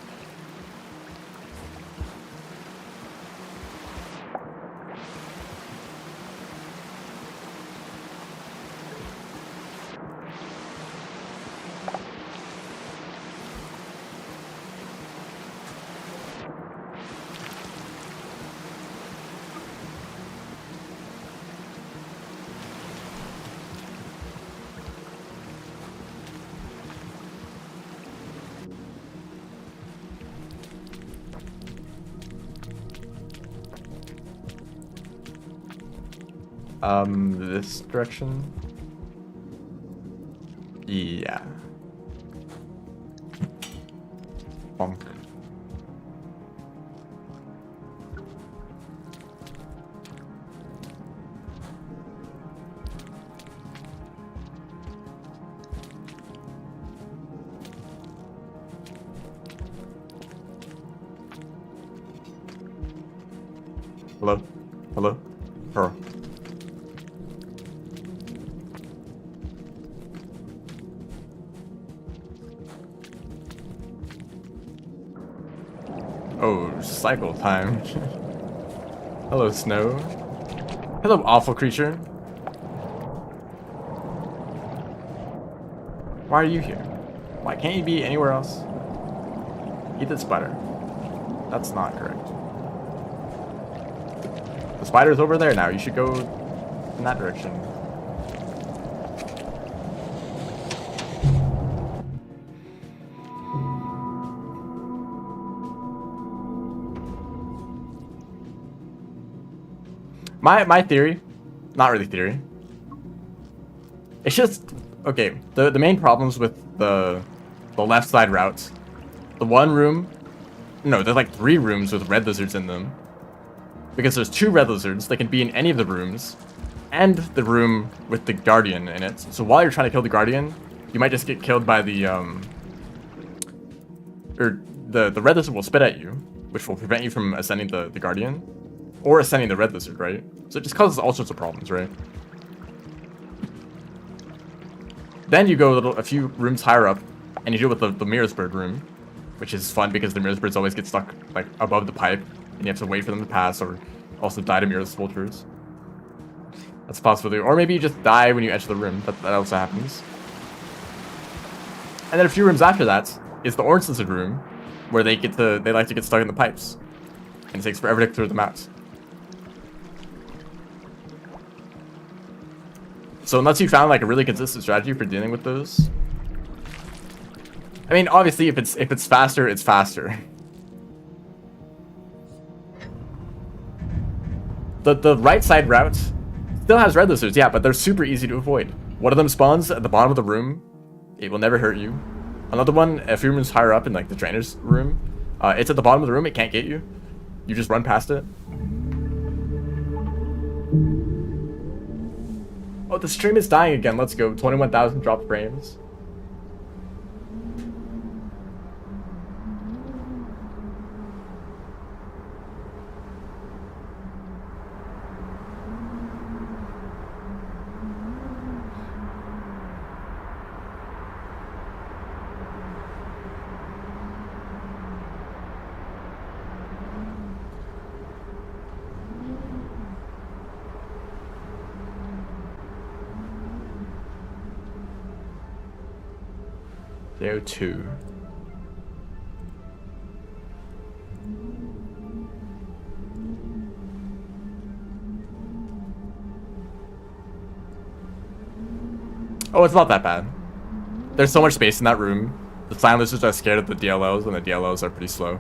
This direction? Yeah. Bonk. Hello? Hello? Pearl. Oh, cycle time. Hello, Snow. Hello, awful creature. Why are you here? Why can't you be anywhere else? Eat the spider. That's not correct. The spider's over there now. You should go in that direction. My theory, not really theory. It's just okay. The main problems with the left side routes, the one room, no, there's like 3 rooms with red lizards in them. Because there's 2 red lizards, they can be in any of the rooms, and the room with the guardian in it. So while you're trying to kill the guardian, you might just get killed by the the red lizard will spit at you, which will prevent you from ascending the guardian, or ascending the red lizard, right? So it just causes all sorts of problems, right? Then you go a few rooms higher up, and you deal with the Mirror's Bird room, which is fun because the Mirror's Birds always get stuck like above the pipe, and you have to wait for them to pass, or also die to Mirror's Vultures. That's a possibility. Or maybe you just die when you enter the room. That also happens. And then a few rooms after that is the Orange Lizard room, where they like to get stuck in the pipes, and it takes forever to clear them out. So unless you found like a really consistent strategy for dealing with those, I mean, obviously if it's faster, it's faster. The right side route still has red lizards, yeah, but they're super easy to avoid. One of them spawns at the bottom of the room. It will never hurt you. Another one, a few rooms higher up in like the trainer's room, it's at the bottom of the room. It can't get you. You just run past it. Oh, the stream is dying again. Let's go. 21,000 dropped frames. There 2. Oh, it's not that bad. There's so much space in that room. The silencers are scared of the DLLs, and the DLLs are pretty slow.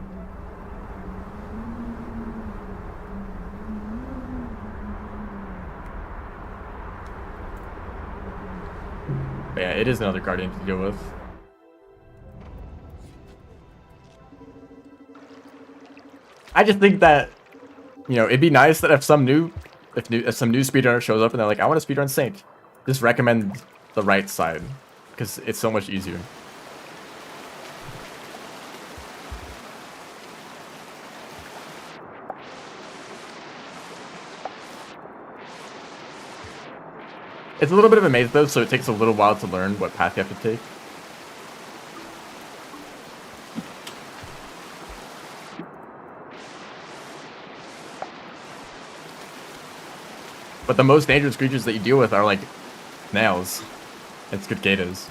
But yeah, it is another guardian to deal with. I just think that, you know, it'd be nice that if some new speedrunner shows up and they're like, I want to speedrun Saint, just recommend the right side, because it's so much easier. It's a little bit of a maze though, so it takes a little while to learn what path you have to take. But the most dangerous creatures that you deal with are like nails. It's good gatas.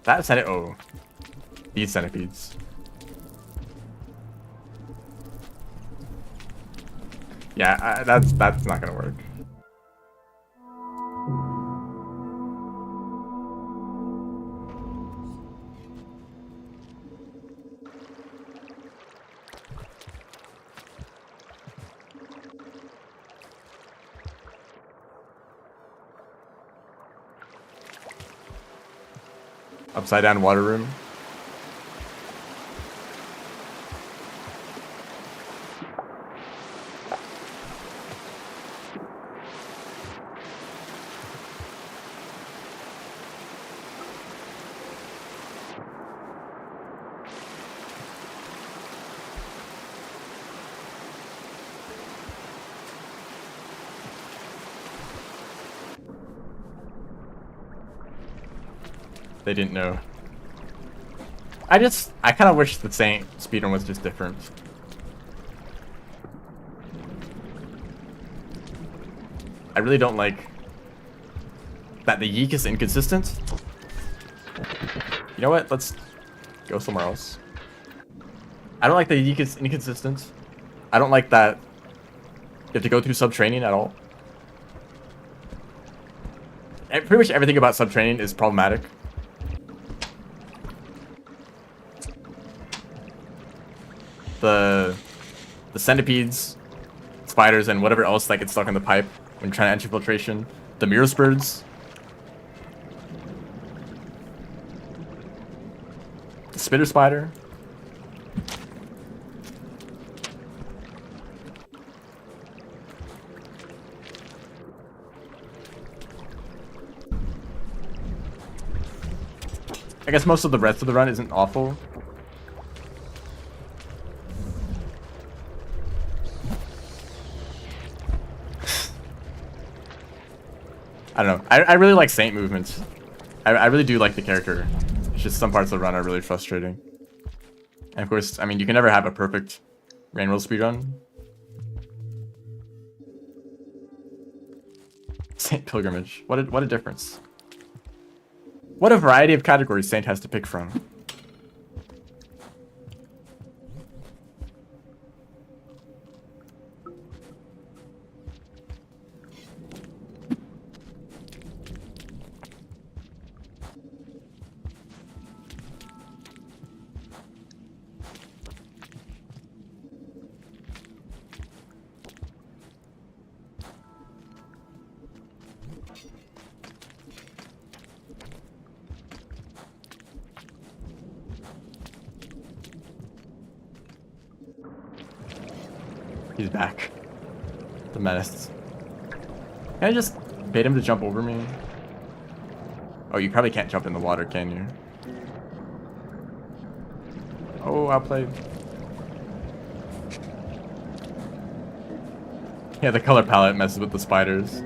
That centipede. Oh, these centipedes. Yeah, that's not gonna work. Upside down water room. They didn't know. I kind of wish the Saint speedrun was just different. I really don't like that the yeek is inconsistent. You know what? Let's go somewhere else. I don't like that yeek is inconsistent. I don't like that you have to go through sub-training at all. And pretty much everything about sub-training is problematic. The centipedes, spiders, and whatever else that gets stuck in the pipe when trying to enter filtration. The mirror birds. The spitter spider. I guess most of the rest of the run isn't awful. I don't know. I really like Saint movements. I really do like the character. It's just some parts of the run are really frustrating. And of course, I mean, you can never have a perfect Rain World speedrun. Saint Pilgrimage. What a difference. What a variety of categories Saint has to pick from. He's back. The menace. Can I just bait him to jump over me? Oh, you probably can't jump in the water, can you? Oh, outplayed. Yeah, the color palette messes with the spiders.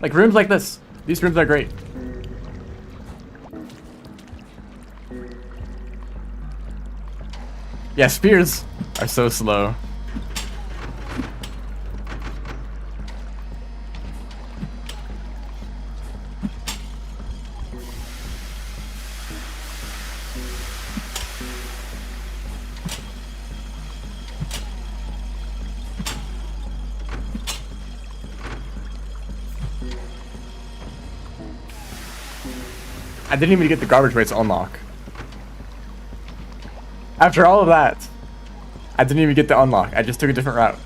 Like rooms like this. These rooms are great. Yeah, spears are so slow. I didn't even get the garbage weights unlock. After all of that, I didn't even get the unlock. I just took a different route.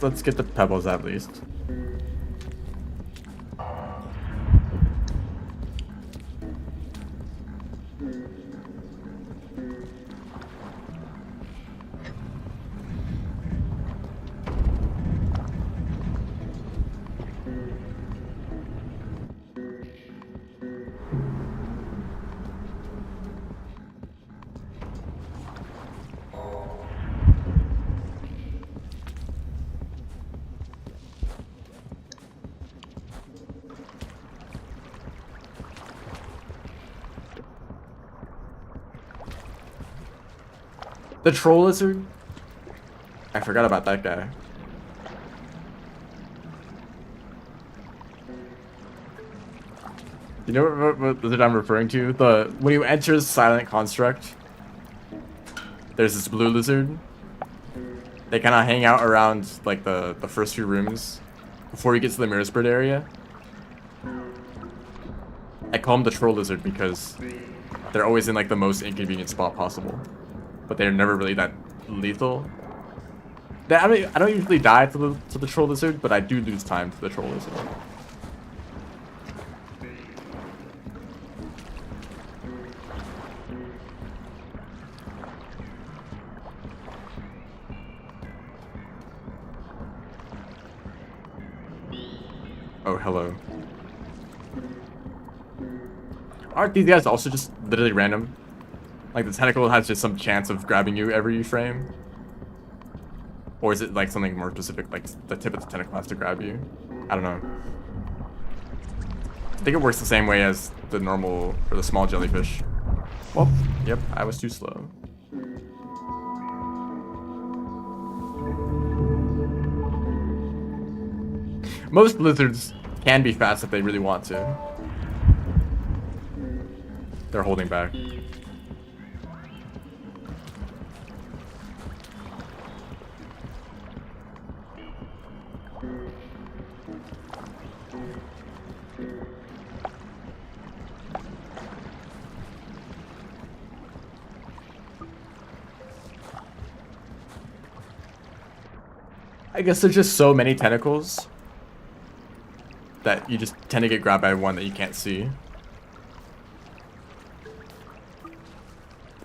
Let's get the pebbles at least. The troll lizard? I forgot about that guy. You know what lizard I'm referring to? When you enter Silent Construct, there's this blue lizard. They kind of hang out around like the first few rooms before you get to the Mirror Spirit area. I call them the troll lizard because they're always in like the most inconvenient spot possible. But they're never really that lethal. I mean, I don't usually die to the troll lizard, but I do lose time to the troll lizard. Oh, hello. Aren't these guys also just literally random? Like the tentacle has just some chance of grabbing you every frame. Or is it like something more specific, like the tip of the tentacle has to grab you? I don't know. I think it works the same way as the normal, or the small jellyfish. Well, yep, I was too slow. Most lizards can be fast if they really want to. They're holding back. I guess there's just so many tentacles that you just tend to get grabbed by one that you can't see.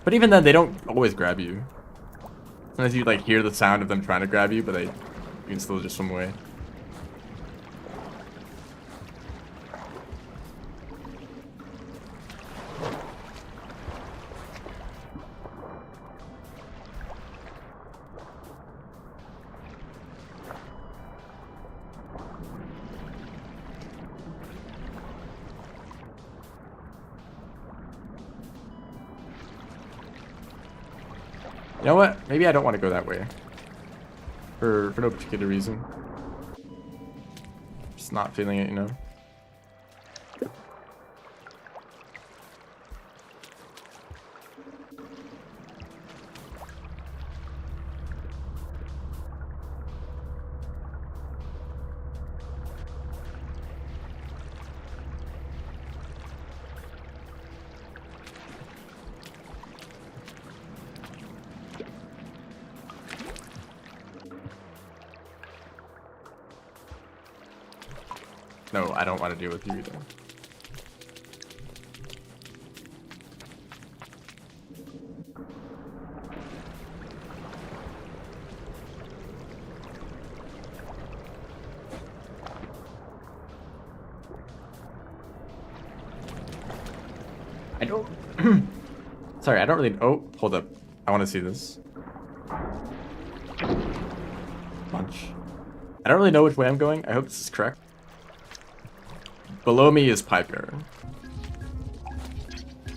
But even then, they don't always grab you. Sometimes you like hear the sound of them trying to grab you, but you can still just swim away. You know what? Maybe I don't want to go that way. For no particular reason. Just not feeling it, you know? No, I don't want to deal with you either. I don't... Sorry, I don't really... Oh, hold up. I want to see this. Punch. I don't really know which way I'm going. I hope this is correct. Below me is Piper.